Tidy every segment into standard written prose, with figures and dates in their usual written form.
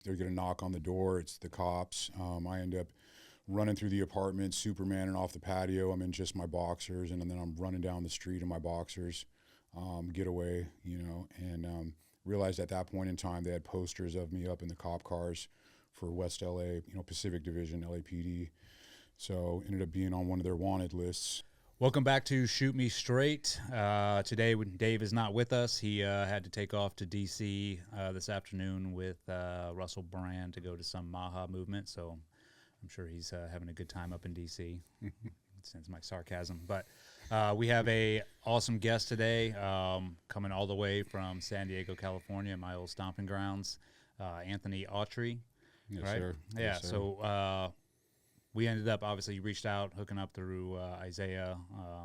they get a knock on the door. It's the cops. I end up running through the apartment, Supermaning off the patio. I'm in just my boxers, and then I'm running down the street in my boxers, get away, and realized at that point in time they had posters of me up in the cop cars for West LA, Pacific Division, LAPD. So ended up being on one of their wanted lists. Welcome back to Shoot Me Straight. Today, when Dave is not with us, he had to take off to D.C. This afternoon with Russell Brand to go to some Maha movement. So I'm sure he's having a good time up in D.C. Sense my sarcasm. But we have a awesome guest today, coming all the way from San Diego, California, my old stomping grounds, Anthony Autry. Yes, right? sir. Yeah, Yes, sir. so we ended up, obviously, you reached out, hooking up through Isaiah,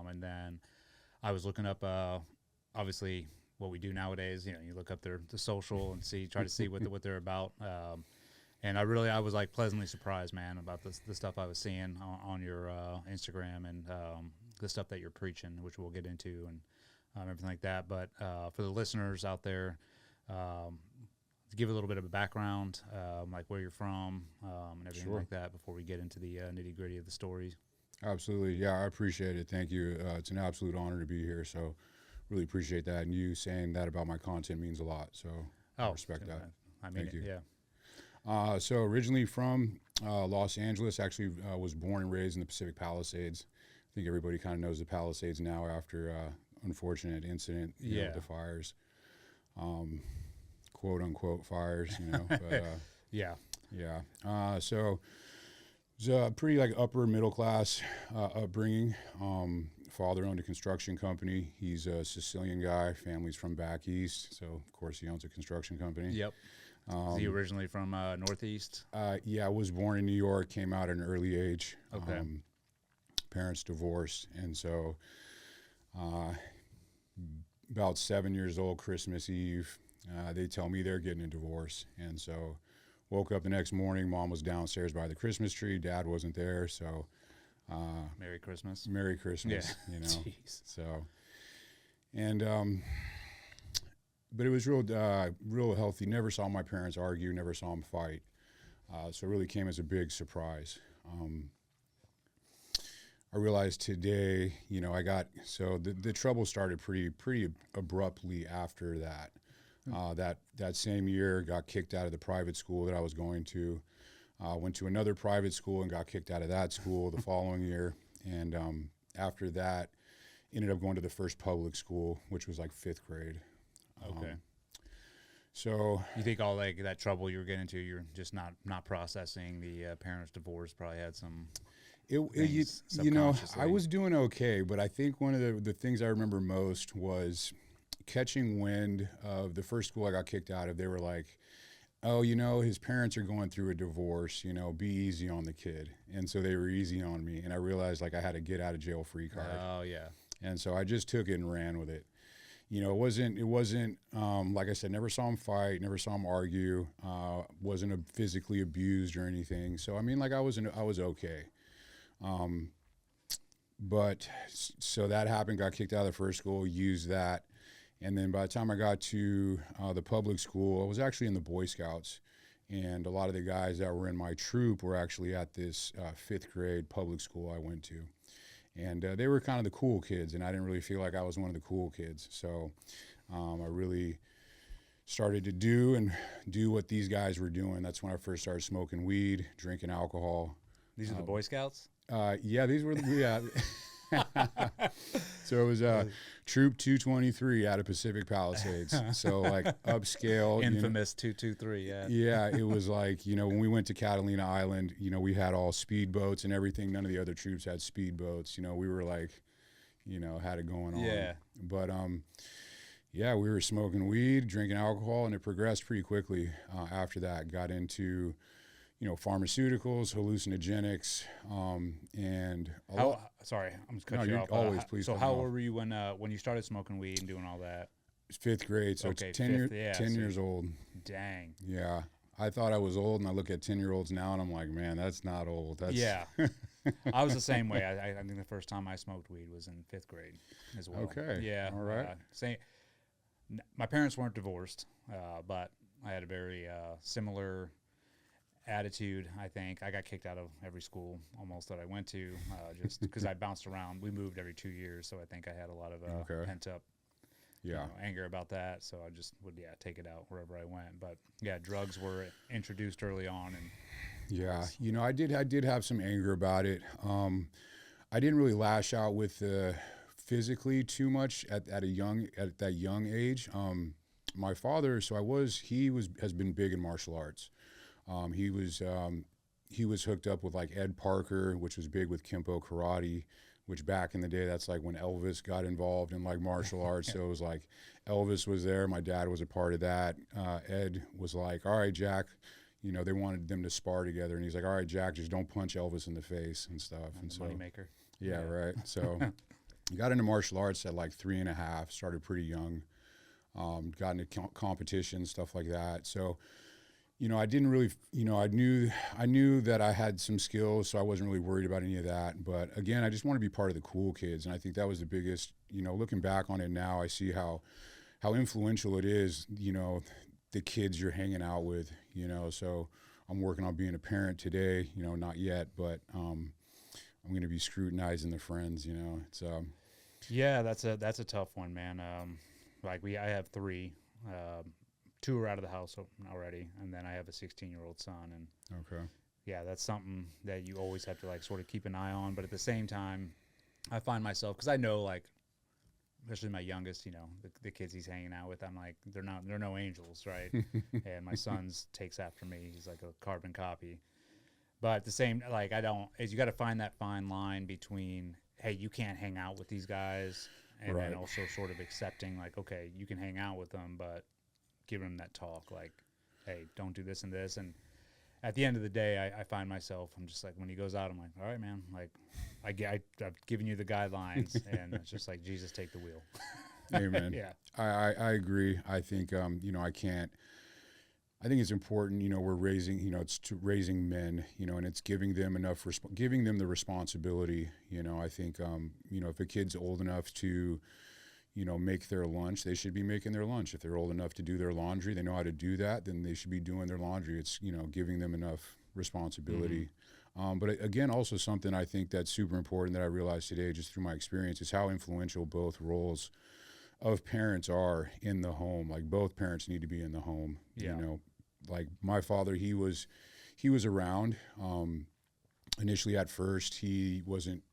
and then I was looking up, obviously, what we do nowadays. You look up the social and try to see what they're about. And I was like pleasantly surprised, man, about the stuff I was seeing on your Instagram and the stuff that you're preaching, which we'll get into and everything like that. But for the listeners out there, to give a little bit of a background, like where you're from and everything Sure. like that before we get into the nitty gritty of the stories. Absolutely. Yeah, I appreciate it. Thank you. It's an absolute honor to be here. So really appreciate that. And you saying that about my content means a lot. So I respect that. I mean, Thank you. Yeah. So originally from Los Angeles, actually was born and raised in the Pacific Palisades. I think everybody kind of knows the Palisades now after unfortunate incident with the fires. Quote unquote fires, but Yeah. so it was a pretty like upper middle class upbringing. Father owned a construction company. He's a Sicilian guy. Family's from back east, so of course he owns a construction company. Yep. Is he originally from Northeast? Yeah, I was born in New York. Came out at an early age. Okay. Parents divorced, and so about 7 years old, Christmas Eve. They tell me they're getting a divorce, and so woke up the next morning. Mom was downstairs by the Christmas tree. Dad wasn't there, so Merry Christmas. Merry Christmas, Yeah. Jeez. So, and but it was real healthy. Never saw my parents argue. Never saw them fight. So it really came as a big surprise. I realized today, the trouble started pretty abruptly after that. That same year, got kicked out of the private school that I was going to. Went to another private school and got kicked out of that school the following year. And after that, ended up going to the first public school, which was like 5th grade. Okay. So You think all like that trouble you were getting into, you're just not processing the parents' divorce probably had some. I was doing okay, but I think one of the things I remember most was catching wind of the first school I got kicked out of. They were like, oh, his parents are going through a divorce, be easy on the kid. And so they were easy on me. And I realized like I had a get out of jail free card. Oh yeah. And so I just took it and ran with it. It wasn't like I said, never saw him fight, never saw him argue, wasn't physically abused or anything. So, I mean, like I was okay. But so that happened, got kicked out of the first school, used that. And then by the time I got to the public school, I was actually in the Boy Scouts. And a lot of the guys that were in my troop were actually at this 5th grade public school I went to. And they were kind of the cool kids, and I didn't really feel like I was one of the cool kids. So I really started to do what these guys were doing. That's when I first started smoking weed, drinking alcohol. These are the Boy Scouts? Yeah, these were So it was Troop 223 out of Pacific Palisades. So like upscale. Infamous 223, yeah. Yeah, it was like, when we went to Catalina Island, we had all speedboats and everything. None of the other troops had speedboats. We were like, had it going on. Yeah. But yeah, we were smoking weed, drinking alcohol, and it progressed pretty quickly after that. Got into pharmaceuticals, hallucinogenics, and sorry, I'm just cutting you off. Always, please. So how old were you when you started smoking weed and doing all that? 5th grade, so okay, it's 10 years old. Dang. Yeah, I thought I was old, and I look at 10-year-olds now, and I'm like, man, that's not old. That's Yeah. I was the same way. I think the first time I smoked weed was in 5th grade as well. Okay. Yeah. All right. My parents weren't divorced, but I had a very similar attitude. I think I got kicked out of every school almost that I went to, just because I bounced around. We moved every 2 years, so I think I had a lot of pent up anger about that. So I just would take it out wherever I went. But yeah, drugs were introduced early on, and yeah, I did have some anger about it. I didn't really lash out with physically too much at that young age. My father, has been big in martial arts. He was hooked up with like Ed Parker, which was big with Kempo karate, which back in the day, that's like when Elvis got involved in like martial arts. So it was like Elvis was there. My dad was a part of that. Ed was like, all right, Jack, they wanted them to spar together. And he's like, all right, Jack, just don't punch Elvis in the face and stuff. And so, moneymaker. Yeah, right. So got into martial arts at like 3.5, started pretty young, got into competitions, stuff like that. So, I didn't really, I knew that I had some skills, so I wasn't really worried about any of that. But again, I just want to be part of the cool kids. And I think that was the biggest, looking back on it now, I see how influential it is, the kids you're hanging out with, so I'm working on being a parent today, not yet, but I'm going to be scrutinizing the friends, it's, yeah, that's a tough one, man. I have 3, 2 are out of the house already, and then I have a 16-year-old son. And okay, yeah, that's something that you always have to like sort of keep an eye on. But at the same time, I find myself, because I know, like, especially my youngest, the kids he's hanging out with, I'm like, they're no angels, right? And my son's takes after me. He's like a carbon copy. But at the same, like, you got to find that fine line between, hey, you can't hang out with these guys, and then also sort of accepting, like, okay, you can hang out with them, but give them that talk, like, hey, don't do this and this. And at the end of the day, I find myself, I'm just like, when he goes out, I'm like, all right, man, like, I've given you the guidelines, and it's just like, Jesus, take the wheel. Amen. Yeah. I agree. I think, I think it's important, we're raising, it's raising men, and it's giving them giving them the responsibility. I think, if a kid's old enough to, make their lunch, they should be making their lunch. If they're old enough to do their laundry, they know how to do that, then they should be doing their laundry. It's, giving them enough responsibility. But again, also something I think that's super important that I realized today, just through my experience, is how influential both roles of parents are in the home. Like, both parents need to be in the home. Yeah. Like my father, he was around. Initially at first, he wasn't,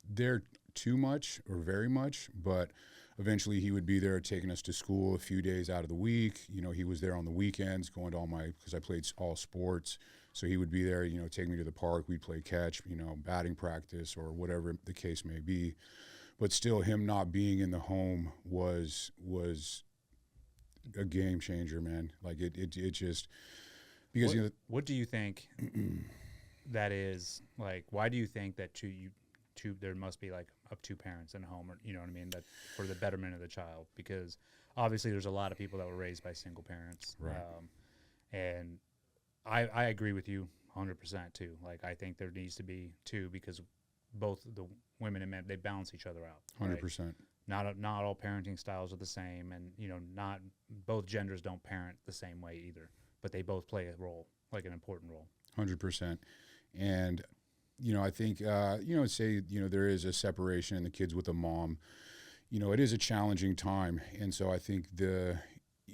there too much or very much, but eventually he would be there taking us to school a few days out of the week. He was there on the weekends going to because I played all sports. So he would be there, take me to the park. We'd play catch, batting practice or whatever the case may be. But still, him not being in the home was a game changer, man. Like it just, because what do you think that is, like, why do you think that there must be like up 2 parents in a home, or you know what I mean, that for the betterment of the child? Because obviously there's a lot of people that were raised by single parents, right? And I agree with you 100% too. Like, I think there needs to be 2, because both the women and men, they balance each other out. 100%. Right? Not all parenting styles are the same, and not both genders don't parent the same way either, but they both play a role, like an important role. 100%. And I think say there is a separation in the kids with a mom. It is a challenging time, and so I think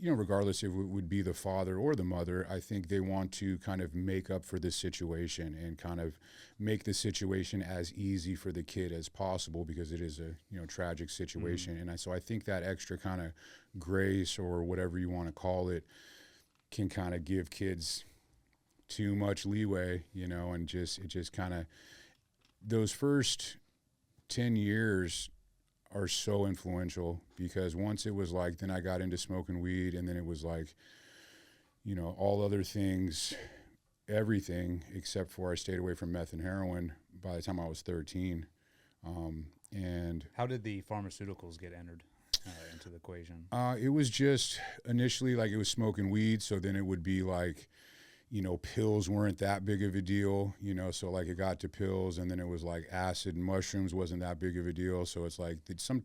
regardless if it would be the father or the mother, I think they want to kind of make up for this situation and kind of make the situation as easy for the kid as possible, because it is a tragic situation. And so I think that extra kind of grace, or whatever you want to call it, can kind of give kids too much leeway, and it just kind of, those first 10 years are so influential, because once it was like, then I got into smoking weed, and then it was like, all other things, everything except for I stayed away from meth and heroin by the time I was 13. And how did the pharmaceuticals get entered into the equation? It was just initially like it was smoking weed, so then it would be like, pills weren't that big of a deal, so like it got to pills, and then it was like acid and mushrooms wasn't that big of a deal. So it's like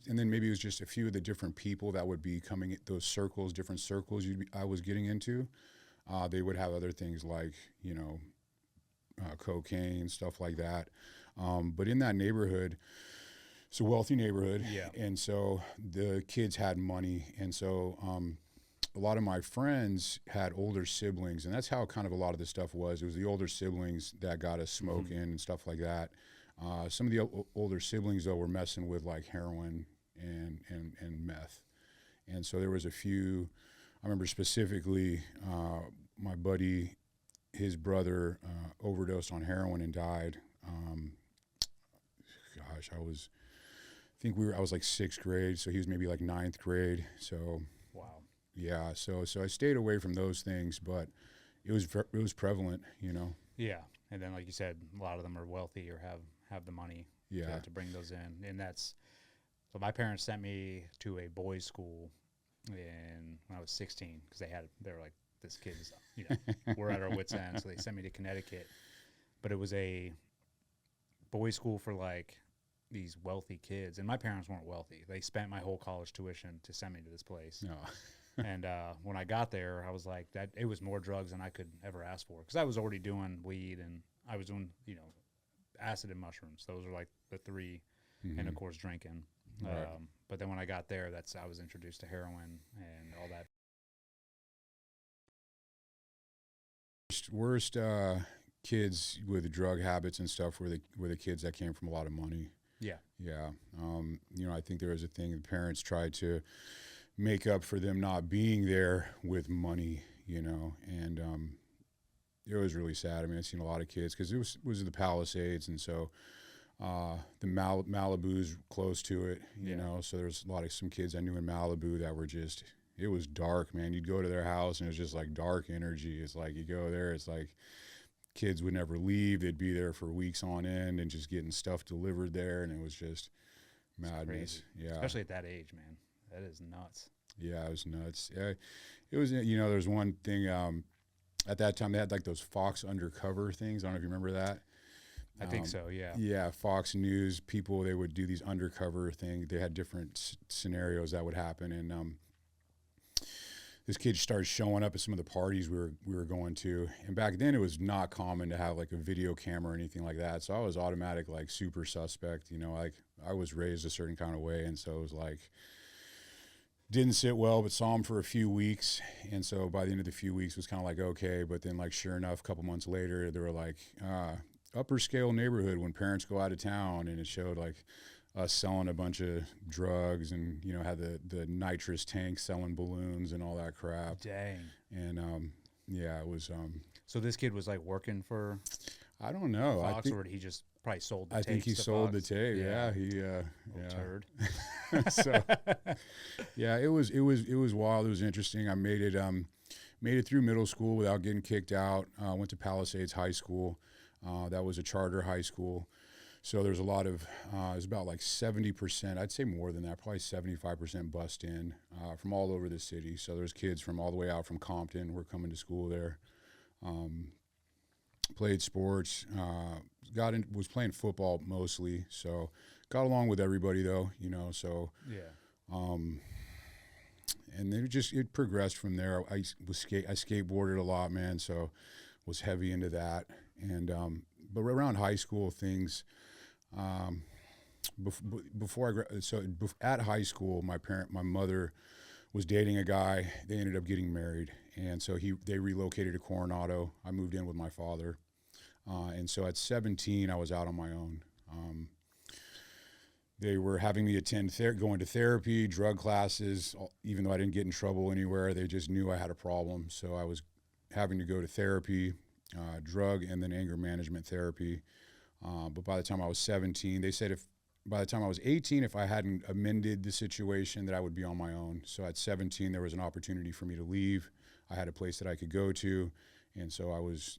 and then maybe it was just a few of the different people that would be coming at those circles, different circles I was getting into. They would have other things like, cocaine, stuff like that. But in that neighborhood, it's a wealthy neighborhood. Yeah. And so the kids had money. And so a lot of my friends had older siblings. And that's how kind of a lot of this stuff was. It was the older siblings that got us smoking and stuff like that. Some of the older siblings, though, were messing with like heroin and meth. And so there was a few, I remember specifically my buddy, his brother overdosed on heroin and died. I was like 6th grade, so he was maybe like 9th grade. So Wow. yeah, so I stayed away from those things, but it was prevalent, Yeah. And then, like you said, a lot of them are wealthy or have the money Yeah. to bring those in. And so my parents sent me to a boys' school when I was 16 because they were like, this kid's, we're at our wits' end. So they sent me to Connecticut. But it was a boys' school for like these wealthy kids. And my parents weren't wealthy. They spent my whole college tuition to send me to this place. No. And when I got there, I was like, that it was more drugs than I could ever ask for because I was already doing weed and I was doing, acid and mushrooms. Those are like the 3, and of course drinking. Right. But then when I got there, I was introduced to heroin and all that. Worst kids with drug habits and stuff were the kids that came from a lot of money. Yeah. Yeah. I think there was a thing the parents tried to make up for them not being there with money, and it was really sad. I mean, I've seen a lot of kids because it was the Palisades, and so the Malibu's close to it, so there's some kids I knew in Malibu that were just, it was dark, man. You'd go to their house and it was just like dark energy. It's like you go there, it's like kids would never leave. They'd be there for weeks on end and just getting stuff delivered there, and it was just madness. Yeah. Especially at that age, man. That is nuts. Yeah, it was nuts. Yeah, it was, there's one thing, at that time they had like those Fox undercover things. I don't know if you remember that. I think so, yeah. Yeah, Fox News people, they would do these undercover things. They had different scenarios that would happen, and this kid started showing up at some of the parties we were going to. And back then it was not common to have like a video camera or anything like that. So I was automatic like super suspect, like I was raised a certain kind of way, and so it was like didn't sit well, but saw him for a few weeks. And so by the end of the few weeks was kind of like, okay. But then like, sure enough, a couple months later, they were like, upper scale neighborhood when parents go out of town. And it showed like us selling a bunch of drugs and, had the nitrous tank selling balloons and all that crap. Dang. And, yeah, it was, so this kid was like working for I don't know. Fox, or he just probably sold the tapes. I think he sold the tape. Yeah. He turd. So yeah, it was wild. It was interesting. I made it through middle school without getting kicked out. Went to Palisades High School. That was a charter high school. So there's a lot of, it was about like 70%, I'd say more than that, probably 75% bust in from all over the city. So there's kids from all the way out from Compton were coming to school there. Played sports, was playing football mostly. So got along with everybody though, so. Yeah. And then it progressed from there. I skateboarded a lot, man. So was heavy into that. And, but around high school things, at high school, my mother was dating a guy. They ended up getting married, and so they relocated to Coronado. I moved in with my father, and so at 17, I was out on my own. They were having me going to therapy, drug classes, even though I didn't get in trouble anywhere. They just knew I had a problem, so I was having to go to therapy, drug, and then anger management therapy. But by the time I was 17, they said by the time I was 18, if I hadn't amended the situation, that I would be on my own. So at 17, there was an opportunity for me to leave. I had a place that I could go to, and so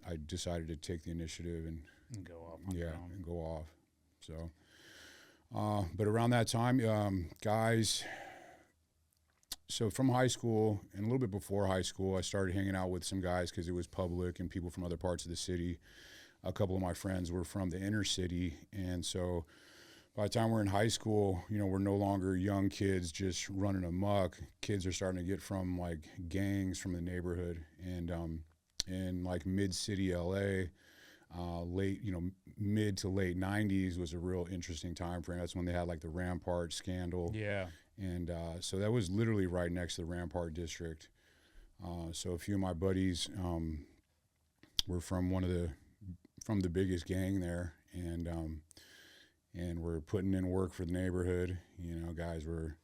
I decided to take the initiative and go off on your own. And go off. So, but around that time, guys. So from high school and a little bit before high school, I started hanging out with some guys because it was public and people from other parts of the city. A couple of my friends were from the inner city, and so by the time we're in high school, we're no longer young kids just running amok. Kids are starting to get from like gangs from the neighborhood, and in like mid-city LA. Late, mid to late 90s was a real interesting time frame. That's when they had like the Rampart scandal. Yeah. And so that was literally right next to the Rampart district. So a few of my buddies were from the biggest gang there, and were putting in work for the neighborhood. Guys were,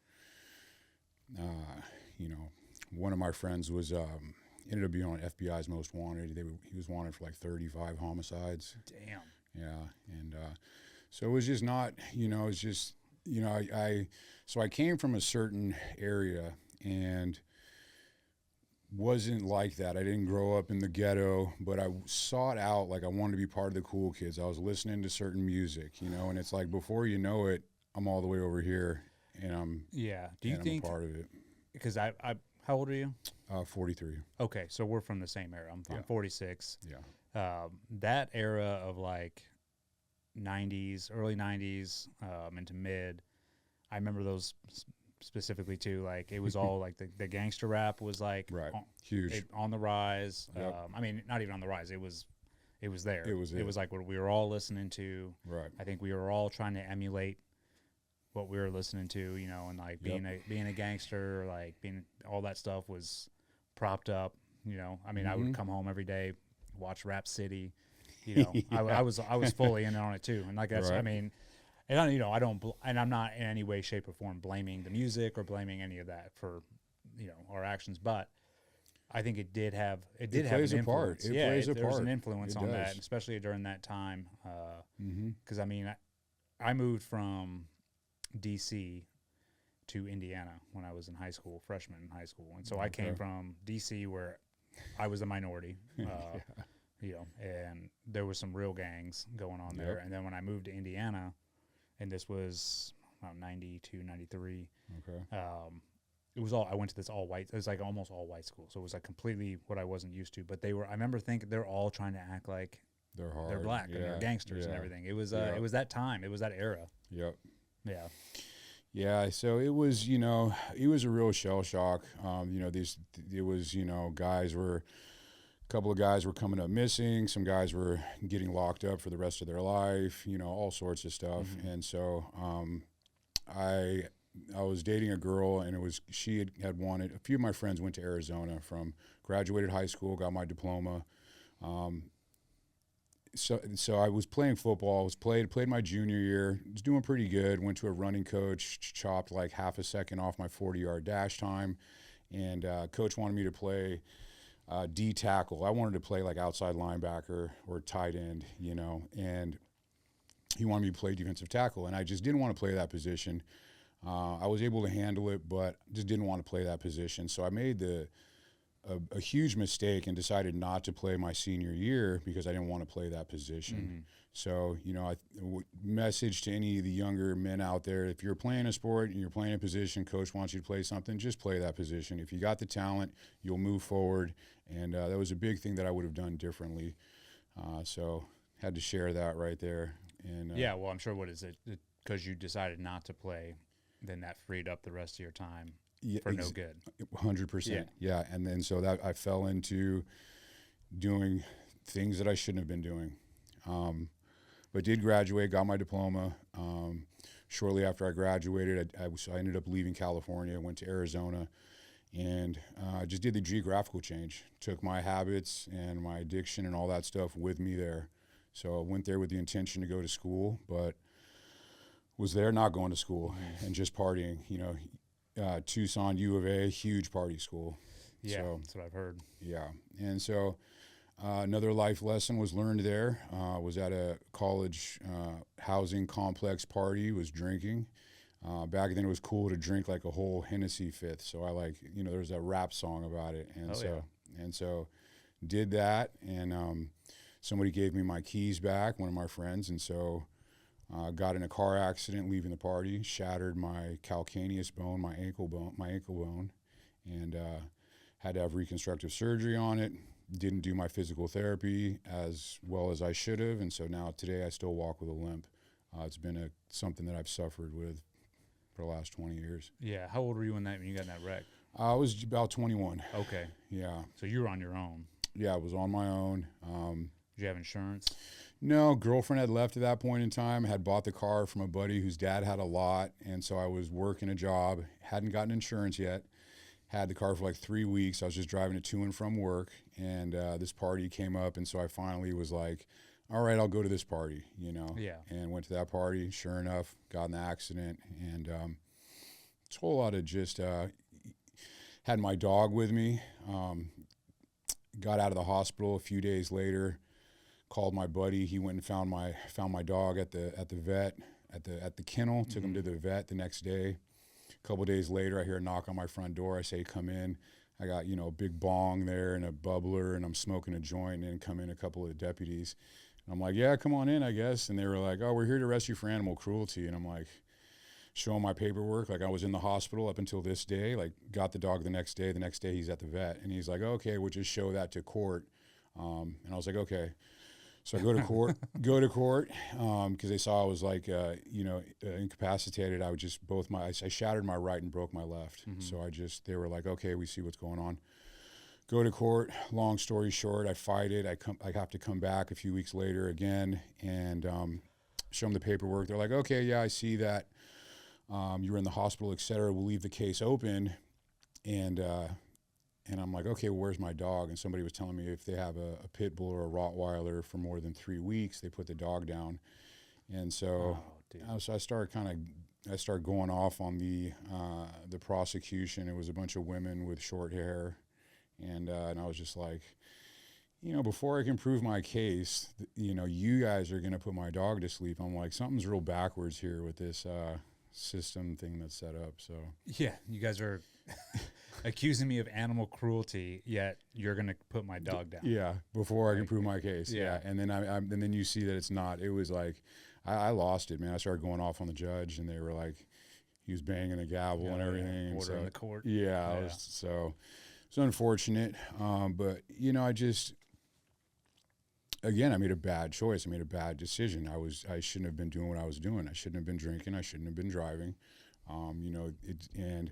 one of my friends was ended up being on FBI's Most Wanted. He was wanted for like 35 homicides. Damn. Yeah, and so it was just not, it's just, so I came from a certain area and wasn't like that. I didn't grow up in the ghetto, but I sought out, like I wanted to be part of the cool kids. I was listening to certain music, and it's like before you know it, I'm all the way over here, and I'm Do you think I'm a part of it? Because I how old are you? 43. Okay, so we're from the same era. I'm 46. Yeah. That era of like 90s, early 90s, into mid, I remember those specifically too. Like it was all like the gangster rap was like Right. Huge. on the rise. Yep. I mean, not even on the rise. It was there. It was like what we were all listening to. Right. I think we were all trying to emulate what we were listening to, and like being a gangster, like being all that stuff was propped up. I mean, I would come home every day, watch Rap City. I was fully in on it too, and like that's Right. I mean, and I don't, and I'm not in any way, shape, or form blaming the music or blaming any of that for our actions, but I think it did have an plays a part. influence. It Yeah, plays a there's part. an influence It on that, does. especially during that time. Mm-hmm. Because I mean, I moved from DC to Indiana when I was in high school, freshman in high school, and so I came from DC where I was the minority. And there was some real gangs going on there. Yep. And then when I moved to Indiana, and this was around 92, 93, Okay. it was I went to this all white, it was like almost all white school. So it was like completely what I wasn't used to, but I remember thinking they're all trying to act like They're hard. they're black and they're gangsters and everything. It was that time. It was that era. Yep. Yeah. Yeah, so it was, it was a real shell shock. It was, a couple of guys were coming up missing. Some guys were getting locked up for the rest of their life, all sorts of stuff. Mm-hmm. And so I was dating a girl, and she had wanted, a few of my friends went to Arizona graduated high school, got my diploma. So I was playing football. Played my junior year. Was doing pretty good. Went to a running coach, chopped like half a second off my 40-yard dash time, and coach wanted me to play D tackle. I wanted to play like outside linebacker or tight end, and he wanted me to play defensive tackle, and I just didn't want to play that position. I was able to handle it, but just didn't want to play that position. So I made a huge mistake and decided not to play my senior year because I didn't want to play that position. Mm-hmm. So, message to any of the younger men out there, if you're playing a sport and you're playing a position, coach wants you to play something, just play that position. If you got the talent, you'll move forward. And that was a big thing that I would have done differently. So had to share that right there. And Yeah, well, I'm sure what is it? Because you decided not to play, then that freed up the rest of your time for no good. 100%. Yeah. And then so that I fell into doing things that I shouldn't have been doing. But did graduate, got my diploma. Shortly after I graduated, I ended up leaving California, went to Arizona, and just did the geographical change. Took my habits and my addiction and all that stuff with me there. So I went there with the intention to go to school, but was there not going to school and just partying. Tucson, U of A, huge party school. Yeah, so, that's what I've heard. Yeah, and so another life lesson was learned there. Was at a college housing complex party, was drinking. Back then it was cool to drink like a whole Hennessy fifth. So I there's a rap song about it. And so did that. And somebody gave me my keys back, one of my friends. And so got in a car accident leaving the party, shattered my calcaneus bone, my ankle bone, and had to have reconstructive surgery on it. Didn't do my physical therapy as well as I should have, and so now today I still walk with a limp. It's been something that I've suffered with for the last 20 years. Yeah, how old were you when you got in that wreck? I was about 21. Okay. Yeah. So you were on your own. Yeah, I was on my own. Did you have insurance? No, girlfriend had left at that point in time, had bought the car from a buddy whose dad had a lot. And so I was working a job, hadn't gotten insurance yet, had the car for like 3 weeks. I was just driving it to and from work. And this party came up. And so I finally was like, all right, I'll go to this party, you know. Yeah. And went to that party. Sure enough, got in the accident. And it's a whole lot of just had my dog with me. Got out of the hospital a few days later. Called my buddy. He went and found my dog at the vet at the kennel. Took him to the vet the next day. A couple days later, I hear a knock on my front door. I say, "Come in." I got a big bong there and a bubbler, and I'm smoking a joint. And come in a couple of the deputies. And I'm like, "Yeah, come on in, I guess." And they were like, "Oh, we're here to arrest you for animal cruelty." And I'm like, showing my paperwork, like I was in the hospital up until this day. Like got the dog the next day. The next day he's at the vet, and he's like, "Okay, we'll just show that to court." And I was like, "Okay." So I go to court, because they saw I was like, incapacitated. I would just I shattered my right and broke my left. So they were like, "Okay, we see what's going on." Go to court. Long story short, I fight it. I have to come back a few weeks later again and show them the paperwork. They're like, "Okay, yeah, I see that you were in the hospital, et cetera. We'll leave the case open." And I'm like, "Okay, well, where's my dog?" And somebody was telling me if they have a pit bull or a Rottweiler for more than 3 weeks, they put the dog down. And so, I started going off on the prosecution. It was a bunch of women with short hair, and I was just like, before I can prove my case, you guys are gonna put my dog to sleep. I'm like, something's real backwards here with this system thing that's set up. So yeah, you guys are accusing me of animal cruelty, yet you're gonna put my dog down. Yeah, before I can prove my case. Yeah, and then and then you see that it's not. It was like I lost it, man. I started going off on the judge, and they were like, he was banging the gavel and everything. Order in the court. Yeah, it's unfortunate, but I just. Again, I made a bad choice. I made a bad decision. I shouldn't have been doing what I was doing. I shouldn't have been drinking. I shouldn't have been driving. And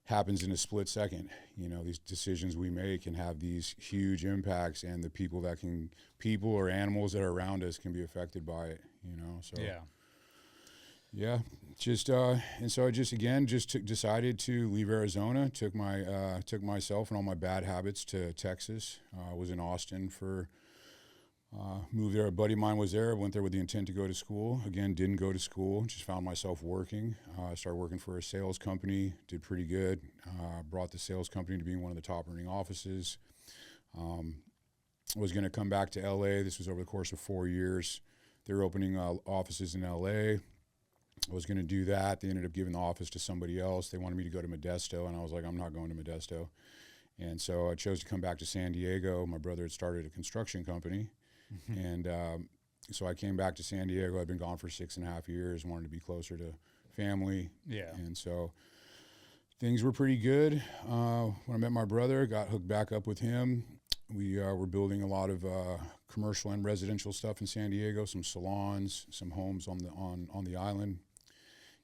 happens in a split second. These decisions we make can have these huge impacts, and the people or animals that are around us can be affected by it. So yeah, just and so I decided to leave Arizona. Took myself and all my bad habits to Texas. I was in Austin for. Moved there. A buddy of mine was there. Went there with the intent to go to school. Again, didn't go to school. Just found myself working. Started working for a sales company. Did pretty good. Brought the sales company to being one of the top earning offices. Was going to come back to LA. This was over the course of 4 years. They were opening offices in LA. I was going to do that. They ended up giving the office to somebody else. They wanted me to go to Modesto, and I was like, I'm not going to Modesto. And so I chose to come back to San Diego. My brother had started a construction company. And so I came back to San Diego. I'd been gone for 6.5 years, wanted to be closer to family. Yeah. And so things were pretty good. When I met my brother, got hooked back up with him. We were building a lot of commercial and residential stuff in San Diego, some salons, some homes on the island.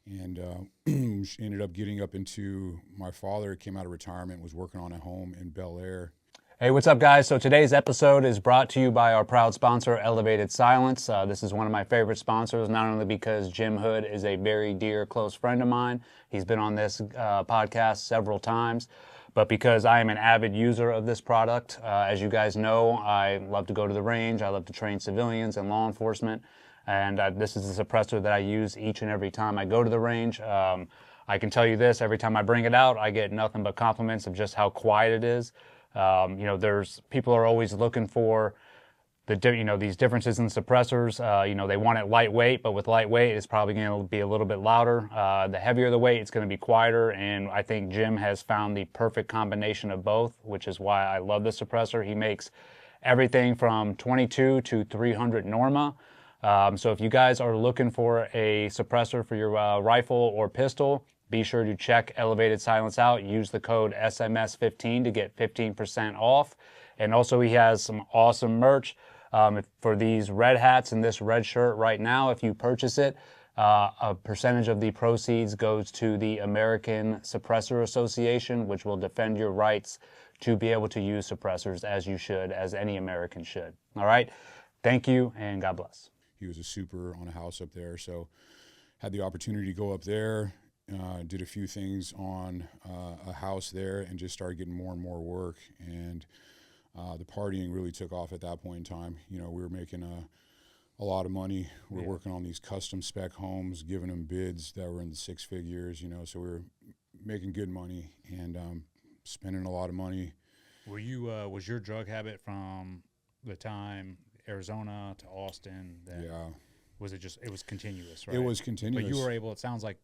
And ended up getting up into my father came out of retirement, was working on a home in Bel Air. Hey, what's up, guys? So today's episode is brought to you by our proud sponsor, Elevated Silence. This is one of my favorite sponsors, not only because Jim Hood is a very dear, close friend of mine. He's been on this podcast several times, but because I am an avid user of this product. As you guys know, I love to go to the range. I love to train civilians and law enforcement. And this is a suppressor that I use each and every time I go to the range. I can tell you this, every time I bring it out, I get nothing but compliments of just how quiet it is. People are always looking for these differences in suppressors. They want it lightweight, but with lightweight, it's probably going to be a little bit louder. The heavier the weight, it's going to be quieter. And I think Jim has found the perfect combination of both, which is why I love this suppressor. He makes everything from 22 to 300 Norma. So if you guys are looking for a suppressor for your rifle or pistol, be sure to check Elevated Silence out. Use the code SMS15 to get 15% off. And also he has some awesome merch for these red hats and this red shirt right now. If you purchase it, a percentage of the proceeds goes to the American Suppressor Association, which will defend your rights to be able to use suppressors as you should, as any American should. All right? Thank you, and God bless. He was a super on a house up there, so had the opportunity to go up there, did a few things on a house there, and just started getting more and more work. And the partying really took off at that point in time. You know, we were making a lot of money. We were working on these custom spec homes, giving them bids that were in the six figures, you know, so we were making good money and spending a lot of money. Were you, was your drug habit from the time Arizona to Austin? Then Yeah. Was it just, it was continuous, right? It was continuous. But you were able, it sounds like,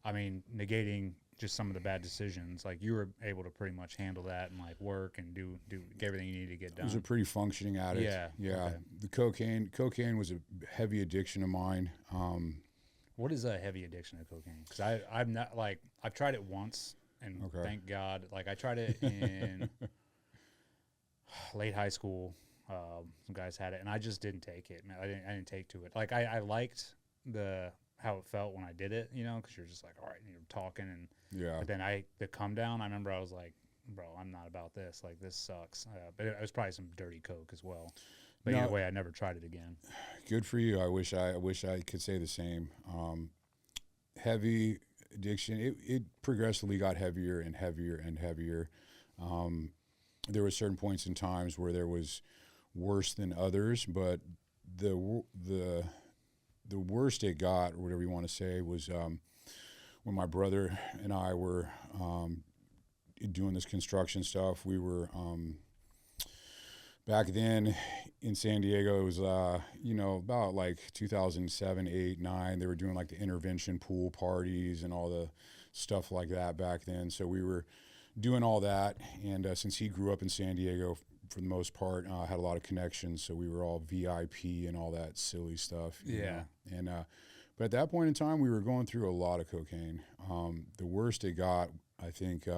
I mean, negating just some of the bad decisions, like you were able to pretty much handle that and like work and do everything you needed to get done. I was a pretty functioning addict. Yeah. Yeah. Okay. The cocaine was a heavy addiction of mine. What is a heavy addiction to cocaine? Because I'm not like, I've tried it once and thank God, like I tried it in late high school. Some guys had it and I just didn't take it. Man, I didn't take to it. Like I liked how it felt when I did it, you know, because you're just like, all right, and you're talking and but then the come down, I remember I was like, bro, I'm not about this. Like this sucks. But it was probably some dirty coke as well. But either way, I never tried it again. Good for you. I wish I could say the same. Heavy addiction. It progressively got heavier and heavier and heavier. There were certain points in times where there was worse than others, but the worst it got, or whatever you want to say, was when my brother and I were doing this construction stuff. We were back then in San Diego. It was about like 2007, 8, 9. They were doing like the intervention pool parties and all the stuff like that back then. So we were doing all that, and since he grew up in San Diego, for the most part, had a lot of connections, so we were all VIP and all that silly stuff. You know? And but at that point in time, we were going through a lot of cocaine. The worst it got, I think,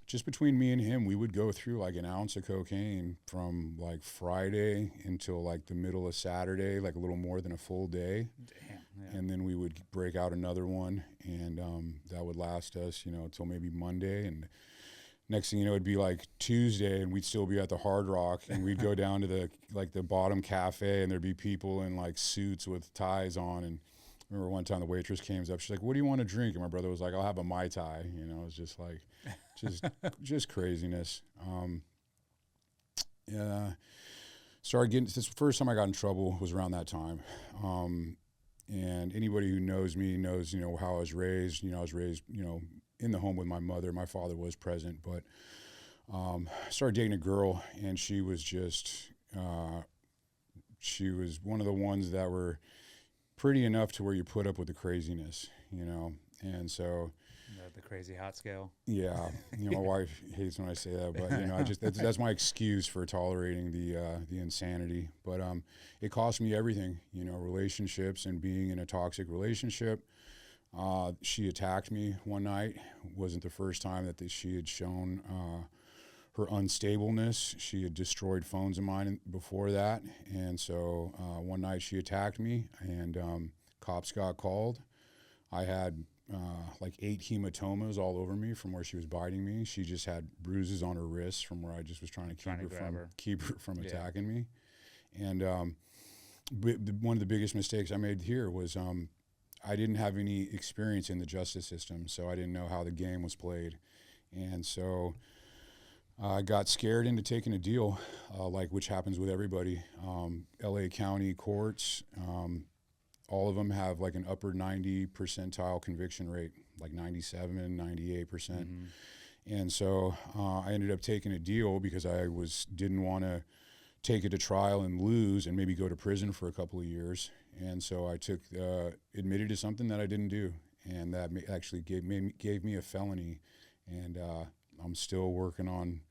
just between me and him, we would go through like an ounce of cocaine from like Friday until like the middle of Saturday, like a little more than a full day. Damn. Yeah. And then we would break out another one, and that would last us, until maybe Monday. And next thing you know, it'd be like Tuesday, and we'd still be at the Hard Rock, and we'd go down to the bottom cafe, and there'd be people in like suits with ties on. And I remember one time the waitress came up, she's like, "What do you want to drink?" And my brother was like, "I'll have a Mai Tai." It was just like, just craziness. Started getting, this first time I got in trouble was around that time. And anybody who knows me knows, how I was raised. I was raised, in the home with my mother. My father was present, but started dating a girl, and she was just, she was one of the ones that were pretty enough to where you put up with the craziness, and so. The crazy hot scale. Yeah, my wife hates when I say that, but that's my excuse for tolerating the insanity. But it cost me everything, relationships and being in a toxic relationship. She attacked me one night. It wasn't the first time that she had shown her unstableness. She had destroyed phones of mine before that, and so one night she attacked me, and cops got called. I had like 8 hematomas all over me from where she was biting me. She just had bruises on her wrists from where I just was trying to keep her from attacking me. And one of the biggest mistakes I made here was I didn't have any experience in the justice system, so I didn't know how the game was played. And so I got scared into taking a deal, which happens with everybody. LA County courts, all of them have like an upper 90 percentile conviction rate, like 97, 98%. Mm-hmm. And so I ended up taking a deal because I didn't want to take it to trial and lose and maybe go to prison for a couple of years. And so I admitted to something that I didn't do, and that actually gave me a felony. And I'm still working on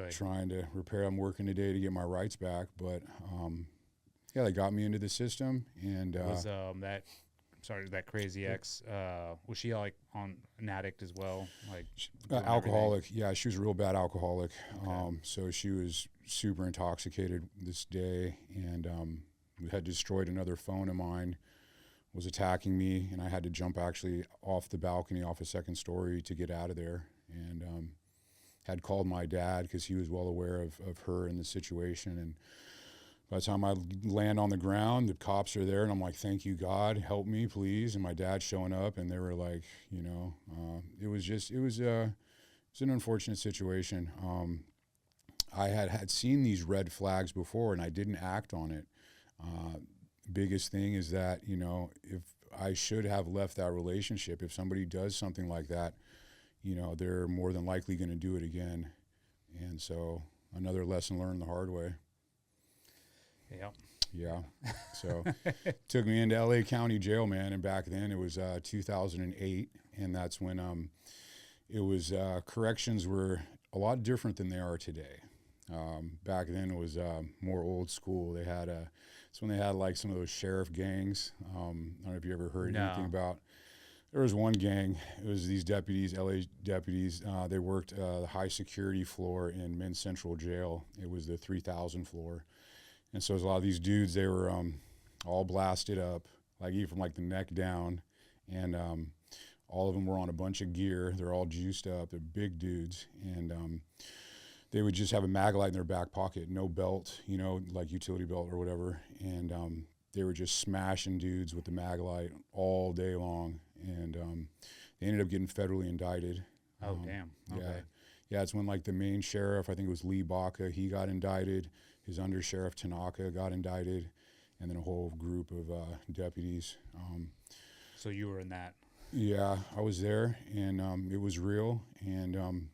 trying to repair. I'm working today to get my rights back, but yeah, they got me into the system. And was that crazy ex, was she like on an addict as well? Like alcoholic. Everything? Yeah, she was a real bad alcoholic. Okay. So she was super intoxicated this day, and had destroyed another phone of mine, was attacking me, and I had to jump actually off the balcony, off a second story to get out of there. And had called my dad because he was well aware of her and the situation. And by the time I land on the ground, the cops are there, and I'm like, thank you, God, help me, please. And my dad's showing up, and they were like, it was an unfortunate situation. I had seen these red flags before, and I didn't act on it. Biggest thing is that, if I should have left that relationship, if somebody does something like that, they're more than likely going to do it again. And so another lesson learned the hard way. Yeah. Yeah. So took me into LA County Jail, man. And back then it was 2008. And that's when it was corrections were a lot different than they are today. Back then it was more old school. It's when they had like some of those sheriff gangs. I don't know if you ever heard anything about. There was one gang. It was these deputies, LA deputies. They worked the high security floor in Men's Central Jail. It was the 3000 floor. And so it was a lot of these dudes, they were all blasted up, like even from like the neck down. And all of them were on a bunch of gear. They're all juiced up. They're big dudes. And they would just have a mag light in their back pocket, no belt, like utility belt or whatever. And they were just smashing dudes with the mag light all day long. And they ended up getting federally indicted. Oh, damn. Okay. Yeah, it's when like the main sheriff, I think it was Lee Baca, he got indicted. His under sheriff Tanaka got indicted, and then a whole group of deputies. So you were in that? Yeah, I was there, and it was real. And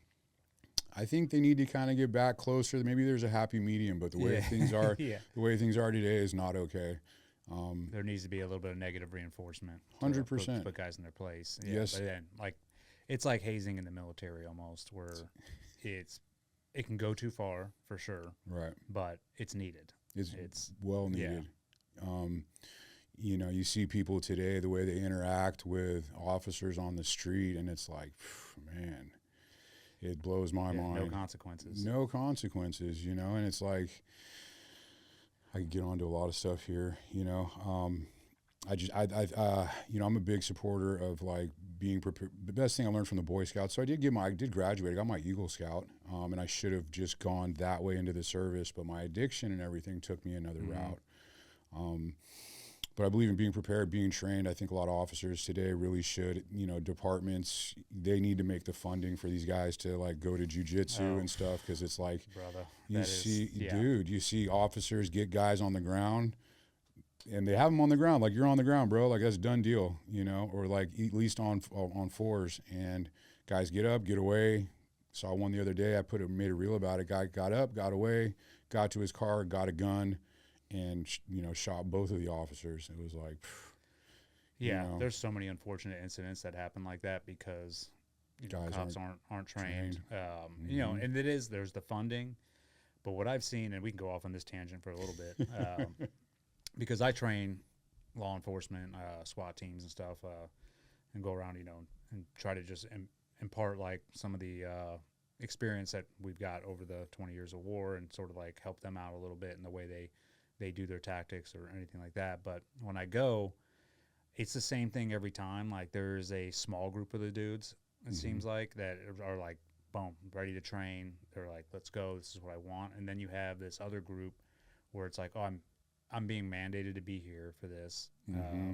I think they need to kind of get back closer. Maybe there's a happy medium, but the way things are, the way things are today is not okay. There needs to be a little bit of negative reinforcement. 100%. Put guys in their place. Yeah, Yes. But then, it's like hazing in the military almost, where it can go too far for sure. Right. But it's needed. It's well needed. You see people today, the way they interact with officers on the street, and it's like, man, it blows my mind. No consequences. No consequences, and it's like, I could get onto a lot of stuff here, I'm a big supporter of like being prepared. The best thing I learned from the Boy Scouts. So I did graduate. I got my Eagle Scout, and I should have just gone that way into the service, but my addiction and everything took me another route. But I believe in being prepared, being trained. I think a lot of officers today really should, departments, they need to make the funding for these guys to like go to jujitsu and stuff. Cause it's like, brother, you see officers get guys on the ground and they have them on the ground. Like, you're on the ground, bro. Like, that's a done deal, or like at least on fours, and guys get up, get away. Saw one the other day. I made a reel about it. Guy got up, got away, got to his car, got a gun, and shot both of the officers. It was like, there's so many unfortunate incidents that happen like that because guys cops aren't trained. And there's the funding, but what I've seen, and we can go off on this tangent for a little bit, because I train law enforcement, SWAT teams and stuff, and go around, and try to just impart like some of the experience that we've got over the 20 years of war, and sort of like help them out a little bit in the way they do their tactics or anything like that. But when I go, it's the same thing every time. Like, there's a small group of the dudes, it seems like, that are like, boom, ready to train. They're like, let's go. This is what I want. And then you have this other group where it's like, oh, I'm being mandated to be here for this.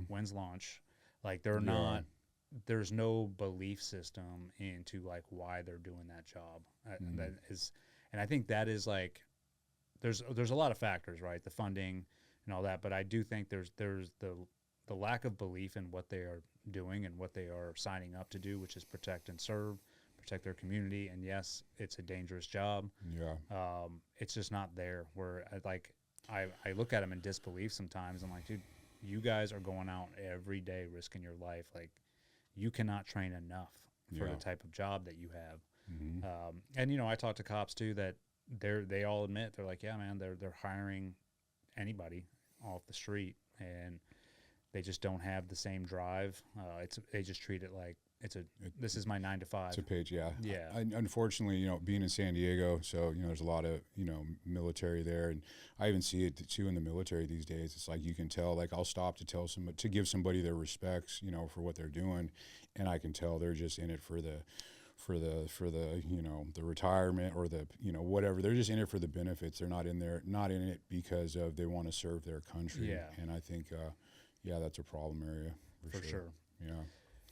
When's launch? Like, there's no belief system into like why they're doing that job. And I think that is like, there's a lot of factors, right? The funding and all that, but I do think there's the lack of belief in what they are doing and what they are signing up to do, which is protect and serve, protect their community. And yes, it's a dangerous job. Yeah. It's just not there. Where I look at them in disbelief sometimes. I'm like, dude, you guys are going out every day risking your life. Like, you cannot train enough for the type of job that you have. And I talk to cops too that they all admit, they're like, yeah, man, they're hiring anybody off the street, and they just don't have the same drive. They just treat it like this is my 9 to 5. It's a page, yeah. Yeah. Unfortunately, being in San Diego, so there's a lot of military there, and I even see it too in the military these days. It's like, you can tell. Like, I'll stop to give somebody their respects, for what they're doing, and I can tell they're just in it for for the the retirement or the whatever. They're just in it for the benefits. They're not in it because of they want to serve their country. Yeah. And I think that's a problem area For sure. Yeah.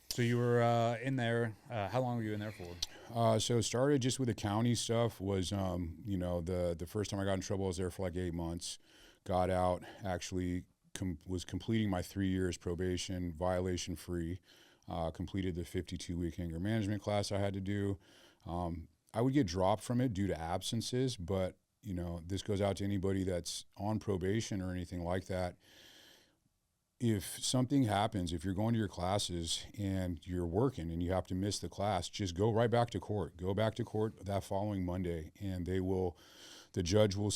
So you were in there. How long were you in there for? So it started just with the county stuff. Was the first time I got in trouble, I was there for like 8 months. Got out, actually was completing my 3 years probation, violation free. Completed the 52-week anger management class I had to do. I would get dropped from it due to absences, but this goes out to anybody that's on probation or anything like that. If something happens, if you're going to your classes and you're working and you have to miss the class, just go right back to court. Go back to court that following Monday, and the judge will,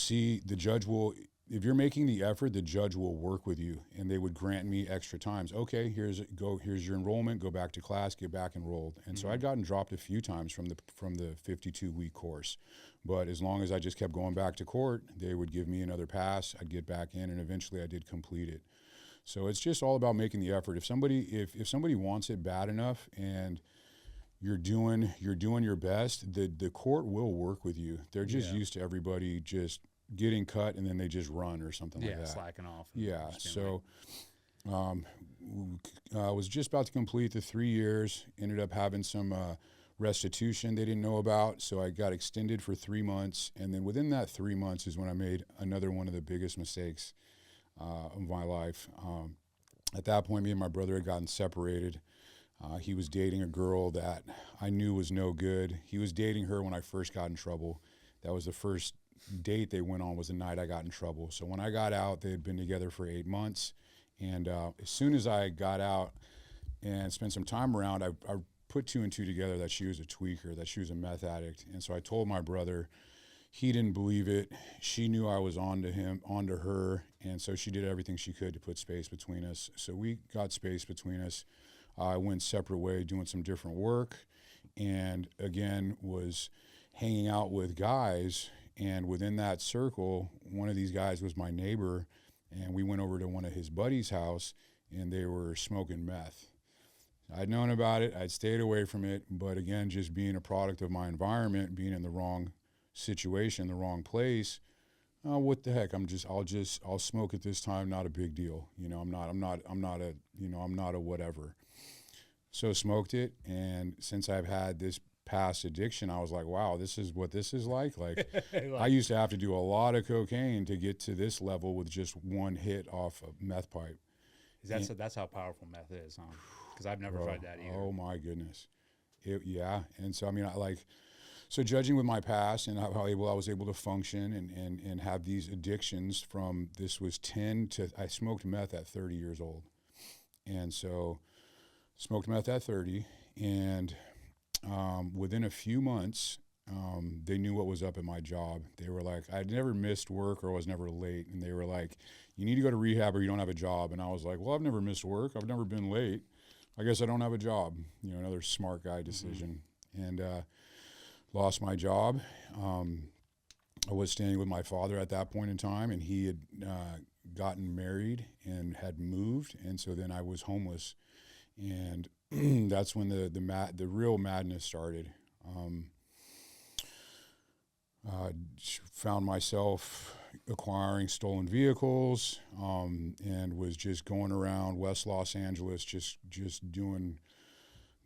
if you're making the effort, the judge will work with you, and they would grant me extra times. Okay, here's your enrollment, go back to class, get back enrolled. And so I'd gotten dropped a few times from the 52-week course. But as long as I just kept going back to court, they would give me another pass, I'd get back in, and eventually I did complete it. So it's just all about making the effort. If somebody wants it bad enough and you're doing your best, the court will work with you. They're just used to everybody just getting cut and then they just run or something like that. Yeah, slacking off. Yeah. So I was just about to complete the 3 years, ended up having some restitution they didn't know about. So I got extended for 3 months. And then within that 3 months is when I made another one of the biggest mistakes of my life. At that point, me and my brother had gotten separated. He was dating a girl that I knew was no good. He was dating her when I first got in trouble. That was the first date they went on, was the night I got in trouble. So when I got out, they had been together for 8 months. And as soon as I got out and spent some time around, I put 2 and 2 together that she was a tweaker, that she was a meth addict. And so I told my brother. He didn't believe it. She knew I was onto her, and so she did everything she could to put space between us. So we got space between us. I went separate way, doing some different work, and again was hanging out with guys. And within that circle, one of these guys was my neighbor, and we went over to one of his buddies' house, and they were smoking meth. I'd known about it. I'd stayed away from it, but again, just being a product of my environment, being in the wrong situation, the wrong place. What the heck? I'll smoke at this time. Not a big deal. I'm not a whatever. So smoked it. And since I've had this past addiction, I was like, wow, this is what this is like. Like I used to have to do a lot of cocaine to get to this level with just one hit off a meth pipe. That's how powerful meth is, huh? Because I've never tried that either. Oh my goodness. And so, So judging with my past and how I was able to function and have these addictions from, this was 10 to, I smoked meth at 30 years old. And so smoked meth at 30, and within a few months, they knew what was up at my job. They were like, I'd never missed work or was never late. And they were like, you need to go to rehab or you don't have a job. And I was like, well, I've never missed work. I've never been late. I guess I don't have a job. Another smart guy decision. Mm-hmm. And, lost my job. I was staying with my father at that point in time, and he had gotten married and had moved, and so then I was homeless, and that's when the real madness started. Found myself acquiring stolen vehicles, and was just going around West Los Angeles, just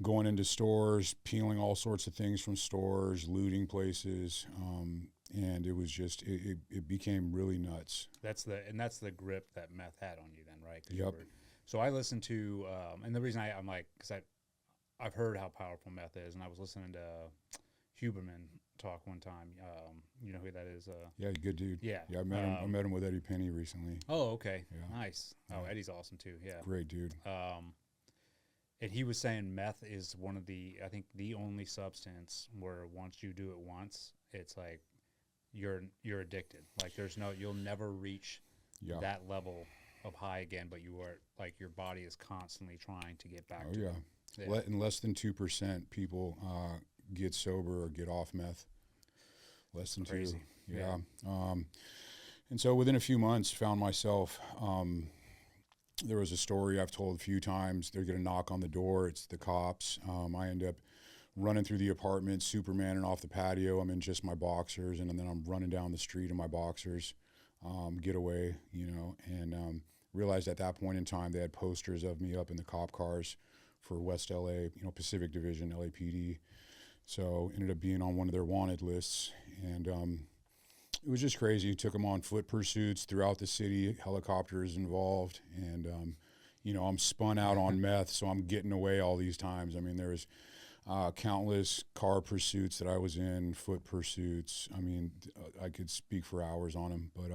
going into stores, peeling all sorts of things from stores, looting places, and it was just it became really nuts. That's the grip that meth had on you then, right? Yep. So I listened to, and the reason I'm like, because I've heard how powerful meth is, and I was listening to Huberman talk one time. You know who that is? Yeah, good dude. Yeah, I met him. I met him with Eddie Penny recently. Oh, okay, yeah. Nice. Oh, Eddie's awesome too. Yeah, great dude. And he was saying meth is one of I think the only substance where once you do it once, it's like you're addicted. Like you'll never reach that level of high again, but you are like, your body is constantly trying to get back to it. Yeah. In less than 2% people get sober or get off meth. Less than Crazy. 2. Yeah. And so within a few months, found myself, there was a story I've told a few times. They're going to knock on the door. It's the cops. I end up running through the apartment, Supermaning off the patio. I'm in just my boxers, and then I'm running down the street in my boxers, get away, and realized at that point in time they had posters of me up in the cop cars for West LA, Pacific Division, LAPD. So ended up being on one of their wanted lists, and it was just crazy. Took them on foot pursuits throughout the city, helicopters involved, and I'm spun out on meth, so I'm getting away all these times. I mean, there was countless car pursuits that I was in, foot pursuits. I mean, I could speak for hours on them, but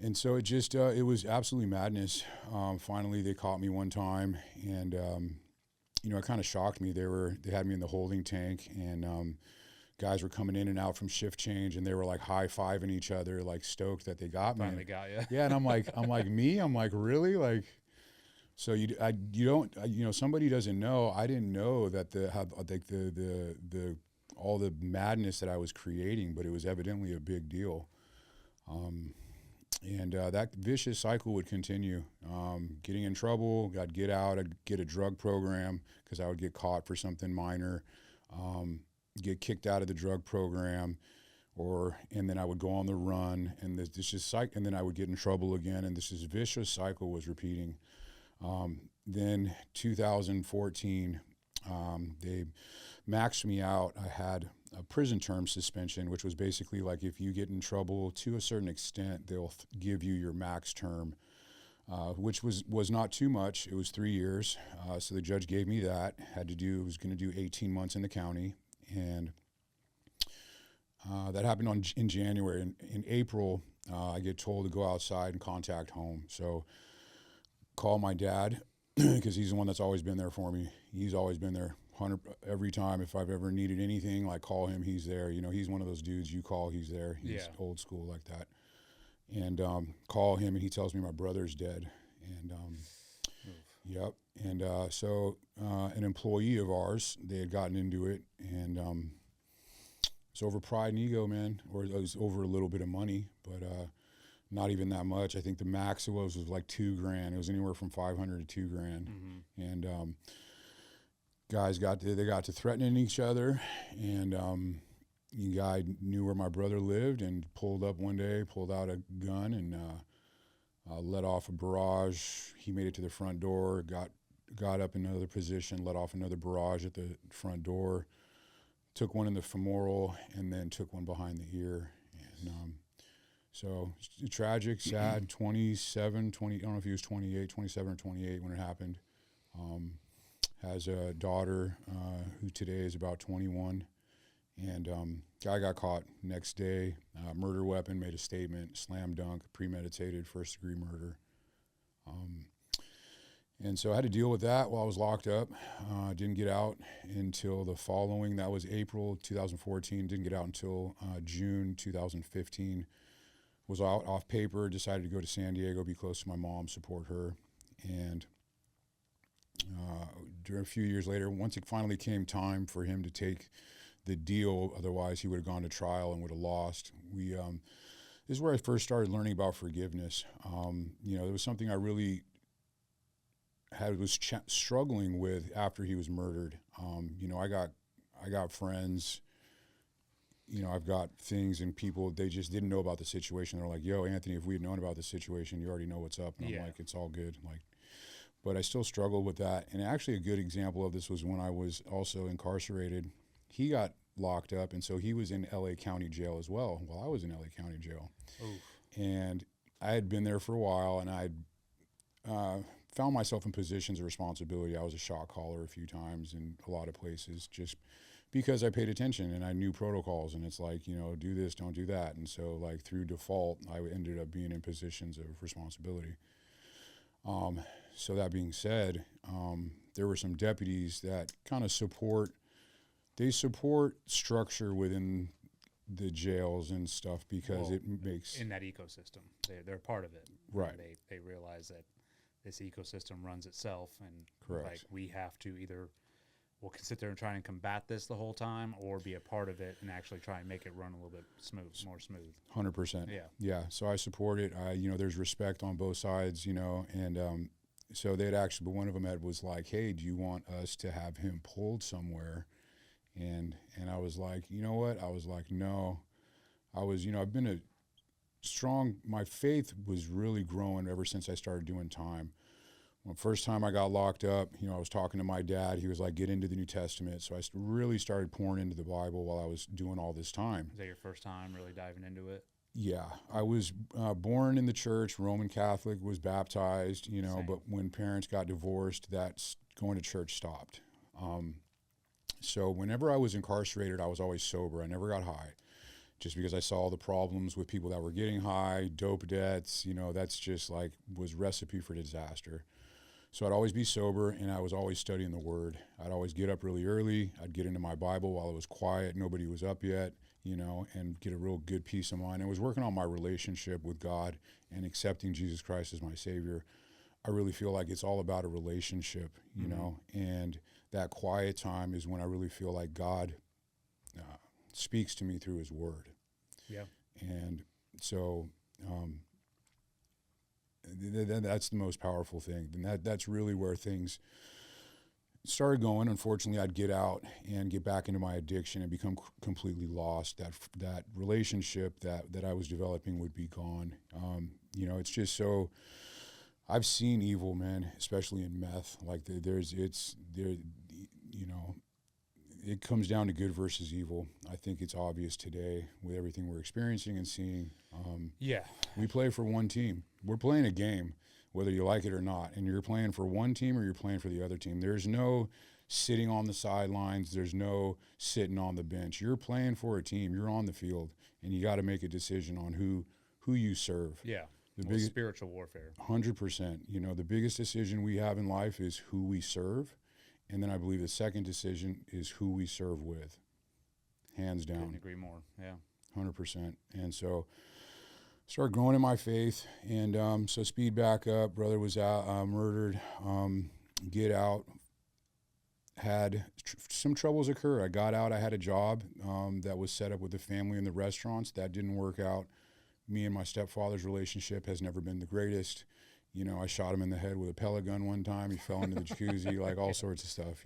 and so it just it was absolutely madness. Finally, they caught me one time, and it kind of shocked me. They had me in the holding tank, and guys were coming in and out from shift change, and they were like high-fiving each other, like stoked that they got me. Finally got you. Yeah, and I'm like me. I'm like, really? Like, so somebody doesn't know. I didn't know that the all the madness that I was creating, but it was evidently a big deal. And that vicious cycle would continue. Getting in trouble, I'd get out, I'd get a drug program because I would get caught for something minor. Get kicked out of the drug program, and then I would go on the run, and and then I would get in trouble again, and this vicious cycle was repeating. Then 2014, they maxed me out. I had a prison term suspension, which was basically like if you get in trouble to a certain extent, they'll give you your max term, which was not too much. It was 3 years. So the judge gave me that. Was going to do 18 months in the county. And that happened in January. In April, I get told to go outside and contact home. So call my dad because he's the one that's always been there for me. He's always been there every time. If I've ever needed anything, like call him, he's there. He's one of those dudes you call, he's there. He's old school like that. And call him, and he tells me my brother's dead. And yep. And so an employee of ours, they had gotten into it, and it's over pride and ego, man, or it was over a little bit of money, but not even that much. I think the max it was like $2,000. It was anywhere from $500 to $2,000, and guys got to threatening each other, and the guy knew where my brother lived and pulled up one day, pulled out a gun, and let off a barrage. He made it to the front door, got up in another position, let off another barrage at the front door, took one in the femoral, and then took one behind the ear. And so tragic, sad, 20, I don't know if he was 27 or 28 when it happened. Has a daughter who today is about 21. And guy got caught next day, murder weapon, made a statement, slam dunk, premeditated, first-degree murder. And so I had to deal with that while I was locked up. Didn't get out until that was April 2014, didn't get out until June 2015. Was out off paper, decided to go to San Diego, be close to my mom, support her. And during a few years later, once it finally came time for him to take the deal, otherwise he would have gone to trial and would have lost. This is where I first started learning about forgiveness. It was something I really was struggling with after he was murdered. I got friends, I've got things and people, they just didn't know about the situation. They're like, yo, Anthony, if we had known about the situation, you already know what's up. And I'm like, it's all good. But I still struggled with that. And actually a good example of this was when I was also incarcerated. He got locked up, and so he was in LA County Jail as well while I was in LA County Jail. Oof. And I had been there for a while, and I'd found myself in positions of responsibility. I was a shot caller a few times in a lot of places just because I paid attention and I knew protocols, and it's like, do this, don't do that. And so through default, I ended up being in positions of responsibility. So that being said, there were some deputies that kind of support structure within the jails and stuff because it makes... In that ecosystem. They're part of it. Right. They realize that this ecosystem runs itself, and correct. We have to either we'll sit there and try and combat this the whole time, or be a part of it and actually try and make it run a little bit more smooth. 100%. Yeah. Yeah. So I support it. There's respect on both sides, and so they'd actually, but one of them was like, hey, do you want us to have him pulled somewhere? And I was like, you know what? I was like, no. I was, I've been a strong, my faith was really growing ever since I started doing time. When first time I got locked up, I was talking to my dad. He was like, get into the New Testament. So I really started pouring into the Bible while I was doing all this time. Is that your first time really diving into it? Yeah, I was born in the church, Roman Catholic, was baptized, Same. but when parents got divorced, that's going to church stopped. So whenever I was incarcerated, I was always sober. I never got high, just because I saw the problems with people that were getting high, dope debts, that's just like was recipe for disaster. So I'd always be sober, and I was always studying the Word. I'd always get up really early. I'd get into my Bible while it was quiet. Nobody was up yet, and get a real good peace of mind. I was working on my relationship with God and accepting Jesus Christ as my Savior. I really feel like it's all about a relationship, and that quiet time is when I really feel like God speaks to me through His Word. Yeah. And so that's the most powerful thing. And that's really where things started going. Unfortunately, I'd get out and get back into my addiction and become completely lost. That relationship that I was developing would be gone. It's just so. I've seen evil, man, especially in meth. Like it comes down to good versus evil. I think it's obvious today with everything we're experiencing and seeing. Yeah. We play for one team. We're playing a game, whether you like it or not. And you're playing for one team or you're playing for the other team. There's no sitting on the sidelines. There's no sitting on the bench. You're playing for a team. You're on the field, and you got to make a decision on who you serve. Yeah. The biggest spiritual warfare. 100%. The biggest decision we have in life is who we serve. And then I believe the second decision is who we serve with. Hands down. Couldn't agree more. Yeah. 100%. And so started growing in my faith. And so speed back up. Brother was out, murdered. Get out. Had some troubles occur. I got out. I had a job that was set up with the family in the restaurants. That didn't work out. Me and my stepfather's relationship has never been the greatest. I shot him in the head with a pellet gun one time. He fell into the jacuzzi, like all sorts of stuff,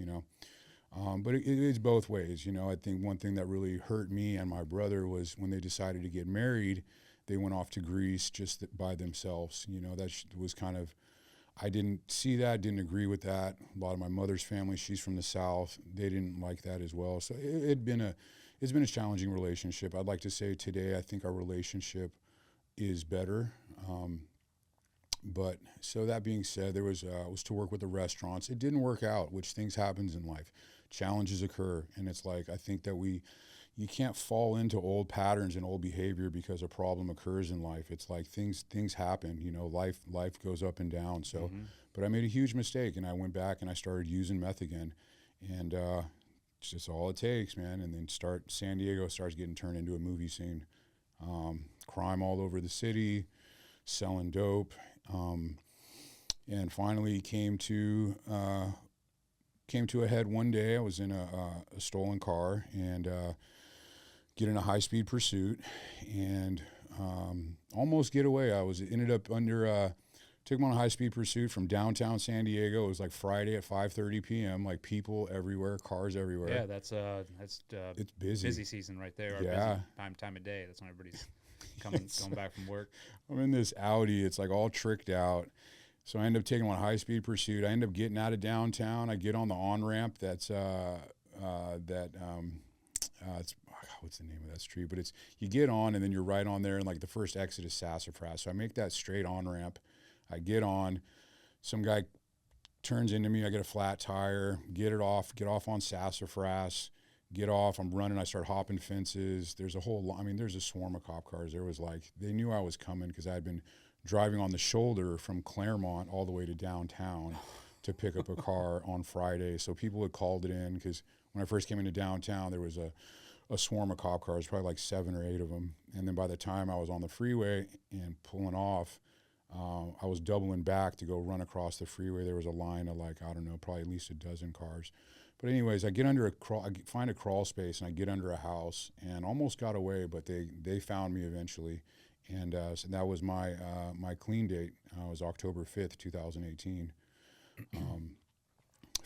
But it's both ways, I think one thing that really hurt me and my brother was when they decided to get married, they went off to Greece just by themselves. That was kind of, I didn't see that, didn't agree with that. A lot of my mother's family, she's from the South, they didn't like that as well. So it's been a challenging relationship. I'd like to say today, I think our relationship is better. But so that being said, there was to work with the restaurants. It didn't work out, which things happens in life. Challenges occur, and it's like I think that you can't fall into old patterns and old behavior because a problem occurs in life. It's like things happen. Life goes up and down. So, But I made a huge mistake, and I went back and I started using meth again, and it's just all it takes, man. And then San Diego starts getting turned into a movie scene. Crime all over the city, selling dope. And finally came to a head one day. I was in a stolen car and get in a high-speed pursuit and almost get away. Ended up took him on a high-speed pursuit from downtown San Diego. It was like Friday at 5:30 p.m. Like people everywhere, cars everywhere. Yeah, that's it's busy. Busy season right there. Or Yeah. Busy time of day. That's when everybody's going back from work. I'm in this Audi. It's like all tricked out. So I end up taking him on a high-speed pursuit. I end up getting out of downtown. I get on the on-ramp. That's what's the name of that street? But you get on and then you're right on there, and like the first exit is Sassafras. So I make that straight on-ramp. I get on. Some guy turns into me. I get a flat tire. Get off on Sassafras. Get off. I'm running. I start hopping fences. There's a swarm of cop cars. There was they knew I was coming because I had been driving on the shoulder from Claremont all the way to downtown to pick up a car on Friday. So people had called it in because when I first came into downtown, there was a swarm of cop cars, probably like 7 or 8 of them. And then by the time I was on the freeway and pulling off, I was doubling back to go run across the freeway. There was a line of probably at least a dozen cars. But anyways, I find a crawl space and I get under a house and almost got away, but they found me eventually. And so that was my clean date. It was October 5th, 2018.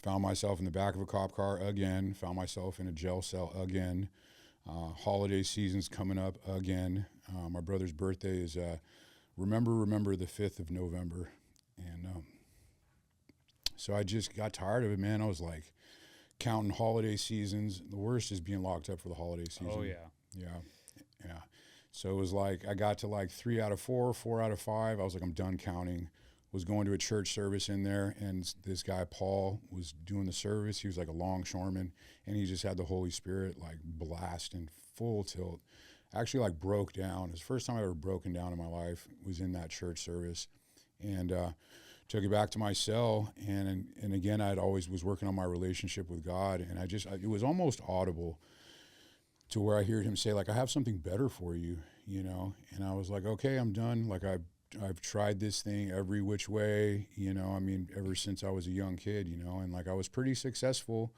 Found myself in the back of a cop car again. Found myself in a jail cell again. Holiday season's coming up again. My brother's birthday is remember the 5th of November. And so I just got tired of it, man. I was like counting holiday seasons. The worst is being locked up for the holiday season. Oh, yeah. Yeah. So it was like I got to like 3 out of 4, 4 out of 5. I was like, I'm done counting. Was going to a church service in there, and this guy Paul was doing the service. He was like a longshoreman, and he just had the Holy Spirit like blasting full tilt. Actually, like broke down. It was the first time I ever broken down in my life. Was in that church service, and took it back to my cell. And again, I'd always was working on my relationship with God, and it was almost audible to where I heard him say like, I have something better for you, you know. And I was like, okay, I'm done. Like I've tried this thing every which way, you know, I mean, ever since I was a young kid, you know, and like I was pretty successful,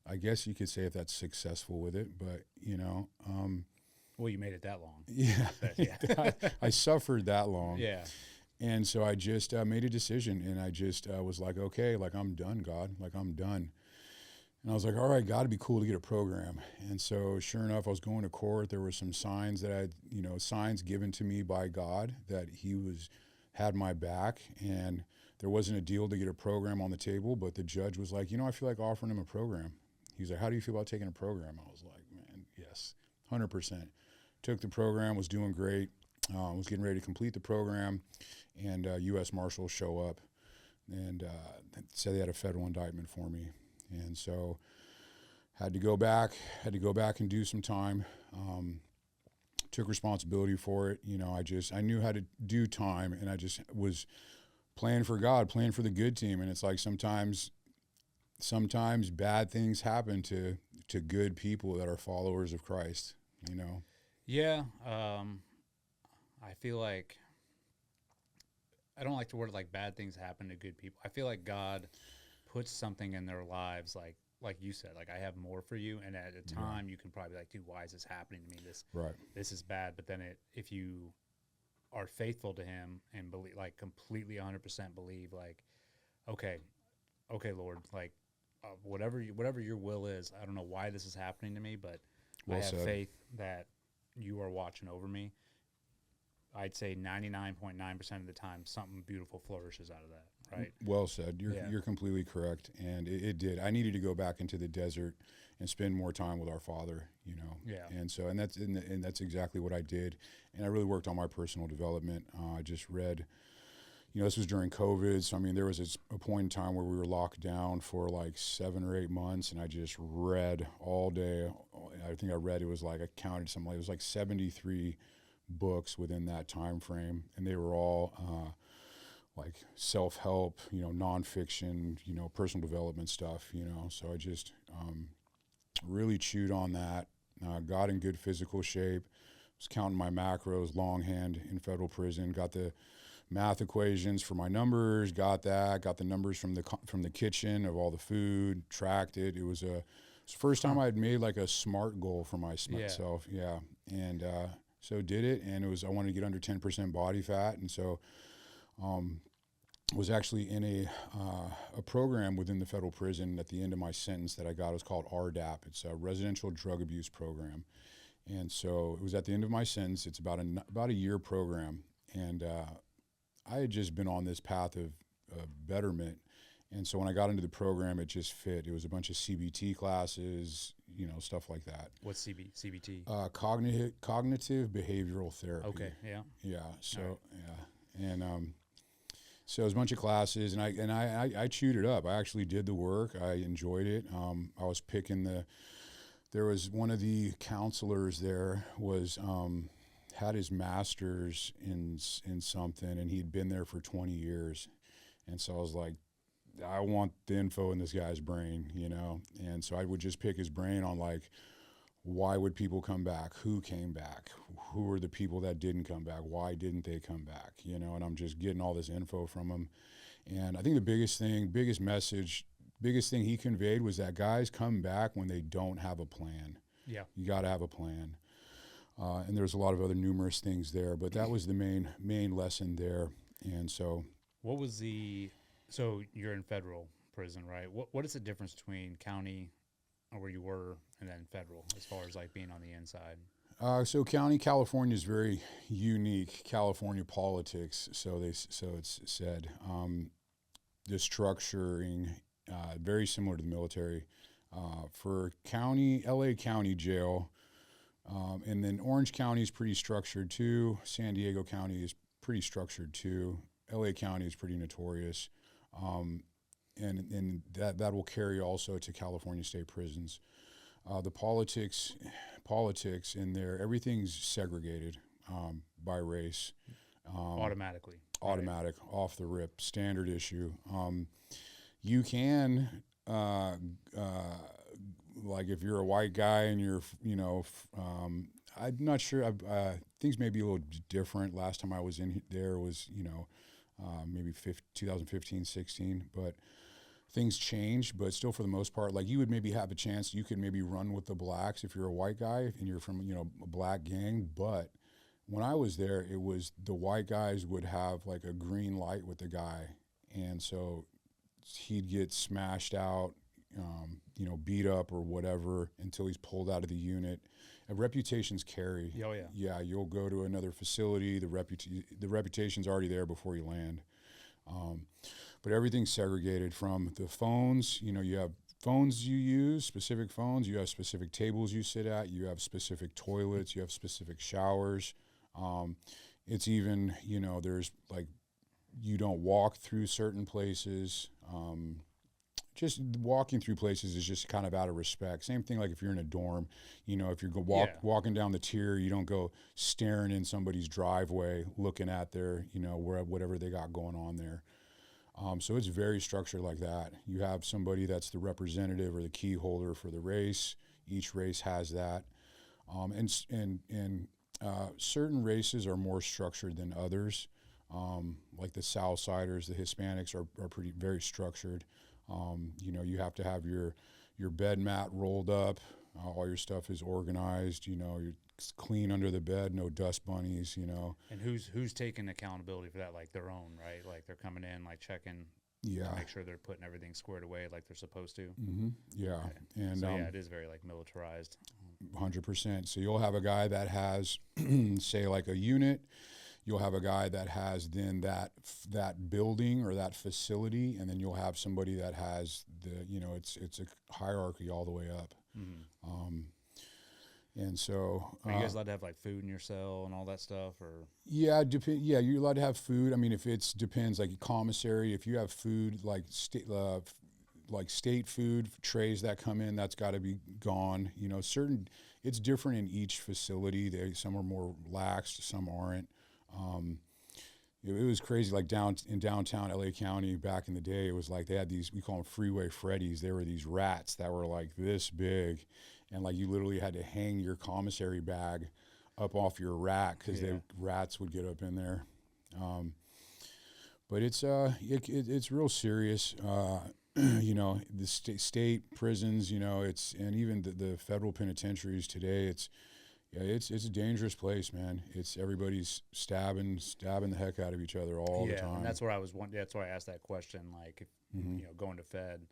I guess you could say, if that's successful with it, but, you know. Well, you made it that long. Yeah. Yeah. I suffered that long. Yeah. And so I just made a decision, and I just was like, okay, like I'm done, God, like I'm done. And I was like, all right, God, it'd be cool to get a program. And so sure enough, I was going to court. There were some signs that signs given to me by God that he had my back. And there wasn't a deal to get a program on the table, but the judge was like, I feel like offering him a program. He's like, how do you feel about taking a program? I was like, man, yes, 100%. Took the program, was doing great. Was getting ready to complete the program, and U.S. Marshals show up and said they had a federal indictment for me. And so had to go back and do some time. Took responsibility for it. I knew how to do time, and I just was playing for God, playing for the good team. And it's like sometimes bad things happen to good people that are followers of Christ, Yeah. I feel like I don't like the word like bad things happen to good people. I feel like God puts something in their lives, like you said, like I have more for you, and at a time you can probably be like, dude, why is this happening to me? This is bad. But then if you are faithful to Him and believe, like completely 100% believe, like, okay, Lord, like whatever your will is, I don't know why this is happening to me, but I have faith that you are watching over me. I'd say 99.9% of the time, something beautiful flourishes out of that, right? Well said. You're completely correct, and it did. I needed to go back into the desert and spend more time with our Father, Yeah. And so, and that's exactly what I did, and I really worked on my personal development. I just read, this was during COVID, so I mean, there was a point in time where we were locked down for like 7 or 8 months, and I just read all day. I think it was like, I counted something like, it was like 73 books within that time frame, and they were all like self-help, nonfiction, personal development stuff, so I just really chewed on that. Got in good physical shape, was counting my macros longhand in federal prison, got the math equations for my numbers, got the numbers from the kitchen of all the food, tracked it. It was the first time I'd made like a SMART goal for myself. Yeah. And so did it, and I wanted to get under 10% body fat, and so was actually in a program within the federal prison at the end of my sentence that I got. It was called RDAP. It's a residential drug abuse program, and so it was at the end of my sentence. It's about a year program, and I had just been on this path of betterment. And so when I got into the program, it just fit. It was a bunch of CBT classes, stuff like that. What's CBT? Cognitive behavioral therapy. Okay, yeah. Yeah, so, yeah. And so it was a bunch of classes, and I chewed it up. I actually did the work. I enjoyed it. I was picking there was one of the counselors there had his master's in something, and he'd been there for 20 years. And so I was like, I want the info in this guy's brain, and so I would just pick his brain on like, why would people come back? Who came back? Who were the people that didn't come back? Why didn't they come back? And I'm just getting all this info from him. And I think the biggest thing he conveyed was that guys come back when they don't have a plan. Yeah. You got to have a plan. And there's a lot of other numerous things there, but that was the main lesson there. And so, what was the So you're in federal prison, right? What is the difference between county, or where you were, and then federal, as far as like being on the inside? So county California is very unique California politics. So it's said the structuring very similar to the military. For county, LA County Jail, and then Orange County is pretty structured too. San Diego County is pretty structured too. LA County is pretty notorious, and that will carry also to California state prisons. The politics in there, everything's segregated by race. Automatically. Automatic, right. Off the rip, standard issue. You can, like if you're a white guy and you're, I'm not sure, things may be a little different. Last time I was in there was, maybe 2015, 16, but things changed, but still for the most part, like you would maybe have a chance, you could maybe run with the blacks if you're a white guy and you're from, a black gang. But when I was there, it was the white guys would have like a green light with the guy. And so he'd get smashed out, beat up or whatever until he's pulled out of the unit. And reputations carry. Oh, yeah. Yeah, you'll go to another facility. The reputation's already there before you land. But everything's segregated from the phones. You have phones you use, specific phones. You have specific tables you sit at. You have specific toilets. You have specific showers. It's even, there's like, you don't walk through certain places. Just walking through places is just kind of out of respect. Same thing like if you're in a dorm, if you're walking down the tier, you don't go staring in somebody's driveway looking at their, whatever they got going on there. So it's very structured like that. You have somebody that's the representative or the key holder for the race. Each race has that. And certain races are more structured than others. Like the Southsiders, the Hispanics are very structured. You have to have your bed mat rolled up. All your stuff is organized. You're clean under the bed, no dust bunnies. And who's taking accountability for that? Like their own, right? Like they're coming in, like checking. Yeah. To make sure they're putting everything squared away like they're supposed to. Mm-hmm. Yeah. Okay. And so it is very like militarized. 100%. So you'll have a guy that has, say, like a unit. You'll have a guy that has then that building or that facility, and then you'll have somebody that has it's a hierarchy all the way up. Mm-hmm. And so, are you guys allowed to have like food in your cell and all that stuff, or? Yeah, yeah, you're allowed to have food. I mean, if depends, like a commissary, if you have food like state food trays that come in, that's got to be gone. It's different in each facility. Some are more lax, some aren't. It was crazy, like in downtown LA County back in the day, it was like they had these, we call them Freeway Freddies. They were these rats that were like this big, and like you literally had to hang your commissary bag up off your rack because rats would get up in there. But it's real serious. The state prisons, and even the federal penitentiaries today, it's a dangerous place, man. It's everybody's stabbing the heck out of each other all the time. And that's where I was. That's why I asked that question. Like, going to Fed,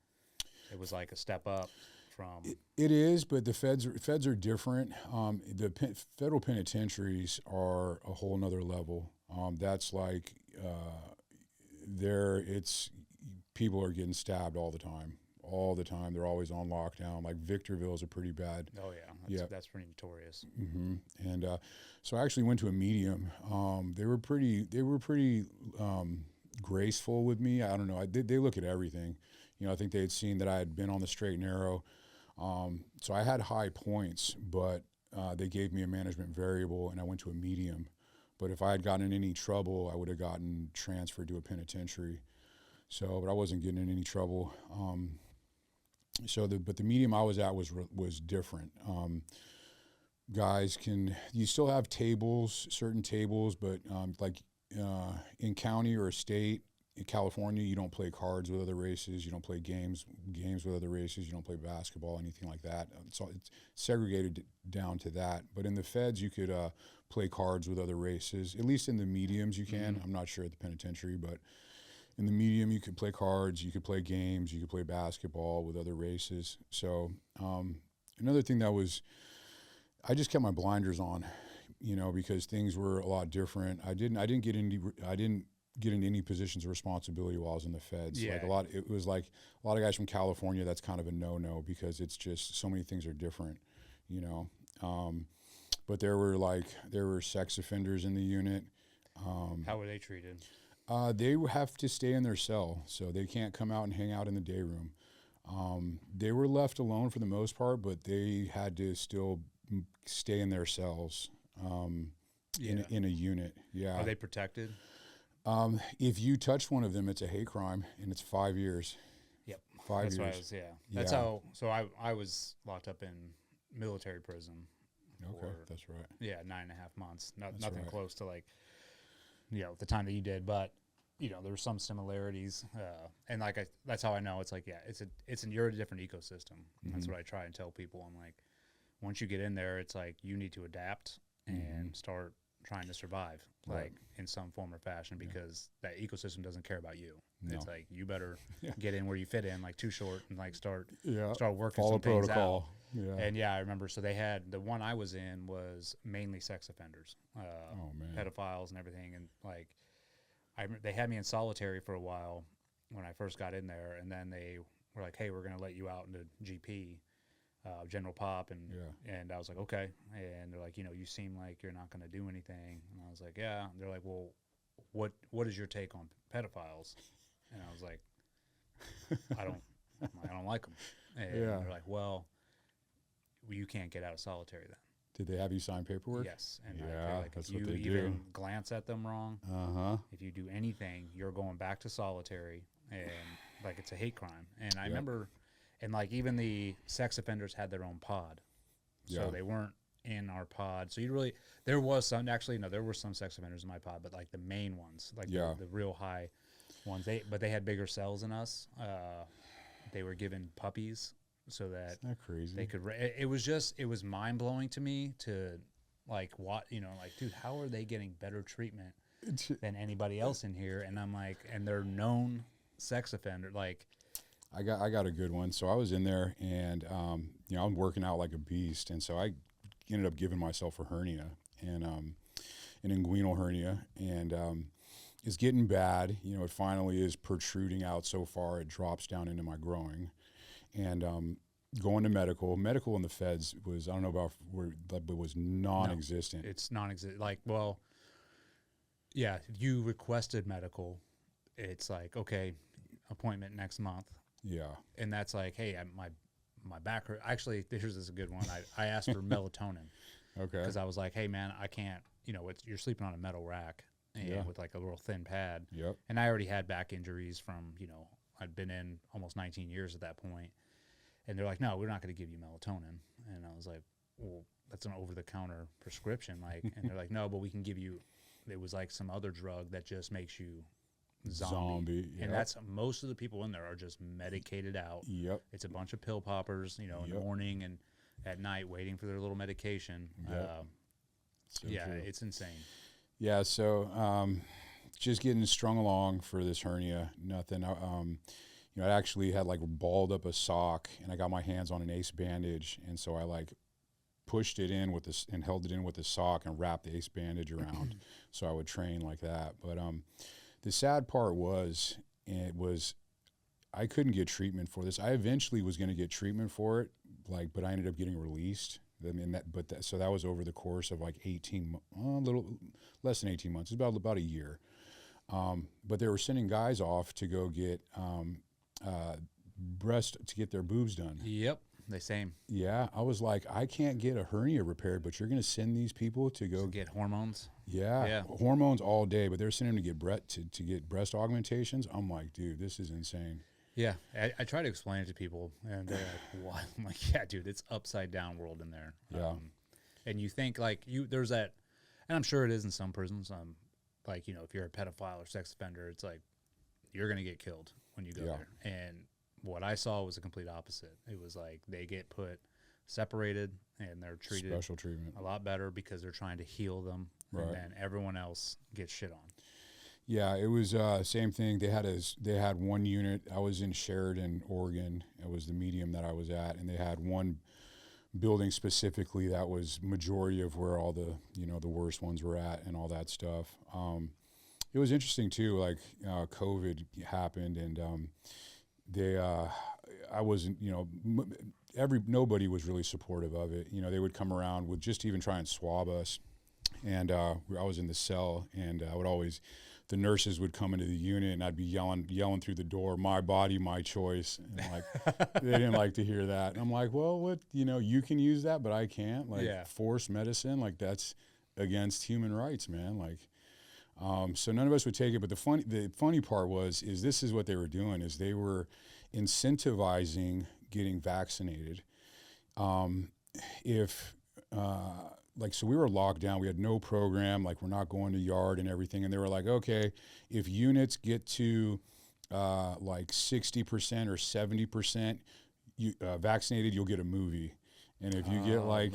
it was like a step up from. It is, but the feds are different. The federal penitentiaries are a whole nother level. That's like people are getting stabbed all the time. All the time, they're always on lockdown. Like Victorville is a pretty bad. Oh yeah, that's pretty notorious. Mm-hmm. And so I actually went to a medium. They were pretty graceful with me. I don't know. They look at everything. I think they had seen that I had been on the straight and narrow. So I had high points, but they gave me a management variable, and I went to a medium. But if I had gotten in any trouble, I would have gotten transferred to a penitentiary. So, but I wasn't getting in any trouble. But the medium I was at was different. You still have certain tables, but in county or state, in California, you don't play cards with other races. You don't play games with other races. You don't play basketball, anything like that. It's segregated down to that. But in the feds, you could play cards with other races. At least in the mediums, you can. Mm-hmm. I'm not sure at the penitentiary, but In the medium, you could play cards, you could play games, you could play basketball with other races. So another thing that was, I just kept my blinders on, you know, because things were a lot different. I didn't get into any positions of responsibility while I was in the feds. Yeah. It was like a lot of guys from California, that's kind of a no-no because it's just so many things are different, you know. But there were sex offenders in the unit. How were they treated? They have to stay in their cell, so they can't come out and hang out in the day room. They were left alone for the most part, but they had to still stay in their cells in a unit. Yeah. Are they protected? If you touch one of them, it's a hate crime, and it's 5 years. Yep. 5 That's years. what I was, yeah. That's how. So I was locked up in military prison. Okay, that's right. Yeah, 9.5 months. Nothing right. close to like, you know, the time that you did, but you know, there were some similarities, and like that's how I know it's like, yeah, you're a different ecosystem. That's what I try and tell people. I'm like, once you get in there, it's like you need to adapt and start trying to survive, like in some form or fashion, because that ecosystem doesn't care about you. No. It's like you better get in where you fit in, like Too Short, and like start working Follow some things out. protocol. Yeah. And yeah, I remember. So they had the one I was in was mainly sex offenders, pedophiles and everything. And like, they had me in solitary for a while when I first got in there, and then they were like, "Hey, we're going to let you out into GP, general pop," and I was like, "Okay." And they're like, "You know, you seem like you're not going to do anything." And I was like, "Yeah." And they're like, "Well, what is your take on pedophiles?" And I was like, I don't like them. And they're like, "Well, you can't get out of solitary then." Did they have you sign paperwork? Yes. And like, that's if what you they even do. glance at them wrong, if you do anything, you're going back to solitary, and like it's a hate crime. And I remember, and like even the sex offenders had their own pod, so they weren't in our pod. So there were some sex offenders in my pod, but like the main ones, like the real high ones, they had bigger cells than us. They were given puppies so that Isn't that crazy? they could. It was mind blowing to me to like what, you know, like, dude, how are they getting better treatment than anybody else in here? And I'm like, and they're known sex offender. Like, I got a good one. So I was in there, and you know, I'm working out like a beast, and so I ended up giving myself a hernia, and an inguinal hernia, and it's getting bad. You know, it finally is protruding out so far it drops down into my groin, and going to medical in the feds was, I don't know about but was non-existent. No, it's non-existent. Like, well, yeah, you requested medical. It's like, okay, appointment next month. Yeah. And that's like, hey, my back hurt. Actually, this is a good one. I asked for melatonin. Okay. Because I was like, hey, man, I can't, you know, you're sleeping on a metal rack and with like a little thin pad. Yep. And I already had back injuries from, you know, I'd been in almost 19 years at that point. And they're like, no, we're not going to give you melatonin. And I was like, well, that's an over-the-counter prescription. Like, and they're like, no, but we can give you, it was like some other drug that just makes you zombie. Yep. And that's, most of the people in there are just medicated out. Yep. It's a bunch of pill poppers, you know, in the morning and at night waiting for their little medication. Yep. So true. It's insane. Yeah, so just getting strung along for this hernia, nothing. You know, I actually had like balled up a sock, and I got my hands on an ace bandage, and so I like pushed it in with this and held it in with the sock and wrapped the ace bandage around, so I would train like that. But the sad part was, I couldn't get treatment for this. I eventually was going to get treatment for it, but I ended up getting released. I mean, so that was over the course of like 18, a little less than 18 months. It's about a year. But they were sending guys off to go get to get their boobs done. Yep, the same. Yeah, I was like, I can't get a hernia repaired, but you're going to send these people to go get hormones. Yeah, hormones all day, but they're sending them to get breast augmentations. I'm like, dude, this is insane. Yeah, I try to explain it to people, and they're like, "What?" I'm like, "Yeah, dude, it's upside down world in there." Yeah, and you think like there's that, and I'm sure it is in some prisons. Like, you know, if you're a pedophile or sex offender, it's like you're gonna get killed when you go there. And what I saw was a complete opposite. It was like they get put separated, and they're treated special treatment a lot better because they're trying to heal them, right. And then everyone else gets shit on. Yeah, it was same thing. They had one unit. I was in Sheridan, Oregon. It was the medium that I was at, and they had one building specifically that was majority of where all the the worst ones were at and all that stuff. It was interesting too. Like COVID happened, and they I wasn't nobody was really supportive of it. They would come around with just even try and swab us, and I was in the cell, and I would always. The nurses would come into the unit, and I'd be yelling through the door, "My body, my choice." And like, they didn't like to hear that. And I'm like, well, what, you can use that, but I can't. Like, forced medicine, like that's against human rights, man. Like, so none of us would take it. But the funny part is this is what they were doing is they were incentivizing getting vaccinated. So we were locked down. We had no program. Like, we're not going to yard and everything. And they were like, okay, if units get to like 60% or 70% vaccinated, you'll get a movie. And if you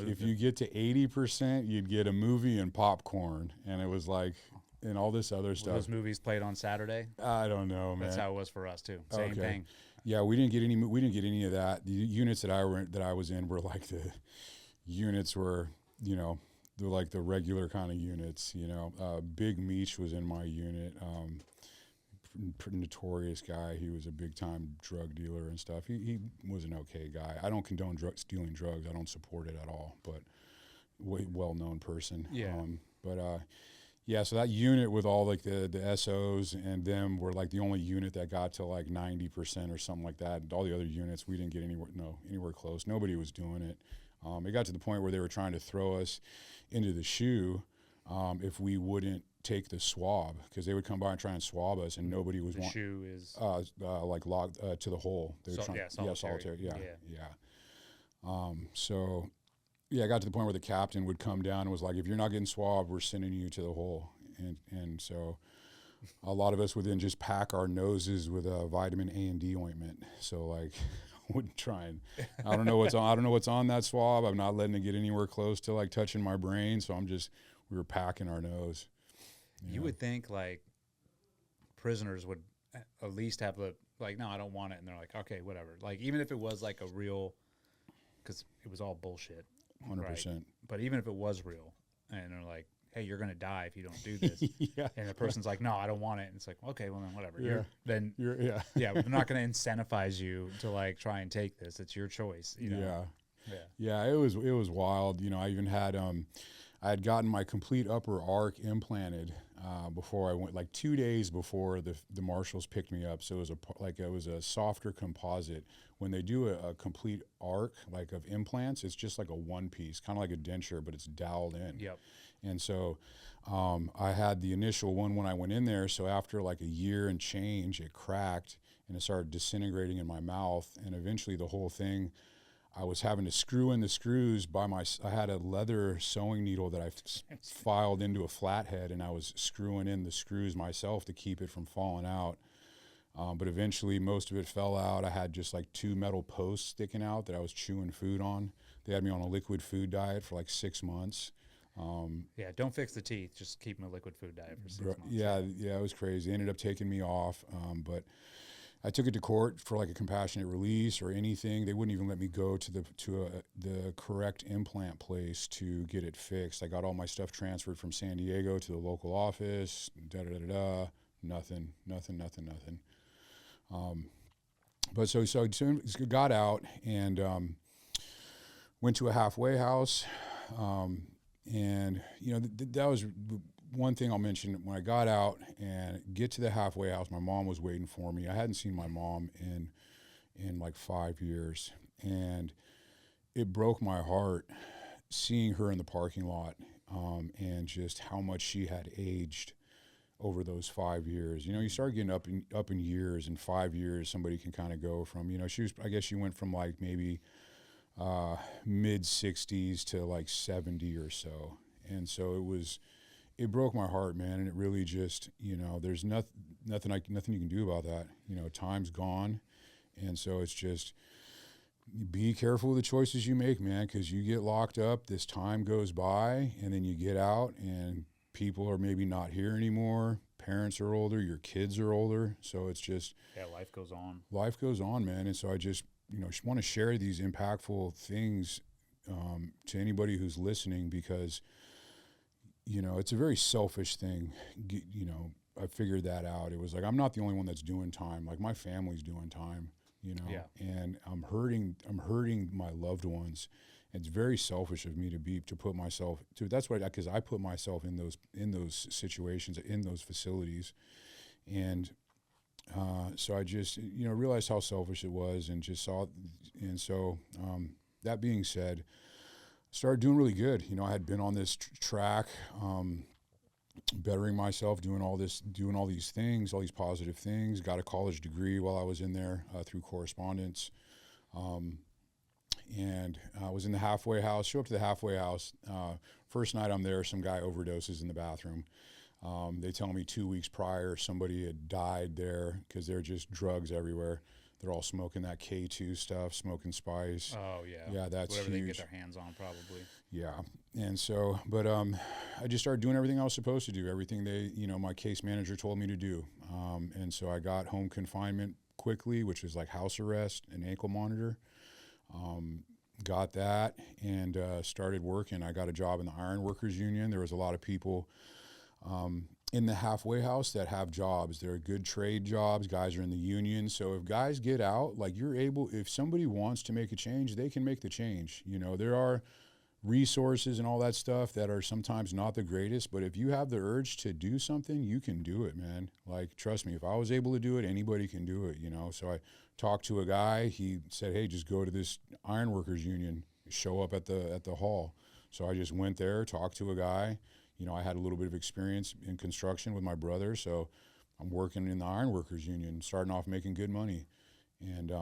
if you get to 80%, you'd get a movie and popcorn. And it was like, and all this other stuff. Those movies played on Saturday? I don't know, man. That's how it was for us too. Same thing. Yeah, we didn't get any of that. The units that I was in were like the units were. They're like the regular kind of units, Big Meech was in my unit, notorious guy. He was a big time drug dealer and stuff. He was an okay guy. I don't condone stealing drugs. I don't support it at all, but well-known person. Yeah. So that unit with all like the SOs and them were like the only unit that got to like 90% or something like that. All the other units, we didn't get anywhere close. Nobody was doing it. It got to the point where they were trying to throw us into the shoe if we wouldn't take the swab, because they would come by and try and swab us, and nobody was. The shoe is like locked to the hole. They were solitary. So it got to the point where the captain would come down and was like, "If you're not getting swabbed, we're sending you to the hole." And so a lot of us would then just pack our noses with a vitamin A and D ointment. So like. Wouldn't try and I don't know what's on that swab. I'm not letting it get anywhere close to like touching my brain. So we were packing our nose. You would think like prisoners would at least have no, I don't want it. And they're like, okay, whatever. Like, even if it was like a real, because it was all bullshit. 100%. Right? But even if it was real and they're like, hey, you're going to die if you don't do this. And the person's like, no, I don't want it. And it's like, okay, well then whatever. We're not going to incentivize you to like try and take this. It's your choice. Yeah, it was wild. I even had I had gotten my complete upper arc implanted before I went, like 2 days before the marshals picked me up. So it was a softer composite. When they do a complete arc like of implants, it's just like a one piece, kind of like a denture, but it's doweled in. Yep. And so I had the initial one when I went in there. So after like a year and change, it cracked and it started disintegrating in my mouth. And eventually the whole thing, I was having to screw in the screws I had a leather sewing needle that I filed into a flathead, and I was screwing in the screws myself to keep it from falling out. But eventually most of it fell out. I had just like 2 metal posts sticking out that I was chewing food on. They had me on a liquid food diet for like 6 months. Don't fix the teeth. Just keep them a liquid food diet for 6 months. Yeah, it was crazy. They ended up taking me off, but I took it to court for like a compassionate release or anything. They wouldn't even let me go to the correct implant place to get it fixed. I got all my stuff transferred from San Diego to the local office. Nothing. But so soon got out and went to a halfway house. And that was one thing I'll mention. When I got out and get to the halfway house, my mom was waiting for me. I hadn't seen my mom in like 5 years, and it broke my heart seeing her in the parking lot, and just how much she had aged over those 5 years. You start getting up in years. In 5 years, somebody can kind of go from, she went from like maybe mid 60s to like 70 or so. And so it broke my heart, man. And it really just, there's nothing you can do about that. Time's gone. And so it's just, be careful of the choices you make, man, because you get locked up, this time goes by, and then you get out and people are maybe not here anymore. parents are older, your kids are older. So it's just, Yeah, life goes on. life goes on, man. And so I just, just want to share these impactful things to anybody who's listening, because, it's a very selfish thing. I figured that out. It was like, I'm not the only one that's doing time. Like, my family's doing time, Yeah. and I'm hurting my loved ones. It's very selfish of me to put myself to, that's what, because I put myself in those situations, in those facilities. And so I just, realized how selfish it was, and just saw, and so that being said, started doing really good. I had been on this track, bettering myself, doing all these things, all these positive things. Got a college degree while I was in there through correspondence, and I was in the halfway house. Show up to the halfway house. First night I'm there, some guy overdoses in the bathroom. They tell me 2 weeks prior somebody had died there because there are just drugs everywhere. They're all smoking that K2 stuff, smoking spice. Oh, yeah. Yeah, that's whatever they huge. get their hands on, probably. Yeah. And so, but I just started doing everything I was supposed to do, everything my case manager told me to do. And so I got home confinement quickly, which is like house arrest and ankle monitor. Got that and started working. I got a job in the Iron Workers Union. There was a lot of people in the halfway house that have jobs. They're good trade jobs. Guys are in the union. So if guys get out, like, if somebody wants to make a change, they can make the change. There are resources and all that stuff that are sometimes not the greatest, but if you have the urge to do something, you can do it, man. Like, trust me, if I was able to do it, anybody can do it, So I talked to a guy. He said, hey, just go to this Iron Workers Union, show up at the hall. So I just went there, talked to a guy. I had a little bit of experience in construction with my brother, so I'm working in the Iron Workers Union, starting off making good money, and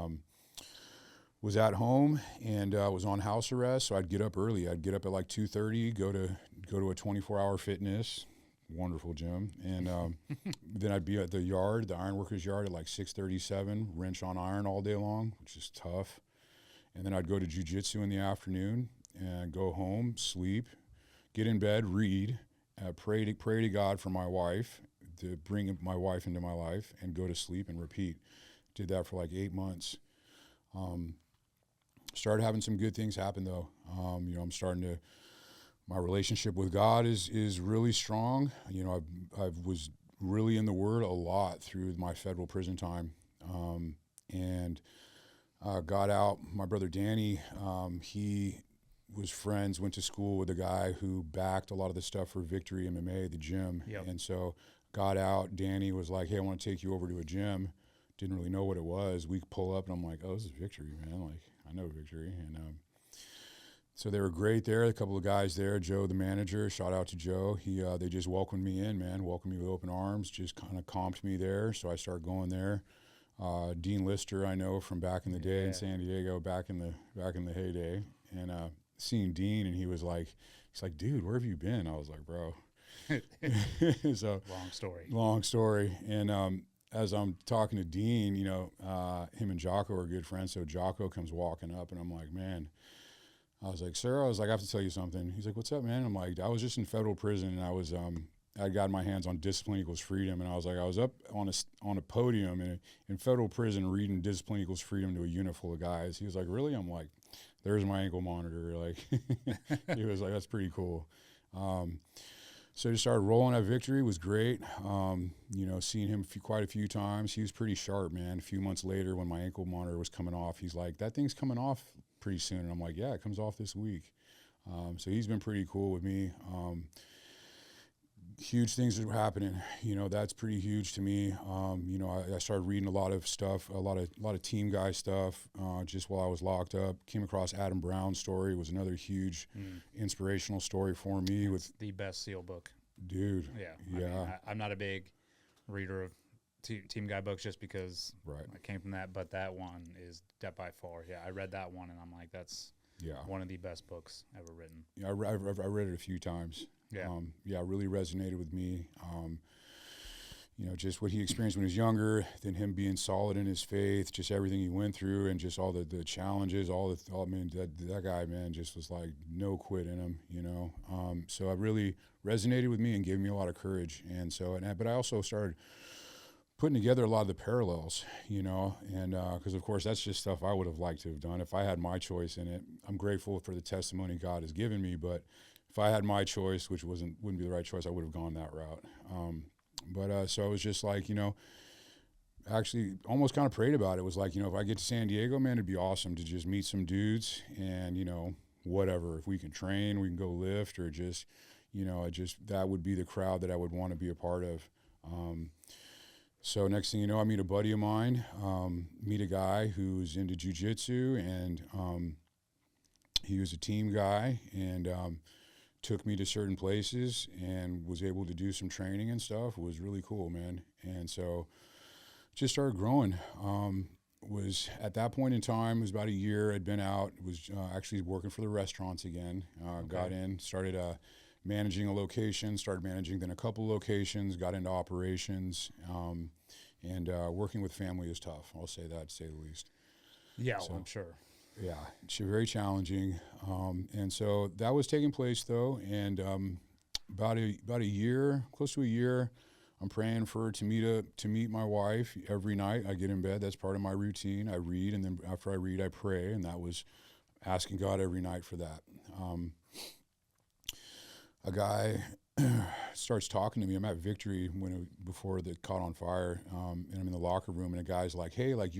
was at home and was on house arrest. So I'd get up early. I'd get up at like 2:30, go to a 24-hour fitness, wonderful gym, and then I'd be at the yard, the Iron Workers yard, at like 6:37, wrench on iron all day long, which is tough. And then I'd go to jiu-jitsu in the afternoon and go home, sleep, get in bed, read, pray to God for my wife, to bring my wife into my life, and go to sleep and repeat. Did that for like 8 months. Started having some good things happen though. I'm starting to, my relationship with God is really strong. I was really in the Word a lot through my federal prison time, and got out. My brother Danny, he was friends, went to school with a guy who backed a lot of the stuff for Victory MMA, the gym. Yep. And so got out. Danny was like, hey, I want to take you over to a gym. Didn't really know what it was. We pull up and I'm like, oh, this is Victory, man. Like, I know Victory. And so they were great there. A couple of guys there. Joe, the manager, shout out to Joe. They just welcomed me in, man. Welcomed me with open arms. Just kind of comped me there. So I started going there. Dean Lister, I know from back in the day in San Diego, back in the heyday. And seeing Dean, and he's like, dude, where have you been? I was like, bro. So long story. And as I'm talking to Dean, him and Jocko are good friends. So Jocko comes walking up, and I'm like, man. I was like, sir, I have to tell you something. He's like, what's up, man? I'm like, I was just in federal prison, and I was I got my hands on Discipline Equals Freedom, and I was up on a podium in federal prison reading Discipline Equals Freedom to a unit full of guys. He was like, really? I'm like, there's my ankle monitor. Like, he was like, that's pretty cool. So just started rolling at Victory. Was great. Seeing him quite a few times. He was pretty sharp, man. A few months later, when my ankle monitor was coming off, he's like, that thing's coming off pretty soon. And I'm like, yeah, it comes off this week. So he's been pretty cool with me. Huge things are happening. That's pretty huge to me. I started reading a lot of stuff, a lot of team guy stuff, just while I was locked up. Came across Adam Brown's story. It was another huge inspirational story for me. With the best SEAL book. Dude. Yeah. Yeah. I mean, I'm not a big reader of team guy books just because I came from that, but that one is by far. Yeah. I read that one and I'm like, that's one of the best books ever written. Yeah. I read it a few times. Yeah. It really resonated with me. just what he experienced when he was younger, then him being solid in his faith, just everything he went through, and just all the challenges, I mean, that guy, man, just was like no quit in him, So it really resonated with me and gave me a lot of courage. And so, but I also started putting together a lot of the parallels, and because of course that's just stuff I would have liked to have done if I had my choice in it. I'm grateful for the testimony God has given me, but if I had my choice, which wouldn't be the right choice, I would have gone that route. But so it was just like, actually almost kind of prayed about it. It was like, if I get to San Diego, man, it'd be awesome to just meet some dudes and, whatever. If we can train, we can go lift, or just, that would be the crowd that I would want to be a part of. So next thing you know, I meet a buddy of mine, meet a guy who's into jiu-jitsu, and he was a team guy, and took me to certain places and was able to do some training and stuff. It was really cool, man. And so just started growing. Was at that point in time, it was about a year I'd been out, was actually working for the restaurants again. Got in, started managing a location, started managing then a couple locations, got into operations, and working with family is tough. I'll say that, to say the least. Yeah, So, I'm sure. Yeah, it's very challenging, and so that was taking place though. And about a year, close to a year, I'm praying to meet my wife every night. I get in bed. That's part of my routine. I read, and then after I read, I pray, and that was asking God every night for that. A guy starts talking to me. I'm at Victory before it caught on fire, and I'm in the locker room, and a guy's like, "Hey, like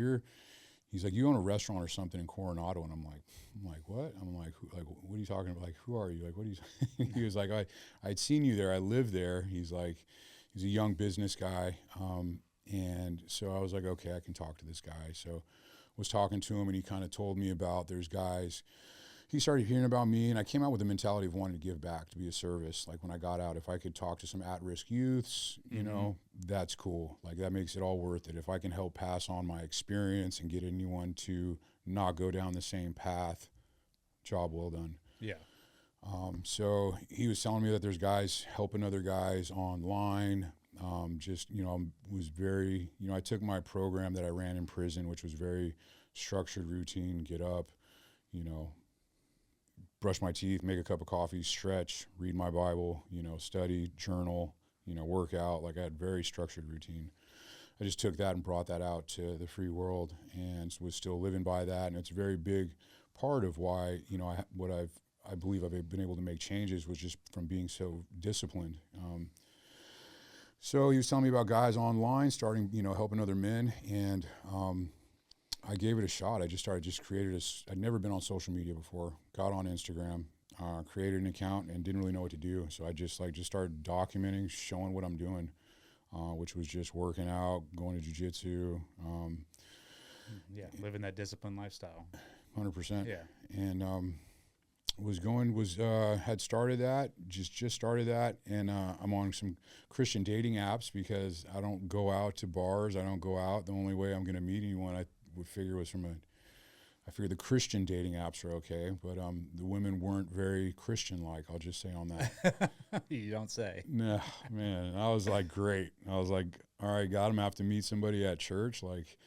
he's like, you own a restaurant or something in Coronado," and I'm like, what? I'm like, what are you talking about? Like, who are you? Like, what are you? He was like, I'd seen you there. I live there. He's like, he's a young business guy, and so I was like, okay, I can talk to this guy. So was talking to him, and he kind of told me about there's guys. He started hearing about me, and I came out with the mentality of wanting to give back, to be a service. Like when I got out, if I could talk to some at-risk youths, that's cool. Like that makes it all worth it. If I can help pass on my experience and get anyone to not go down the same path, job well done. Yeah. So he was telling me that there's guys helping other guys online. Was very, I took my program that I ran in prison, which was very structured routine, get up, brush my teeth, make a cup of coffee, stretch, read my Bible, study, journal, work out. Like I had very structured routine. I just took that and brought that out to the free world and was still living by that. And it's a very big part of why, I believe I've been able to make changes was just from being so disciplined. So he was telling me about guys online starting, helping other men. And I gave it a shot. I created I'd never been on social media before, got on Instagram, created an account and didn't really know what to do. So I just started documenting, showing what I'm doing, which was just working out, going to jiu-jitsu. Living that disciplined lifestyle. 100%. Yeah. And had started that, just started that, and I'm on some Christian dating apps because I don't go out to bars. I don't go out. The only way I'm going to meet anyone I would figure was I figured the Christian dating apps are okay, but the women weren't very Christian-like. I'll just say on that. You don't say. Nah, man. I was like, great. I was like, all right, God, I'm going to have to meet somebody at church. Like,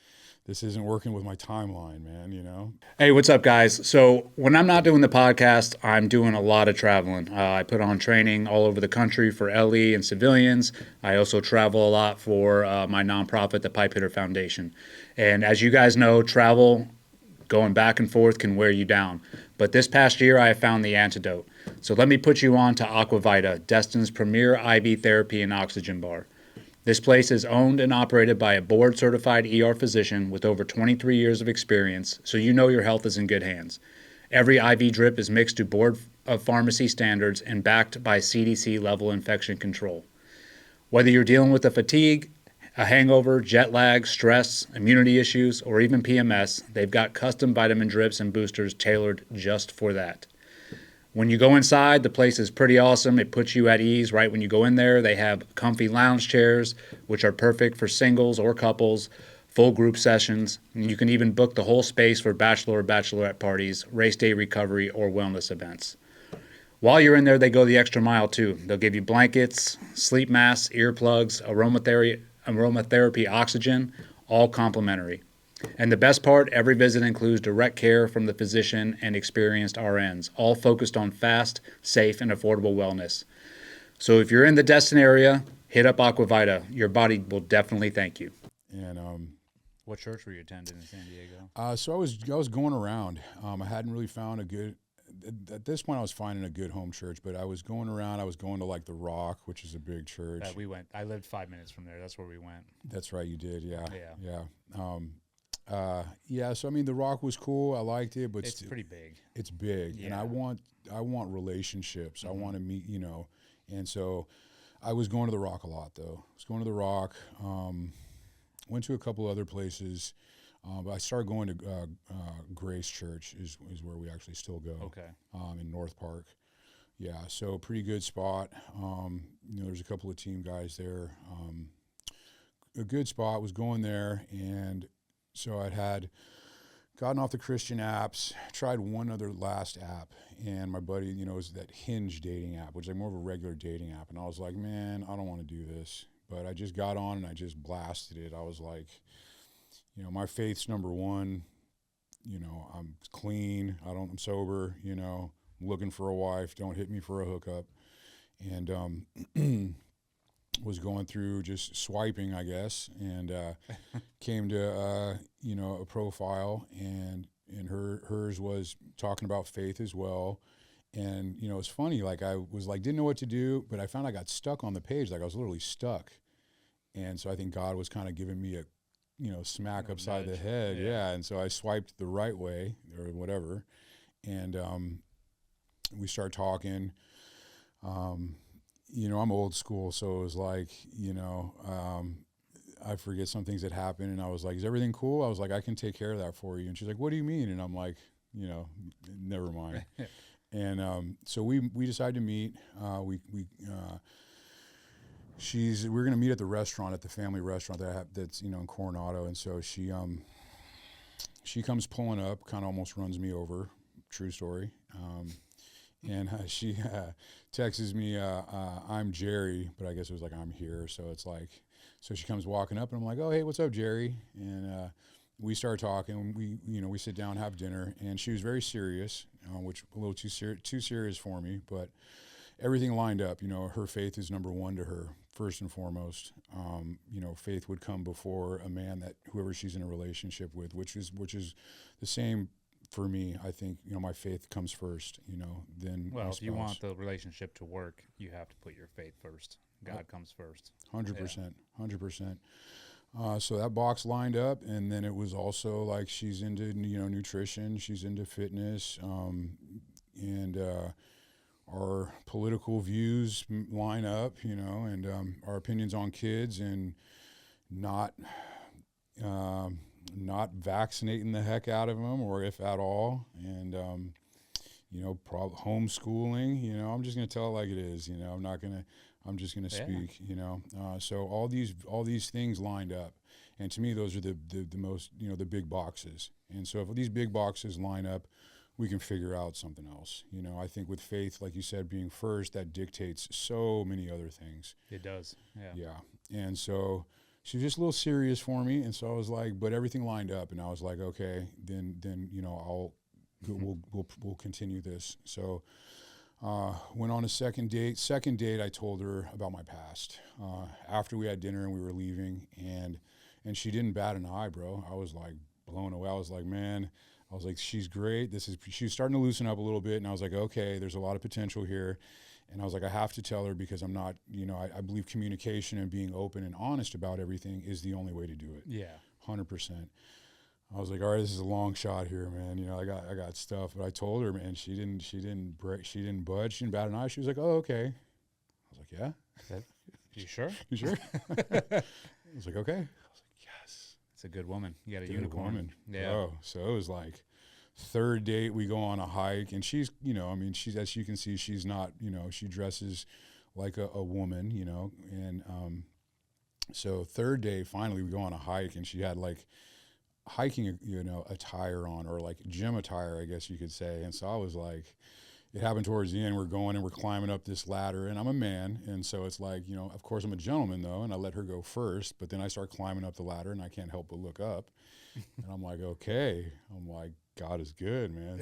this isn't working with my timeline, man, Hey, what's up, guys? So when I'm not doing the podcast, I'm doing a lot of traveling. I put on training all over the country for LE and civilians. I also travel a lot for my nonprofit, the Pipe Hitter Foundation. And as you guys know, travel, going back and forth can wear you down. But this past year, I have found the antidote. So let me put you on to Aquavita, Destin's premier IV therapy and oxygen bar. This place is owned and operated by a board-certified ER physician with over 23 years of experience, so you know your health is in good hands. Every IV drip is mixed to Board of Pharmacy standards and backed by CDC-level infection control. Whether you're dealing with a fatigue, a hangover, jet lag, stress, immunity issues, or even PMS, they've got custom vitamin drips and boosters tailored just for that. When you go inside, the place is pretty awesome. It puts you at ease right when you go in there. They have comfy lounge chairs, which are perfect for singles or couples, full group sessions. And you can even book the whole space for bachelor or bachelorette parties, race day recovery, or wellness events. While you're in there, they go the extra mile too. They'll give you blankets, sleep masks, earplugs, aromatherapy oxygen, all complimentary. And the best part, every visit includes direct care from the physician and experienced RNs, all focused on fast, safe, and affordable wellness. So if you're in the Destin area, hit up Aquavita. Your body will definitely thank you. And What church were you attending in San Diego? so I was going around. I hadn't really found a good. At this point, I was finding a good home church, but I was going around. I was going to like the Rock, which is a big church. We went. I lived 5 minutes from there. That's where we went. That's right, you did. Yeah, Yeah. yeah. Yeah. So I mean, the Rock was cool. I liked it, but It's pretty big. It's big, and Yeah. I want relationships. I want to meet, and so I was going to the Rock a lot, though. I was going to the Rock. Went to a couple other places, but I started going to Grace Church is where we actually still go. Okay. In North Park. Yeah, so pretty good spot. There's a couple of team guys there. A good spot. Was going there, and so I'd had gotten off the Christian apps, tried one other last app, and my buddy, was that Hinge dating app, which is like more of a regular dating app, and I was like, man, I don't want to do this. But I just got on and I just blasted it. I was like, my faith's number one. I'm clean. I'm sober. I'm looking for a wife. Don't hit me for a hookup. And was going through just swiping, I guess, and came to a profile, and hers was talking about faith as well. And it's funny, like I was like didn't know what to do, but I found I got stuck on the page, like I was literally stuck. And so I think God was kind of giving me a smack upside the head. Yeah. And so I swiped the right way or whatever, and we start talking. I'm old school, so it was like, I forget some things that happened, and I was like, is everything cool? I was like, I can take care of that for you. And she's like, what do you mean? And I'm like, never mind. And so we decided to meet. We're going to meet at the restaurant, at the family restaurant that's in Coronado. And so she comes pulling up, kind of almost runs me over. True story. And she texts me, I'm Jerry, but I guess it was like, I'm here. So it's like, so she comes walking up, and I'm like, oh, hey, what's up, Jerry? And we start talking. We sit down, have dinner, and she was very serious, which a little too serious for me, but everything lined up. Her faith is number one to her, first and foremost. Faith would come before a man that whoever she's in a relationship with, which is the same for me. I think, my faith comes first, then my Well, if spouse. you want the relationship to work, you have to put your faith first. God comes first. 100%, 100%. So that box lined up, and then it was also like she's into, nutrition, she's into fitness, and our political views line up, and our opinions on kids, and not vaccinating the heck out of them, or if at all, and homeschooling. I'm just gonna tell it like it is. I'm just gonna speak. So all these things lined up, and to me, those are the most, the big boxes. And so if these big boxes line up, we can figure out something else. I think with faith, like you said, being first, that dictates so many other things. It does. Yeah. Yeah. And so she was just a little serious for me, and so I was like, but everything lined up, and I was like, okay, then we'll continue this. So went on a second date. Second date, I told her about my past. After we had dinner and we were leaving, and she didn't bat an eye, bro. I was like blown away. I was like, man. I was like, she's great. She was starting to loosen up a little bit, and I was like, okay, there's a lot of potential here. And I was like, I have to tell her, because I'm not, I believe communication and being open and honest about everything is the only way to do it. Yeah. 100%. I was like, all right, this is a long shot here, man. I got stuff, but I told her, man, she didn't budge, she didn't bat an eye. She was like, oh, okay. I was like, yeah. You sure? You sure? I was like, okay. I was like, yes. It's a good woman. You got a Good unicorn. woman. Yeah. Oh, so it was like third date, we go on a hike, and she's, she's, as you can see, she's not, she dresses like a woman, and so third day, finally we go on a hike, and she had like hiking, attire on, or like gym attire, I guess you could say. And so I was like, it happened towards the end. We're going and we're climbing up this ladder, and I'm a man, and so it's like, you know, of course I'm a gentleman though, and I let her go first, but then I start climbing up the ladder, and I can't help but look up, and I'm like, okay, I'm like, God is good, man.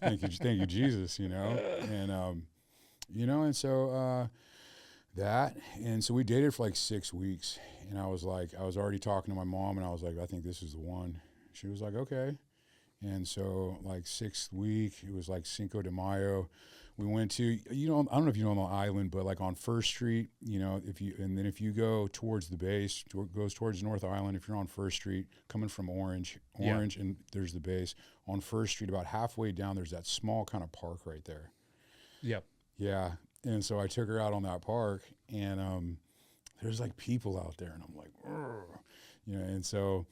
Thank you, Jesus, you know, and you know, and so and so we dated for like 6 weeks, and I was already talking to my mom, and I was like, I think this is the one. She was like, okay. And so, like, 6th week, it was like Cinco de Mayo. We went to, you know, I don't know if you know the island, but like on First Street, you know, if you go towards the base, goes towards North Island, if you're on First Street, coming from Orange, and there's the base. On First Street, about halfway down, there's that small kind of park right there. Yep. Yeah. And so I took her out on that park, and there's like people out there, and I'm like, "Urgh," you know, and so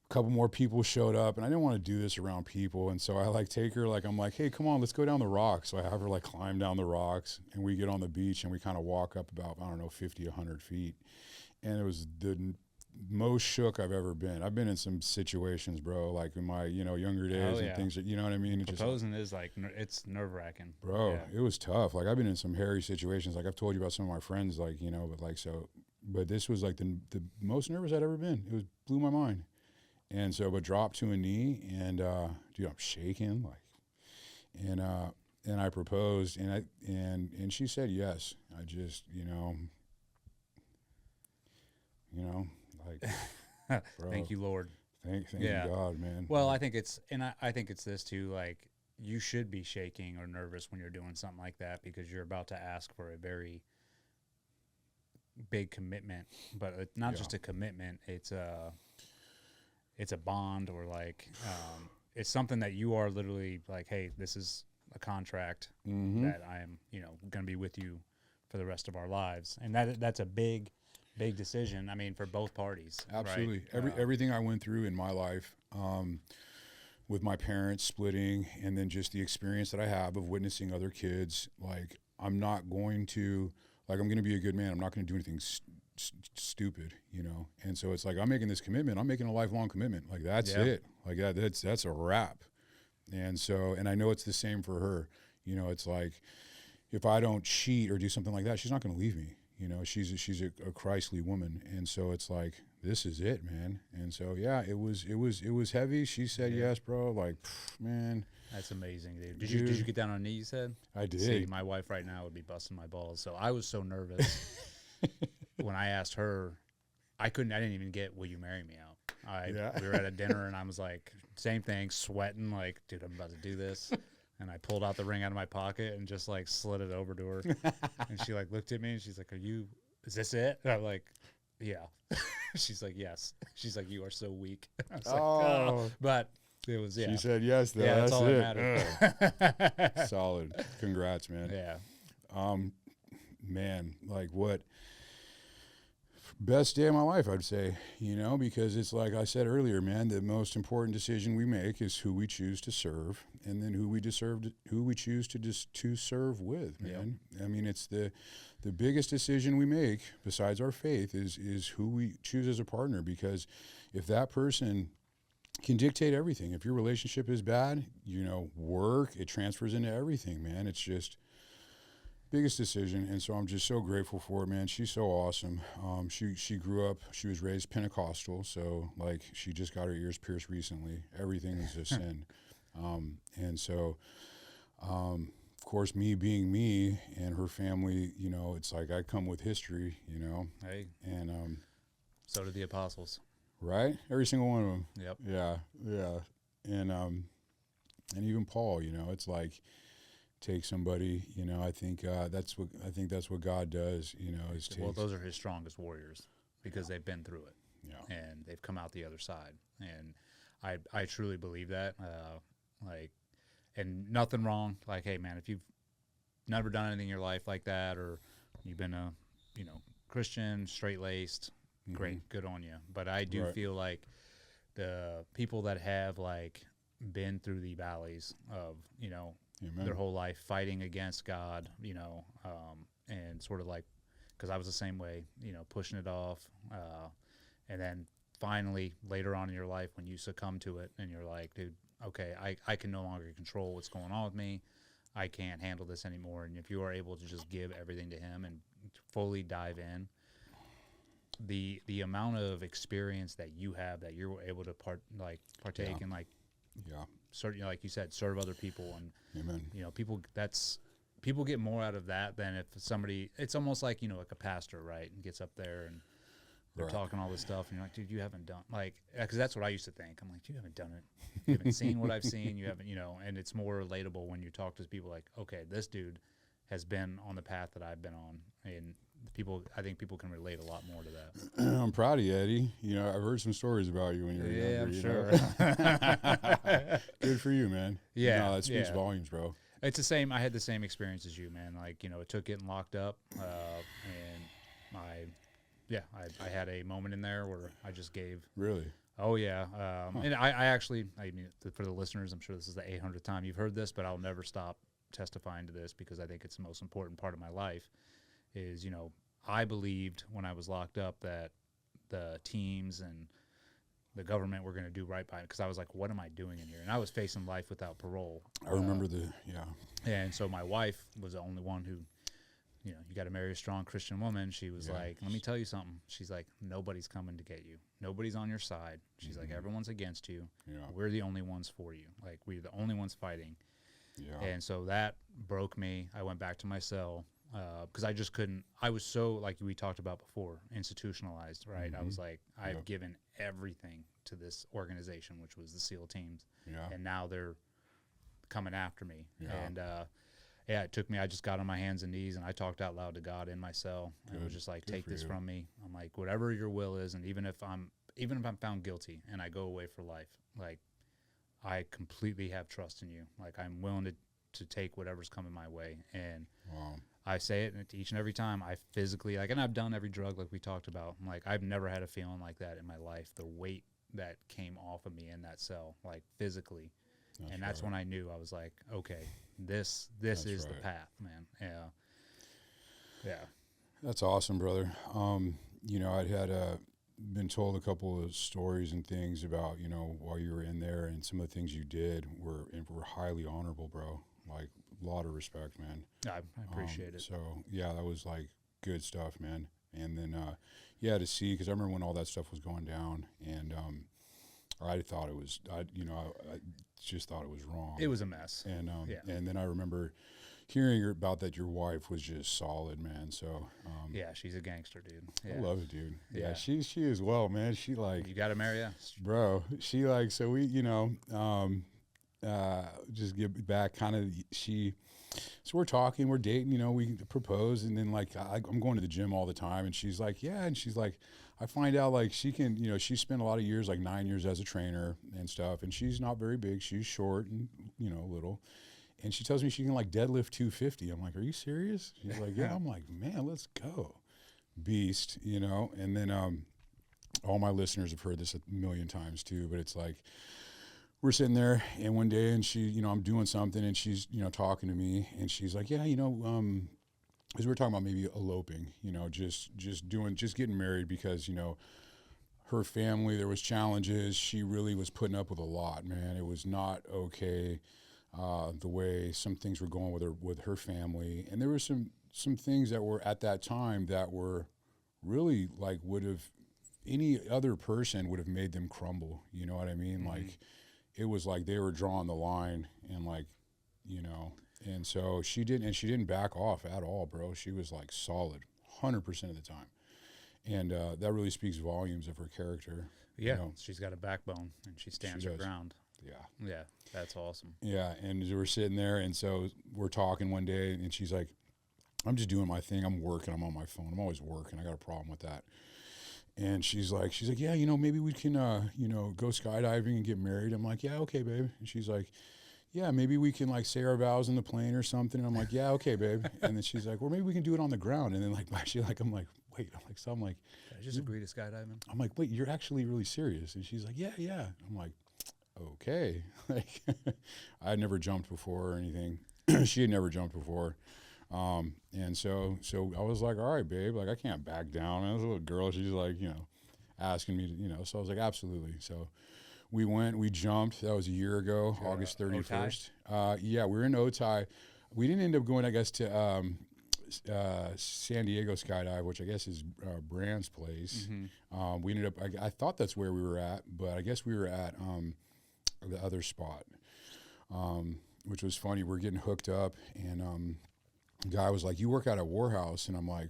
a couple more people showed up, and I didn't want to do this around people, and so I like take her, like, I'm like, hey, come on, let's go down the rocks. So I have her like climb down the rocks, and we get on the beach, and we kind of walk up about, I don't know, 50, 100 feet, and it was the most shook I've ever been. I've been in some situations, bro, like in my, you know, younger days and things that, you know what I mean? Proposing is like, it's nerve-wracking. Bro, Yeah. it was tough. Like, I've been in some hairy situations. Like, I've told you about some of my friends, like, you know, but this was like the most nervous I'd ever been. It blew my mind. And so, but dropped to a knee, and dude, I'm shaking, like, and I proposed, and she said yes. I just, you know, like, bro, Thank you, Lord. Thank you, God, man. Well, I think I think it's this too. Like, you should be shaking or nervous when you're doing something like that, because you're about to ask for a very big commitment, but it's not just a commitment. It's a bond, or like, it's something that you are literally like, hey, this is a contract that I'm, you know, going to be with you for the rest of our lives. And that's a big decision. I mean, for both parties. Absolutely. Right? Everything I went through in my life, with my parents splitting, and then just the experience that I have of witnessing other kids, like, I'm not going to, like, I'm going to be a good man. I'm not going to do anything stupid, you know? And so it's like, I'm making this commitment. I'm making a lifelong commitment. Like, that's it. Like, that's a wrap. And so, and I know it's the same for her. You know, it's like, if I don't cheat or do something like that, she's not going to leave me. You know, she's a Christly woman. And so it's like, this is it, man. And so, yeah, it was heavy. She said yes, bro. Like, man. That's amazing, dude. Did you get down on knee, you said? I did. See, my wife right now would be busting my balls. So I was so nervous when I asked her. I didn't even get, will you marry me out? We were at a dinner, and I was like, same thing, sweating, like, dude, I'm about to do this. And I pulled out the ring out of my pocket and just like slid it over to her. And she like looked at me, and she's like, is this it? And I'm like, yeah. She's like, yes. She's like, you are so weak. I was like, oh. But it was, She said yes, though. Yeah, that's all it. that mattered. Solid. Congrats, man. Yeah. Man, like, what best day of my life, I'd say, you know, because it's like I said earlier, man, the most important decision we make is who we choose to serve, and then who we choose to serve with, man. Yep. I mean, it's the biggest decision we make besides our faith is who we choose as a partner, because if that person can dictate everything, if your relationship is bad, you know, work, it transfers into everything, man. It's just biggest decision. And so I'm just so grateful for it, man. She's so awesome. She grew up, she was raised Pentecostal, so like she just got her ears pierced recently. Everything is a sin. And so of course, me being me, and her family, you know, it's like I come with history, you know. Hey. And so did the apostles. Right? Every single one of them. Yep. Yeah. And even Paul, you know, it's like, take somebody, you know, I think that's what God does, you know, is well, those are his strongest warriors, because they've been through it. Yeah. And they've come out the other side. And I truly believe that. Like, and nothing wrong. Like, hey man, if you've never done anything in your life like that, or you've been a, you know, Christian, straight-laced, great, good on you. But I do feel like the people that have like been through the valleys of, you know, Amen. Their whole life fighting against God, you know, and sort of like, because I was the same way, you know, pushing it off, and then finally later on in your life when you succumb to it and you're like, dude, okay, I can no longer control what's going on with me. I can't handle this anymore. And if you are able to just give everything to him and fully dive in, the amount of experience that you have, that you're able to partake in, like, like you said, serve other people. And, Amen. you know, people get more out of that than if somebody, it's almost like, you know, like a pastor, right? And gets up there and they're talking all this stuff. And you're like, dude, you haven't done, like, because that's what I used to think. I'm like, you haven't done it. You haven't seen what I've seen. You haven't, you know, and it's more relatable when you talk to people like, okay, this dude has been on the path that I've been on. And I think people can relate a lot more to that. I'm proud of you, Eddie. You know, I've heard some stories about you when you were younger. I'm you sure. know? Good for you, man. Yeah. No, that speaks volumes, bro. It's the same. I had the same experience as you, man. Like, you know, it took getting locked up, and I had a moment in there where I just gave. Really? Oh yeah. And I actually, I mean, for the listeners, I'm sure this is the 800th time you've heard this, but I'll never stop testifying to this because I think it's the most important part of my life. Is, you know, I believed when I was locked up that the teams and the government were going to do right by it, because I was like, what am I doing in here? And I was facing life without parole. I remember And so my wife was the only one who, you know, you got to marry a strong Christian woman. She was like, let me tell you something. She's like, nobody's coming to get you. Nobody's on your side. She's like, everyone's against you. Yeah. We're the only ones for you. Like, we're the only ones fighting. Yeah. And so that broke me. I went back to my cell. Because I just couldn't, I was so, like we talked about before, institutionalized, right? I was like, I've given everything to this organization, which was the SEAL teams. Yeah. And now they're coming after me. Yeah. And, it took me, I just got on my hands and knees and I talked out loud to God in my cell. And it was just like, take this from me. I'm like, whatever your will is. And even if I'm found guilty and I go away for life, like, I completely have trust in you. Like, I'm willing to take whatever's coming my way. And I say it each and every time. I physically, like, and I've done every drug like we talked about. I'm like, I've never had a feeling like that in my life. The weight that came off of me in that cell, like, physically. That's when I knew. I was like, okay, this is the path, man. Yeah. That's awesome, brother. You know, I'd had been told a couple of stories and things about, you know, while you were in there, and some of the things you did were highly honorable, bro. Like, a lot of respect, man. I appreciate it. So yeah, that was like good stuff, man. And then to see, because I remember when all that stuff was going down, and I thought it was, I just thought it was wrong. It was a mess. And and then I remember hearing about that your wife was just solid, man. So yeah, she's a gangster, dude. Yeah. I love it, dude. Yeah, she is well, man. She, like, you got to marry her, bro. She, like, so we, you know, just get back kind of, so we're talking, we're dating, you know, we propose, and then, like, I'm going to the gym all the time, and she's like, yeah, and she's like, I find out, like, she can, you know, she spent a lot of years, like 9 years as a trainer and stuff, and she's not very big, she's short and, you know, little, and she tells me she can, like, deadlift 250. I'm like, are you serious? She's like, yeah. I'm like, man, let's go. Beast, you know. And then all my listeners have heard this a million times too, but it's like, we're sitting there, and one day, and she, you know, I'm doing something, and she's, you know, talking to me, and she's like, yeah, you know, because we were talking about maybe eloping, you know, just getting married, because, you know, her family, there was challenges. She really was putting up with a lot, man. It was not okay, the way some things were going with her family, and there were some things that were at that time that were really, like, any other person would have made them crumble. You know what I mean? Mm-hmm. Like, it was like they were drawing the line, and, like, you know, and so she didn't back off at all, bro. She was, like, solid 100% of the time. And that really speaks volumes of her character. Yeah, you know? She's got a backbone, and she stands her ground. Yeah, that's awesome. Yeah, and we're sitting there, and so we're talking one day, and she's like, I'm just doing my thing. I'm working. I'm on my phone. I'm always working. I got a problem with that. And she's like, yeah, you know, maybe we can, you know, go skydiving and get married. I'm like, yeah, okay, babe. And she's like, yeah, maybe we can, like, say our vows in the plane or something. And I'm like, yeah, okay, babe. And then she's like, well, maybe we can do it on the ground. And then, like, I'm like, wait, so I'm like, did I just agree to skydiving? I'm like, wait, you're actually really serious? And she's like, yeah. I'm like, okay. Like, I had never jumped before or anything. She had never jumped before. And so I was like, all right, babe, like, I can't back down. And I was a little girl. She's like, you know, asking me to, you know, so I was like, absolutely. So we jumped. That was a year ago, August 31st. Otay? Yeah, we were in Otay. we didn't end up going, I guess, to San Diego Skydive, which I guess is Brand's place. We ended up, I thought that's where we were at, but I guess we were at the other spot, which was funny. We're getting hooked up, and the guy was like, "You work out at Warhouse," and I'm like,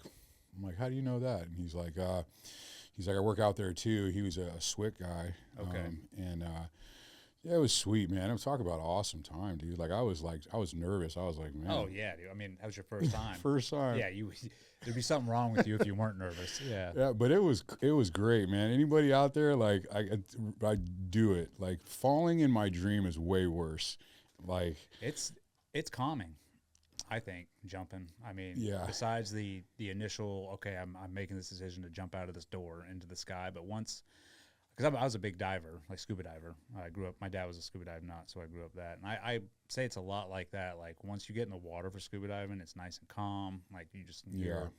"How do you know that?" And he's like, "I work out there too." He was a SWIC guy. Okay. Yeah, it was sweet, man. I'm talking about an awesome time, dude. I was nervous. I was like, man. Oh yeah, dude. I mean, that was your first time. First time. Yeah, there'd be something wrong with you if you weren't nervous. Yeah. Yeah, but it was great, man. Anybody out there, I do it. Like, falling in my dream is way worse. Like, it's calming, I think, jumping. I mean, Yeah. besides the initial, okay, I'm making this decision to jump out of this door into the sky, but once, because I was a big diver, like scuba diver. I grew up, my dad was a scuba dive nut, so I grew up that. And I say it's a lot like that. Like, once you get in the water for scuba diving, it's nice and calm. Like, you just, your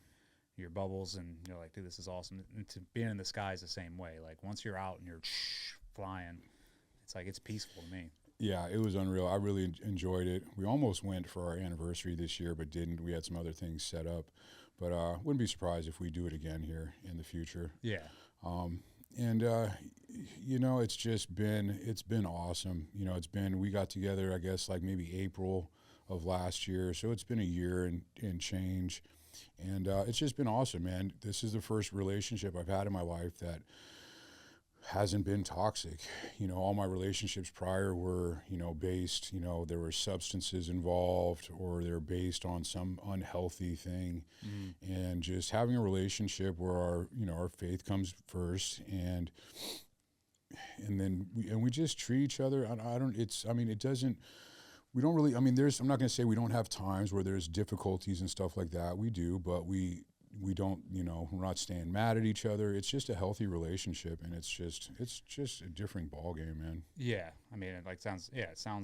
bubbles, and you're like, dude, this is awesome. And to being in the sky is the same way. Like, once you're out and you're flying, it's like, it's peaceful to me. Yeah, it was unreal. I really enjoyed it. We almost went for our anniversary this year, but didn't. We had some other things set up. But wouldn't be surprised if we do it again here in the future. Yeah. And it's been awesome. We got together, I guess, like maybe April of last year. So it's been a year and change. And it's just been awesome, man. This is the first relationship I've had in my life that hasn't been toxic. All my relationships prior were, based, there were substances involved, or they're based on some unhealthy thing. And just having a relationship where our faith comes first, and then we just treat each other. I'm not going to say we don't have times where there's difficulties and stuff like that. We do, but we don't, we're not staying mad at each other. It's just a healthy relationship, and it's just a different ball game, man. Yeah. I mean, it sounds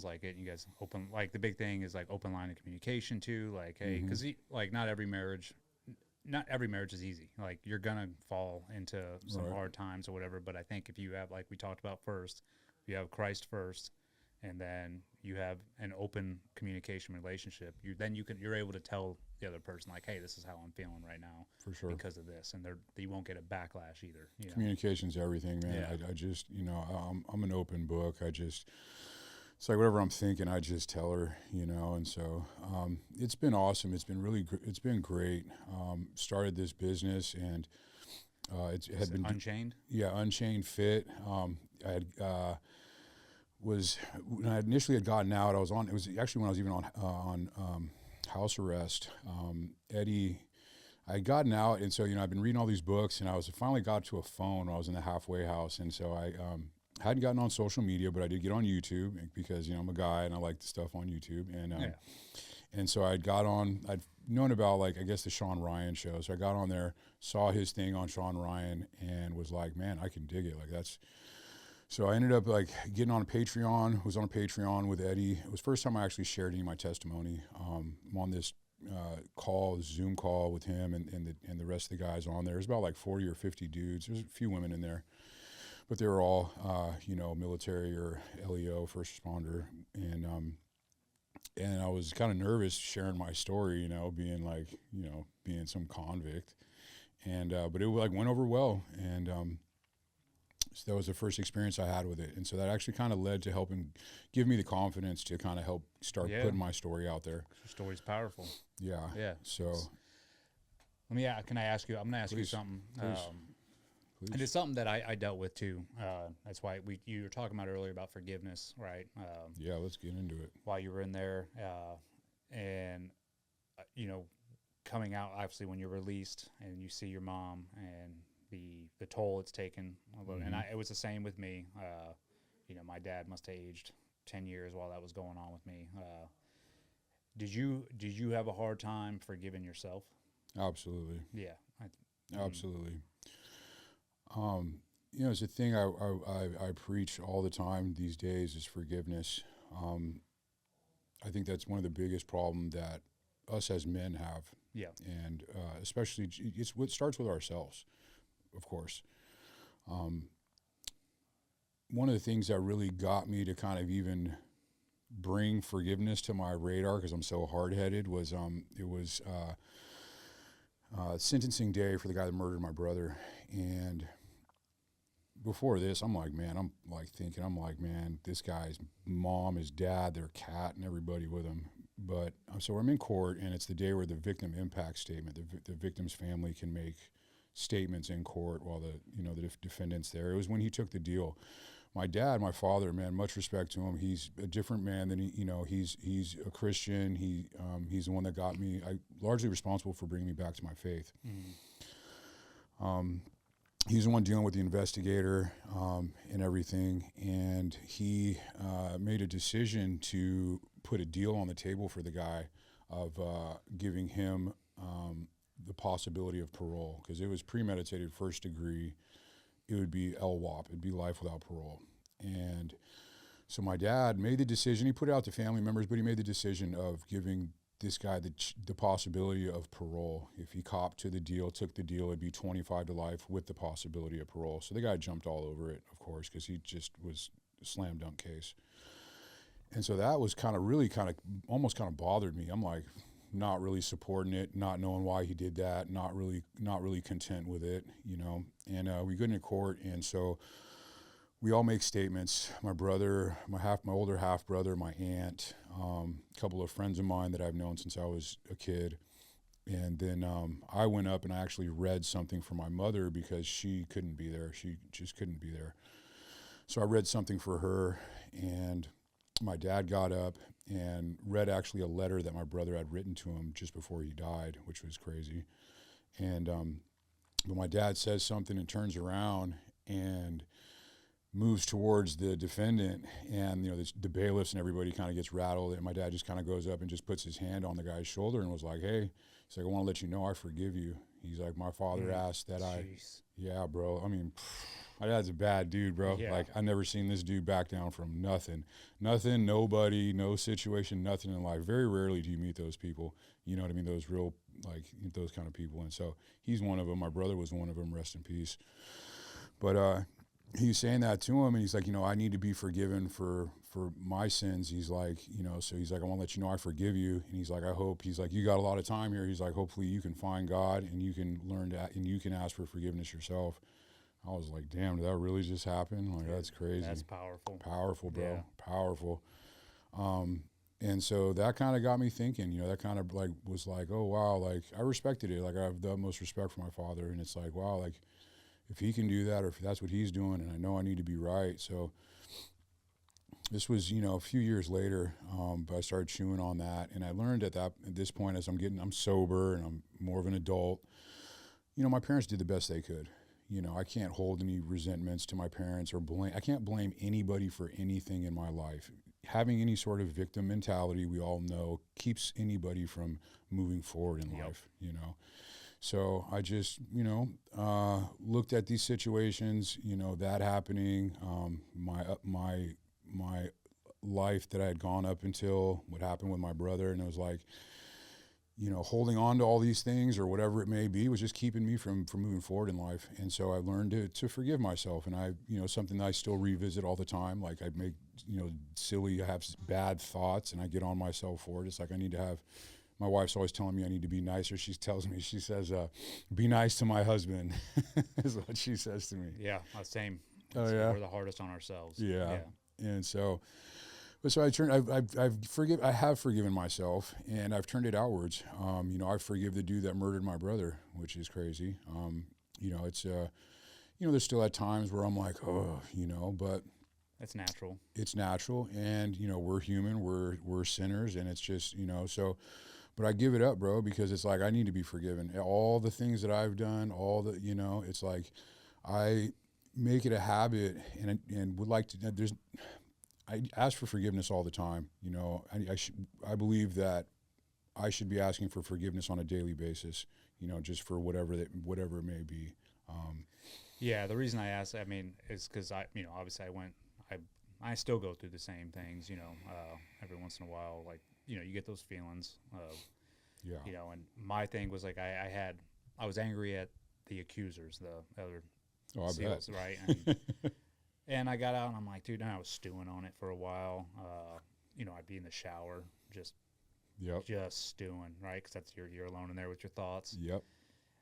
like it. You guys open, like, the big thing is like open line of communication too. Like, hey, because like not every marriage is easy. Like, you're gonna fall into some hard times or whatever. But I think if you have, like we talked about first, if you have Christ first, and then you have an open communication relationship, you're able to tell the other person, like, hey, this is how I'm feeling right now, for sure, because of this, and you won't get a backlash either. Communication's everything, man. Yeah. I just, I'm an open book. It's like whatever I'm thinking, I just tell her, and so it's been awesome. It's been it's been great. Started this business, and it had been Unchained. Yeah, Unchained Fit. When I initially had gotten out, it was actually when I was even on house arrest. Eddie, I had gotten out, and so I've been reading all these books, and I finally got to a phone when I was in the halfway house, and so I hadn't gotten on social media, but I did get on YouTube because I'm a guy and I like the stuff on YouTube, and so I'd known about, like, I guess the Sean Ryan show, so I got on there, saw his thing on Sean Ryan, and was like, man, I can dig it, like that's. So I ended up, like, getting on a Patreon. Was on a Patreon with Eddie. It was the first time I actually shared any of my testimony. I'm on this Zoom call with him and the rest of the guys on there. There's about like 40 or 50 dudes. There's a few women in there, but they were all military or LEO, first responder. And I was kind of nervous sharing my story, being like, being some convict. And but it like went over well, and so that was the first experience I had with it. And so that actually kind of led to helping give me the confidence to kind of help start putting my story out there. Your story's powerful. Yeah. Yeah. So can I ask you, I'm going to ask you something. And it's something that I dealt with too. That's why you were talking about earlier about forgiveness, right? Yeah, let's get into it. While you were in there, and coming out, obviously, when you're released and you see your mom and the toll it's taken, and it was the same with me. My dad must have aged 10 years while that was going on with me. Did you have a hard time forgiving yourself? Absolutely. Yeah. Absolutely. It's a thing I preach all the time these days is forgiveness. I think that's one of the biggest problems that us as men have. Yeah. And especially, it starts with ourselves, of course. One of the things that really got me to kind of even bring forgiveness to my radar because I'm so hard-headed was it was sentencing day for the guy that murdered my brother. And before this, I'm like, man, this guy's mom, his dad, their cat, and everybody with him. But so I'm in court, and it's the day where the victim impact statement, the victim's family can make statements in court while the defendant's there. It was when he took the deal. My dad, my father, man, much respect to him. He's a different man than he's a Christian. He's the one that got me, largely responsible for bringing me back to my faith. He's the one dealing with the investigator and everything, and he made a decision to put a deal on the table for the guy of giving him the possibility of parole, because it was premeditated, first degree. It would be LWOP. It'd be life without parole. And so my dad made the decision. He put it out to family members, but he made the decision of giving this guy the possibility of parole. If he copped to the deal, took the deal, it'd be 25 to life with the possibility of parole. So the guy jumped all over it, of course, because he just was a slam dunk case. And so that was almost bothered me. I'm like, not really supporting it, not knowing why he did that, not really content with it, And we go into court, and so we all make statements. My brother, my older half brother, my aunt, a couple of friends of mine that I've known since I was a kid, and then I went up and I actually read something for my mother because she couldn't be there. She just couldn't be there. So I read something for her, and my dad got up and read actually a letter that my brother had written to him just before he died, which was crazy. And but my dad says something and turns around and moves towards the defendant, and the bailiffs and everybody kind of gets rattled, and my dad just kind of goes up and just puts his hand on the guy's shoulder and was like, hey, he's like, I want to let you know I forgive you. He's like, my father asked that yeah, bro. I mean, my dad's a bad dude, bro. Yeah. Like, I never seen this dude back down from nothing, nobody, no situation, nothing in life. Very rarely do you meet those people, you know what I mean? Those real, like, those kind of people. And so he's one of them. My brother was one of them, rest in peace. But he was saying that to him, and he's like, I need to be forgiven for my sins. He's like, so he's like, I want to let you know I forgive you. And he's like, he's like, you got a lot of time here. He's like, hopefully you can find God and you can learn that, and you can ask for forgiveness yourself. I was like, damn, did that really just happen? Like, that's crazy. That's powerful. Powerful, bro. Yeah. Powerful. And so that kind of got me thinking, that kind of like was like, oh, wow, like I respected it. Like I have the utmost respect for my father. And it's like, wow, like if he can do that, or if that's what he's doing, and I know I need to be right. So this was, a few years later, but I started chewing on that. And I learned at this point, as I'm sober and I'm more of an adult, my parents did the best they could. I can't hold any resentments to my parents or blame. I can't blame anybody for anything in my life. Having any sort of victim mentality, we all know, keeps anybody from moving forward in life, So I just, looked at these situations, that happening, my life that I had gone up until what happened with my brother, and it was like, holding on to all these things or whatever it may be was just keeping me from moving forward in life. And so I learned to forgive myself. And I, something that I still revisit all the time. Like I make, I have bad thoughts and I get on myself for it. It's like I need to have, my wife's always telling me I need to be nicer. She says, be nice to my husband is what she says to me. Yeah, same. Oh, yeah? We're the hardest on ourselves. Yeah. And so... But so I have forgiven myself, and I've turned it outwards. I forgive the dude that murdered my brother, which is crazy. It's there's still at times where I'm like, oh, but it's natural. It's natural, and we're human, we're sinners, and it's just so. But I give it up, bro, because it's like I need to be forgiven. All the things that I've done, it's like I make it a habit, and would like to. I ask for forgiveness all the time. I believe that I should be asking for forgiveness on a daily basis, just for whatever it may be. Yeah, the reason I ask, is because obviously I still go through the same things, every once in a while, like, you get those feelings of, and my thing was like, I was angry at the accusers, the other SEALs, right? And I got out and I'm like, dude, and I was stewing on it for a while. I'd be in the shower just Yep. stewing, right? Because that's you're alone in there with your thoughts. Yep.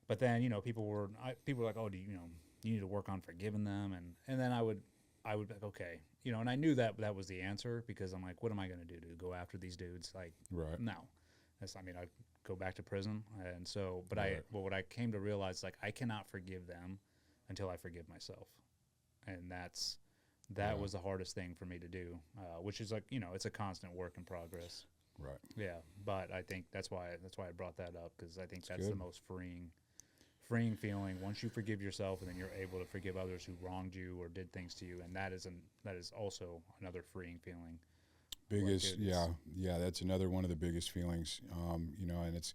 But then people were like, oh, you need to work on forgiving them, and then I would be like, okay, and I knew that was the answer, because I'm like, what am I going to do to go after these dudes? Like, Right. no, I'd go back to prison, and so, but Right. what I came to realize, like, I cannot forgive them until I forgive myself, and that was the hardest thing for me to do, which is like, it's a constant work in progress. Right. Yeah, but I think that's why I brought that up, because I think that's good. the most freeing feeling once you forgive yourself, and then you're able to forgive others who wronged you or did things to you, and that is also another freeing feeling. Biggest, yeah, that's another one of the biggest feelings. And it's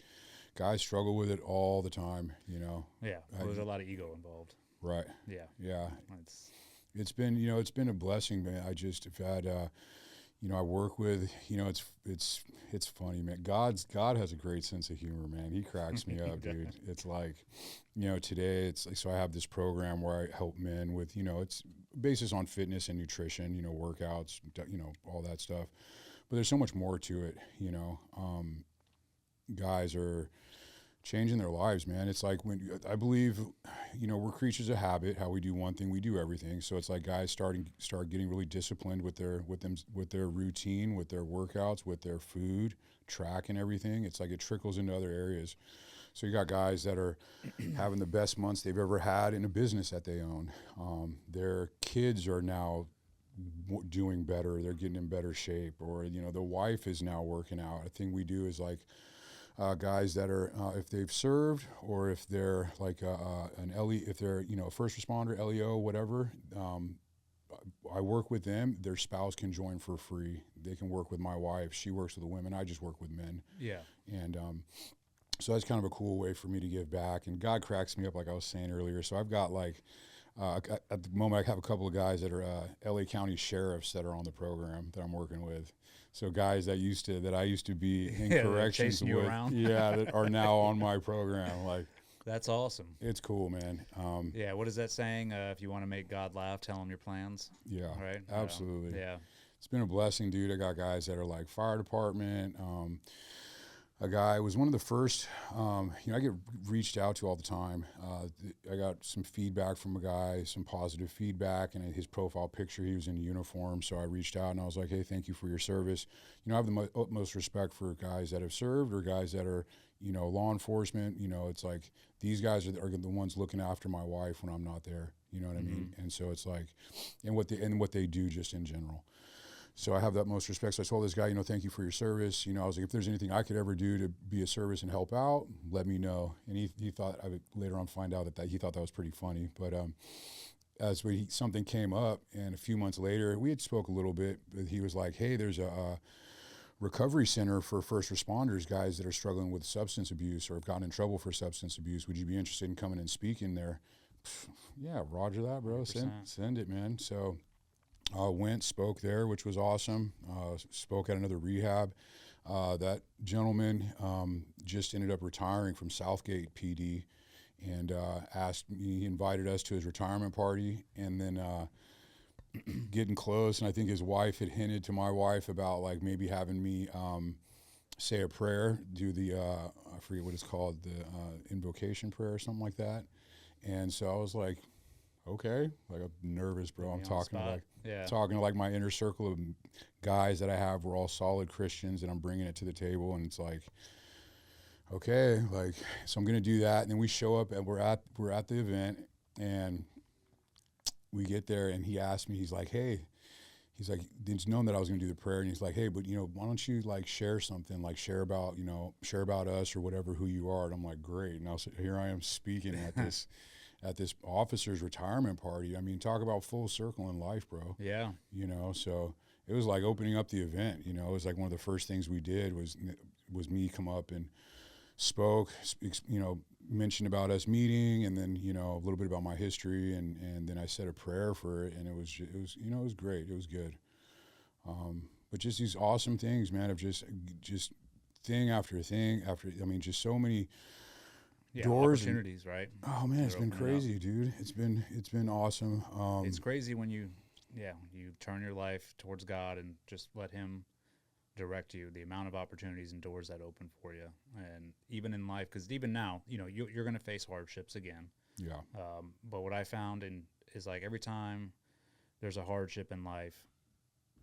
guys struggle with it all the time. Yeah, there's a lot of ego involved. Right. Yeah, Yeah. It's been a blessing, man. I just have had, I work with, it's funny, man. God has a great sense of humor, man. He cracks me up, dude. It's like, today it's like, so I have this program where I help men with, it's basis on fitness and nutrition, workouts, all that stuff. But there's so much more to it, guys are changing their lives, man. It's like when I believe, we're creatures of habit. How we do one thing, we do everything. So it's like guys start getting really disciplined with their routine, with their workouts, with their food, track and everything. It's like it trickles into other areas. So you got guys that are having the best months they've ever had in a business that they own. Their kids are now doing better. They're getting in better shape, or the wife is now working out. A thing we do is like, guys that are, if they've served, or if they're like an LE, if they're a first responder, LEO, whatever, I work with them. Their spouse can join for free. They can work with my wife. She works with the women. I just work with men. Yeah. And so that's kind of a cool way for me to give back. And God cracks me up, like I was saying earlier. So I've got like, at the moment, I have a couple of guys that are LA County sheriffs that are on the program that I'm working with. So guys that I used to be in corrections with, that are now on my program. Like, that's awesome. It's cool, man. Yeah. What is that saying? If you want to make God laugh, tell him your plans. Yeah. Right. Absolutely. Yeah. It's been a blessing, dude. I got guys that are like fire department. A guy was one of the first, I get reached out to all the time. I got some feedback from a guy, some positive feedback, and his profile picture, he was in uniform. So I reached out and I was like, hey, thank you for your service. I have the utmost respect for guys that have served, or guys that are, law enforcement. It's like these guys are the ones looking after my wife when I'm not there. You know what I mean? And so it's like, and what they do just in general. So I have that most respect. So I told this guy, thank you for your service. I was like, if there's anything I could ever do to be a service and help out, let me know. And he thought, I would later on find out that he thought that was pretty funny. But something came up, and a few months later, we had spoke a little bit, but he was like, hey, there's a recovery center for first responders, guys that are struggling with substance abuse or have gotten in trouble for substance abuse. Would you be interested in coming and speaking there? Yeah, roger that, bro. Send it, man. So went, spoke there, which was awesome. Spoke at another rehab. That gentleman just ended up retiring from Southgate PD, and he invited us to his retirement party, and then getting close, and I think his wife had hinted to my wife about like maybe having me say a prayer, do the I forget what it's called, the invocation prayer or something like that. And so I was like, okay, like I'm nervous, bro. I'm talking to like my inner circle of guys that I have. We're all solid Christians, and I'm bringing it to the table, and it's like, okay, like, so I'm gonna do that. And then we show up, and we're at the event, and we get there, and he asked me, he's like, hey, he's like, didn't you know that I was gonna do the prayer? And he's like, hey, but why don't you like share something, like share about us or whatever, who you are. And I'm like, great. And here I am speaking at this. At this officer's retirement party. I mean, talk about full circle in life, bro. Yeah. So it was like opening up the event. It was like one of the first things we did was me come up and spoke, mentioned about us meeting, and then, a little bit about my history, and then I said a prayer for it, and it was great. It was good. But just these awesome things, man, of just thing after thing after, just so many doors, opportunities, right? Oh man, it's been crazy, dude. It's been awesome. It's crazy when you turn your life towards God and just let Him direct you, the amount of opportunities and doors that open for you. And even in life, because even now, you know, you're going to face hardships again. Yeah. But what I found is like every time there's a hardship in life,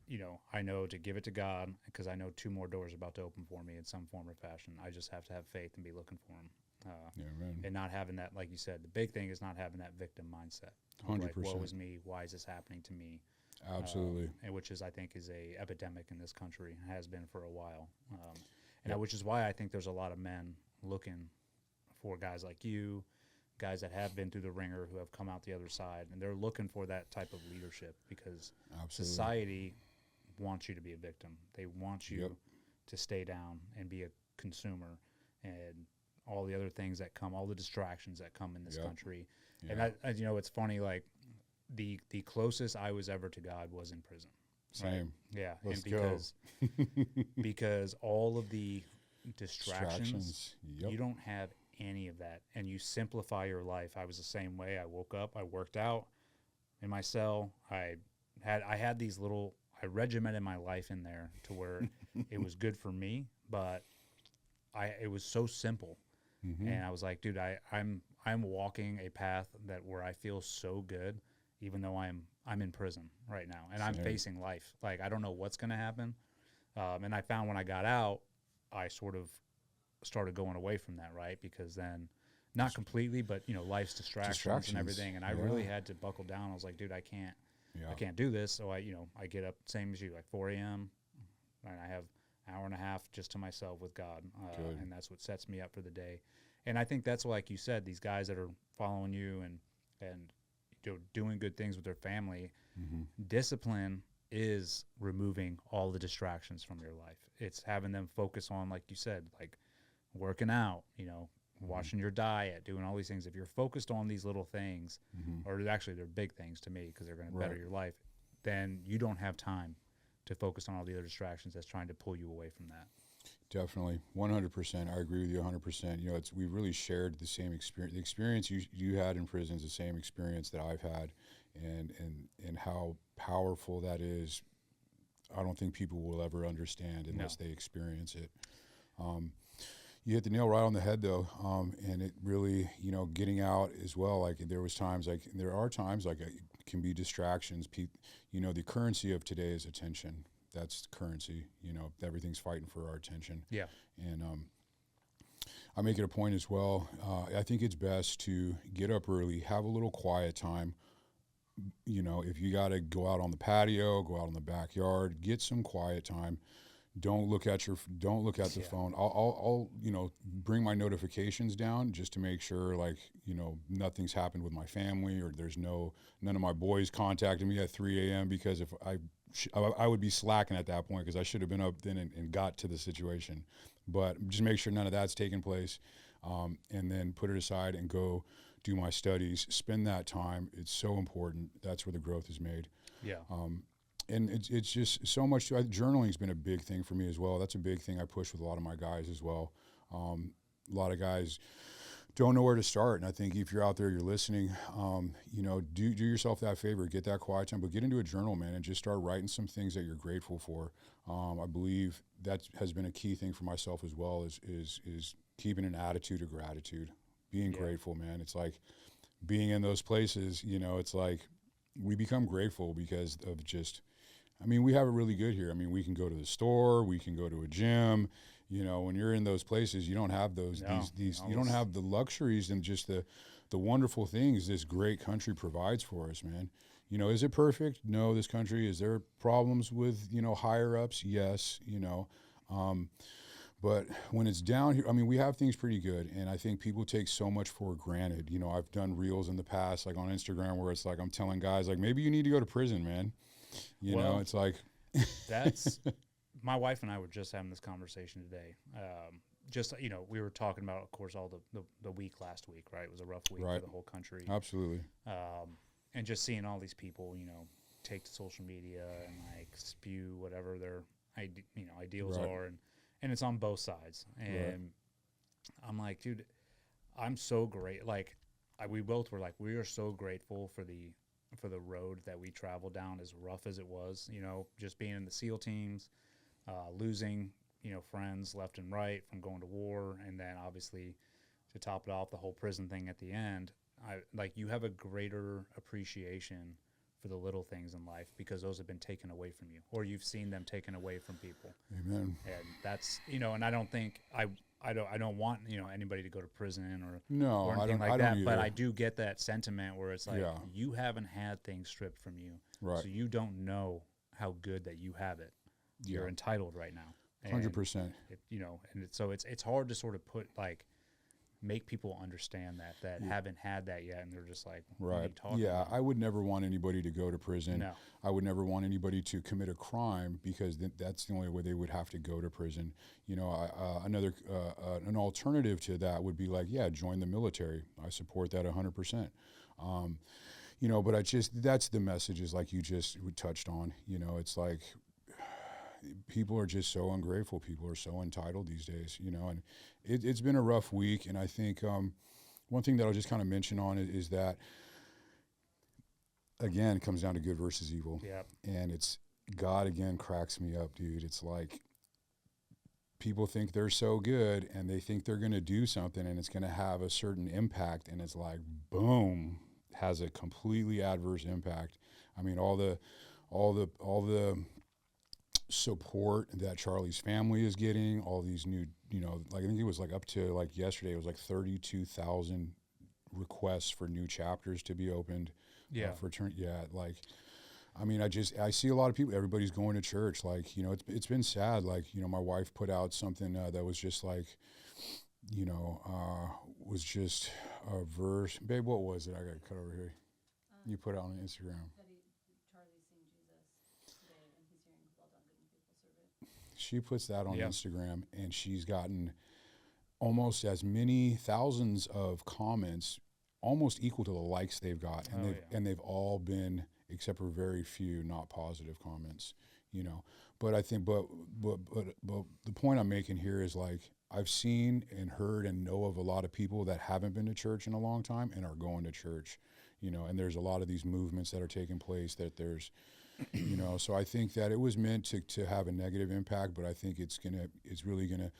you know, I know to give it to God because I know 2 more doors are about to open for me in some form or fashion. I just have to have faith and be looking for them. And not having that, like you said, the big thing is not having that victim mindset. 100%. Like, woe is me. Why is this happening to me? Absolutely. And which is, I think, is a epidemic in this country, has been for a while. Which is why I think there's a lot of men looking for guys like you, guys that have been through the ringer, who have come out the other side, and they're looking for that type of leadership because society wants you to be a victim. They want you to stay down and be a consumer and all the other things that come, all the distractions that come in this country. And you know, it's funny, like the closest I was ever to God was in prison. Same. Right? Yeah. Let's because all of the distractions. Yep. You don't have any of that, and you simplify your life. I was the same way. I woke up, I worked out in my cell. I had these little, I regimented my life in there to where it was good for me, but it was so simple. And I was like, dude, I'm walking a path that where I feel so good, even though I'm in prison right now and I'm facing life. Like, I don't know what's going to happen. And I found when I got out, I sort of started going away from that, right? Because then, not completely, but you know, life's distractions and everything. And I really had to buckle down. I was like, dude, I can't do this. So I get up same as you, like 4 a.m. and I have an hour and a half just to myself with God. And that's what sets me up for the day. And I think that's, like you said, these guys that are following you and you know, doing good things with their family, discipline is removing all the distractions from your life. It's having them focus on, like you said, like working out, you know, watching your diet, doing all these things. If you're focused on these little things, or actually they're big things to me because they're going to better your life, then you don't have time to focus on all the other distractions that's trying to pull you away from that. Definitely, 100%. I agree with you 100%. You know, we really shared the same experience. The experience you had in prison is the same experience that I've had, and how powerful that is. I don't think people will ever understand unless they experience it. You hit the nail right on the head, though, and it really, you know, getting out as well. Like there are times like it can be distractions. You know, the currency of today is attention. That's the currency. You know, everything's fighting for our attention. Yeah. And I make it a point as well. I think it's best to get up early, have a little quiet time. You know, if you got to go out on the patio, go out in the backyard, get some quiet time. Don't look at the phone. I'll you know, bring my notifications down just to make sure, like, you know, nothing's happened with my family, or there's none of my boys contacting me at 3 a.m. because if I would be slacking at that point because I should have been up then and got to the situation. But just make sure none of that's taking place, and then put it aside and go do my studies. Spend that time. It's so important. That's where the growth is made. Yeah. And it's just so much. Journaling's been a big thing for me as well. That's a big thing I push with a lot of my guys as well. A lot of guys don't know where to start, and I think if you're out there, you're listening, you know, do yourself that favor, get that quiet time, but get into a journal, man, and just start writing some things that you're grateful for. I believe that has been a key thing for myself as well, is keeping an attitude of gratitude, being grateful, man. It's like being in those places, you know, it's like we become grateful because of just, I mean, we have it really good here. I mean, we can go to the store, we can go to a gym. You know, when you're in those places, you don't have you don't have the luxuries and just the wonderful things this great country provides for us, man. You know, is it perfect? No, this country, is there problems with, you know, higher ups? Yes, you know. But when it's down here, I mean, we have things pretty good, and I think people take so much for granted. You know, I've done reels in the past, like on Instagram, where it's like I'm telling guys, like, maybe you need to go to prison, man. You know, it's like that's my wife and I were just having this conversation today. Just, you know, we were talking about, of course, all the week last week, right? It was a rough week for the whole country. Absolutely. And just seeing all these people, you know, take to social media and like spew whatever their ideals are, and it's on both sides. And I'm like, dude, I'm so great. Like, we both were like, we are so grateful for the road that we traveled down, as rough as it was, you know, just being in the SEAL teams, losing, friends left and right from going to war, and then obviously to top it off, the whole prison thing at the end. You have a greater appreciation for the little things in life because those have been taken away from you, or you've seen them taken away from people. Amen. And that's, and I don't think I don't want anybody to go to prison or No, or I anything don't. like I that. don't But either. I do get that sentiment where it's like Yeah. you haven't had things stripped from you, Right. so you don't know how good that you have it. You're Yeah. entitled right now. 100%. So it's hard to sort of make people understand that haven't had that yet, and they're just like, what are you Right. talking Yeah. about? I would never want anybody to go to prison. No. I would never want anybody to commit a crime because that's the only way they would have to go to prison. An alternative to that would be like, yeah, join the military. I support that 100%. But that's the messages like you just touched on. It's like people are just so ungrateful. People are so entitled these days, and it's been a rough week. And I think one thing that I'll just kind of mention on it is that, again, it comes down to good versus evil. Yep. And it's God, again, cracks me up, dude. It's like people think they're so good and they think they're going to do something and it's going to have a certain impact. And it's like, boom, has a completely adverse impact. I mean, all the support that Charlie's family is getting, all these new, I think it was like up to yesterday, it was like 32,000 requests for new chapters to be opened. Yeah. I see a lot of people, everybody's going to church. It's been sad. My wife put out something that was just was just a verse. Babe, what was it? I got to cut over here. You put it on Instagram. Charlie's seen Jesus today, and he's hearing, "Well done, good and faithful servant." She puts that on Yeah. Instagram, and she's gotten almost as many thousands of comments, almost equal to the likes they've got, and they've all been, except for very few, not positive comments. But I think, but the point I'm making here is I've seen and heard and know of a lot of people that haven't been to church in a long time and are going to church. And there's a lot of these movements that are taking place that there's, so I think that it was meant to have a negative impact, but I think it's really gonna,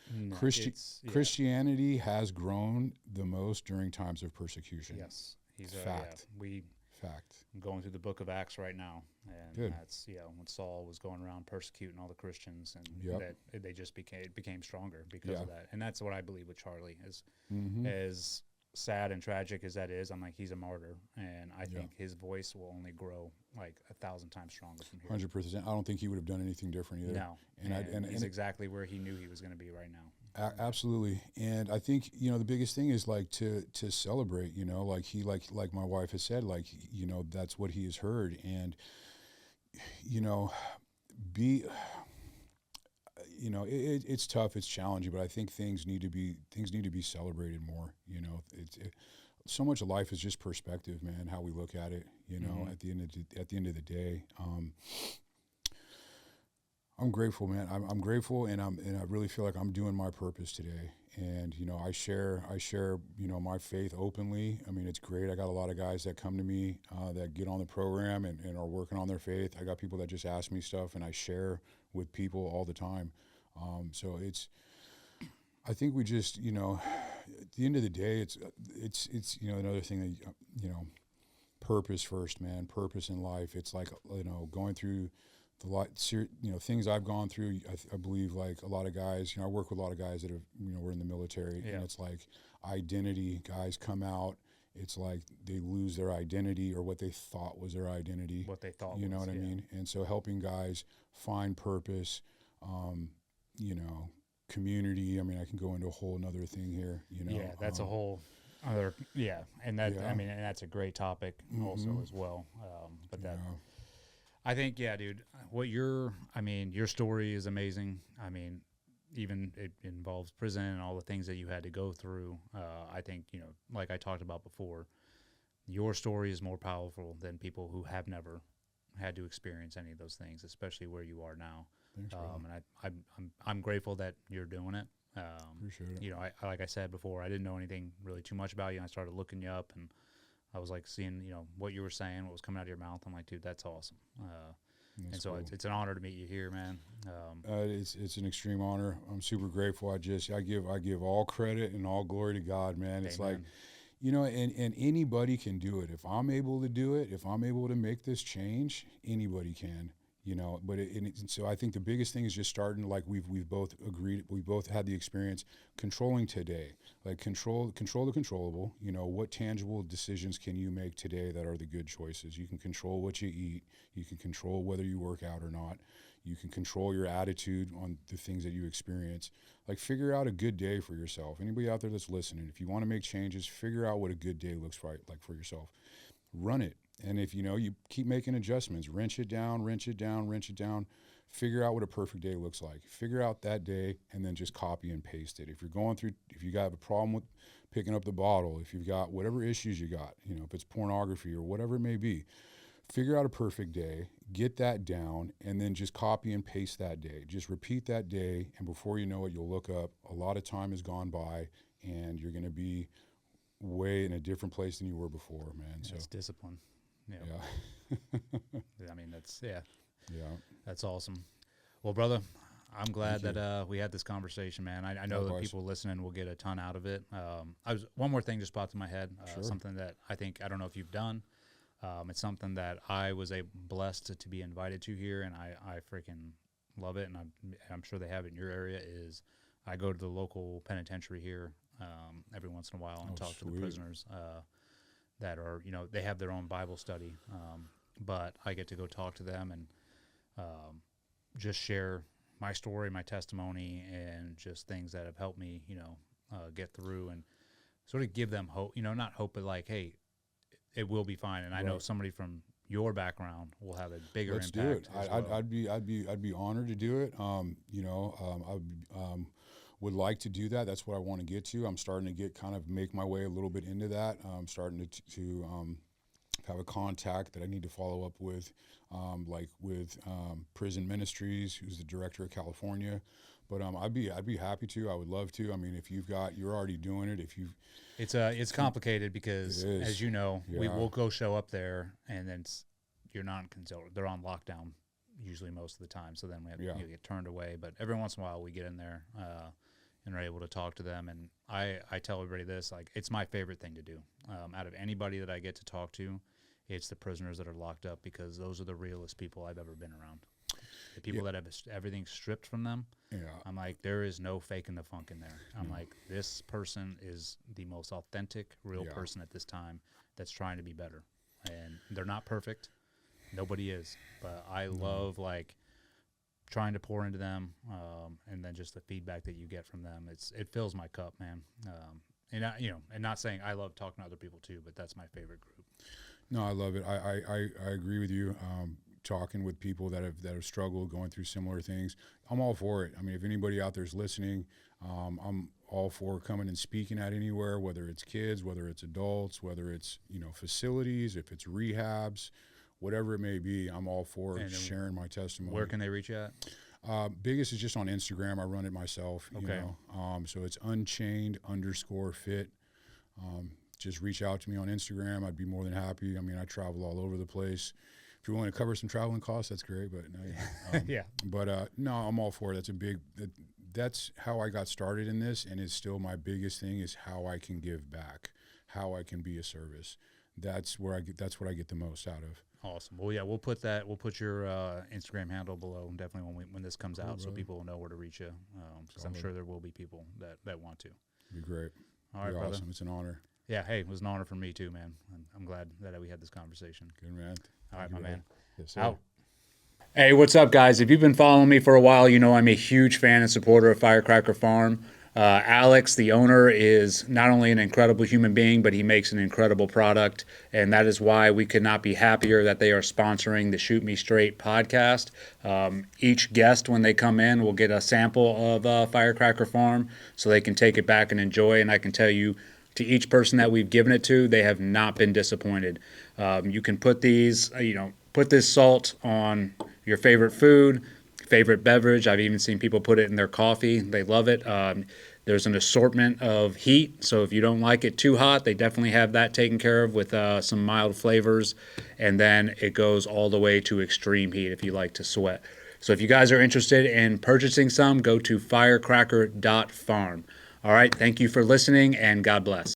Christianity has grown the most during times of persecution. Yes. Fact. Fact. I'm going through the book of Acts right now, and Good. that's when Saul was going around persecuting all the Christians, and Yep. that they just became stronger because of that. And that's what I believe with Charlie is Mm-hmm. as sad and tragic as that is. I'm like, he's a martyr, and I think his voice will only grow 1,000 times stronger from here. 100%. I don't think he would have done anything different either. No, and he's exactly where he knew he was going to be right now. Absolutely. And I think, the biggest thing is to celebrate, like my wife has said, that's what he has heard. And, it's tough, it's challenging, but I think things need to be celebrated more. So much of life is just perspective, man, how we look at it, Mm-hmm. at the end of the day. I'm grateful, man. I'm grateful, and I really feel like I'm doing my purpose today. And I share my faith openly. I mean, it's great. I got a lot of guys that come to me that get on the program and are working on their faith. I got people that just ask me stuff, and I share with people all the time. So I think we just at the end of the day, it's another thing that purpose first, man. Purpose in life. It's like going through things I've gone through. I believe a lot of guys, I work with a lot of guys that have, were in the military, and it's like identity. Guys come out, it's like they lose their identity or what they thought was their identity. What they thought, what I mean? And so helping guys find purpose, community. I mean, I can go into a whole nother thing here, Yeah, that's a whole other, and that, I mean, and that's a great topic also as well. I think, dude, your story is amazing. I mean, even it involves prison and all the things that you had to go through. I think, like I talked about before, your story is more powerful than people who have never had to experience any of those things, especially where you are now. Thanks, and I'm grateful that you're doing it. Appreciate it. Like I said before, I didn't know anything really too much about you. And I started looking you up, and I was like seeing, what you were saying, what was coming out of your mouth. I'm like, dude, that's awesome. And so it's an honor to meet you here, man. It's an extreme honor. I'm super grateful. I give all credit and all glory to God, man. It's Amen. like, you know, and anybody can do it. If I'm able to do it, if I'm able to make this change, anybody can. You know, but so I think the biggest thing is just starting, like we've both agreed, we both had the experience controlling today, like control the controllable. You know, what tangible decisions can you make today that are the good choices? You can control what you eat. You can control whether you work out or not. You can control your attitude on the things that you experience. Like, figure out a good day for yourself. Anybody out there that's listening, if you want to make changes, figure out what a good day looks like for yourself. Run it. And if you know, you keep making adjustments, wrench it down, figure out what a perfect day looks like. Figure out that day and then just copy and paste it. If you got a problem with picking up the bottle, if you've got whatever issues you got, you know, if it's pornography or whatever it may be, figure out a perfect day, get that down, and then just copy and paste that day. Just repeat that day, and before you know it, you'll look up, a lot of time has gone by, and you're going to be way in a different place than you were before, man. Yeah, so it's discipline. Yeah. I mean, Yeah. that's awesome. Well, brother, I'm glad Thank you. that we had this conversation, man. I know that Likewise. people listening will get a ton out of it. One more thing just popped in my head. Sure. Something that I don't know if you've done. It's something that I was blessed to be invited to here, and I freaking love it, and I'm sure they have it in your area. Is I go to the local penitentiary here every once in a while and talk to the prisoners that are, you know, they have their own Bible study, but I get to go talk to them and just share my story, my testimony, and just things that have helped me, you know, get through and sort of give them hope. You know, not hope, but like, hey, it will be fine. And I know somebody from your background will have a bigger Let's impact. do it. I'd be honored to do it. You know, I would like to do that. That's what I want to get to. I'm starting to make my way a little bit into that. I'm starting to have a contact that I need to follow up with, like with Prison Ministries, who's the director of California. But I'd be happy to. I would love to. I mean, if you're already doing it. It's complicated because, as you know, we will go show up there, and then you're not considered. They're on lockdown usually most of the time. So then you get turned away. But every once in a while, we get in there and are able to talk to them. And I tell everybody this, like, it's my favorite thing to do. Out of anybody that I get to talk to, it's the prisoners that are locked up, because those are the realest people I've ever been around. The people that have everything stripped from them. Yeah. I'm like, there is no faking the funk in there. I'm like, this person is the most authentic, real person at this time that's trying to be better. And they're not perfect. Nobody is. But I love, like, trying to pour into them, and then just the feedback that you get from them. It fills my cup, man. And not saying I love talking to other people too, but that's my favorite group. No, I love it. I agree with you. Talking with people that have struggled, going through similar things, I'm all for it. I mean, if anybody out there is listening, I'm all for coming and speaking at anywhere, whether it's kids, whether it's adults, whether it's, you know, facilities, if it's rehabs, whatever it may be. I'm all for sharing my testimony. Where can they reach you at? Biggest is just on Instagram. I run it myself. Okay. You know? So it's unchained_fit. Just reach out to me on Instagram. I'd be more than happy. I mean, I travel all over the place. If you're willing to cover some traveling costs, that's great. But no, But no, I'm all for it. That's how I got started in this, and it's still my biggest thing is how I can give back, how I can be a service. That's what I get the most out of. Awesome. Well, yeah, we'll put your Instagram handle below definitely when this comes out, so people will know where to reach you. Because I'm sure there will be people that want to. It'd be great. All right, brother. Awesome. It's an honor. Yeah. Hey, it was an honor for me too, man. I'm glad that we had this conversation. Good, man. All right, my man. Yes, sir. Out. Hey, what's up, guys? If you've been following me for a while, you know I'm a huge fan and supporter of Firecracker Farm. Alex, the owner, is not only an incredible human being, but he makes an incredible product, and that is why we could not be happier that they are sponsoring the Shoot Me Straight podcast. Each guest, when they come in, will get a sample of Firecracker Farm so they can take it back and enjoy, and I can tell you, to each person that we've given it to, they have not been disappointed. You can put put this salt on your favorite food, favorite beverage. I've even seen people put it in their coffee. They love it. There's an assortment of heat, so if you don't like it too hot, they definitely have that taken care of with some mild flavors. And then it goes all the way to extreme heat if you like to sweat. So if you guys are interested in purchasing some, go to firecracker.farm. All right, thank you for listening, and God bless.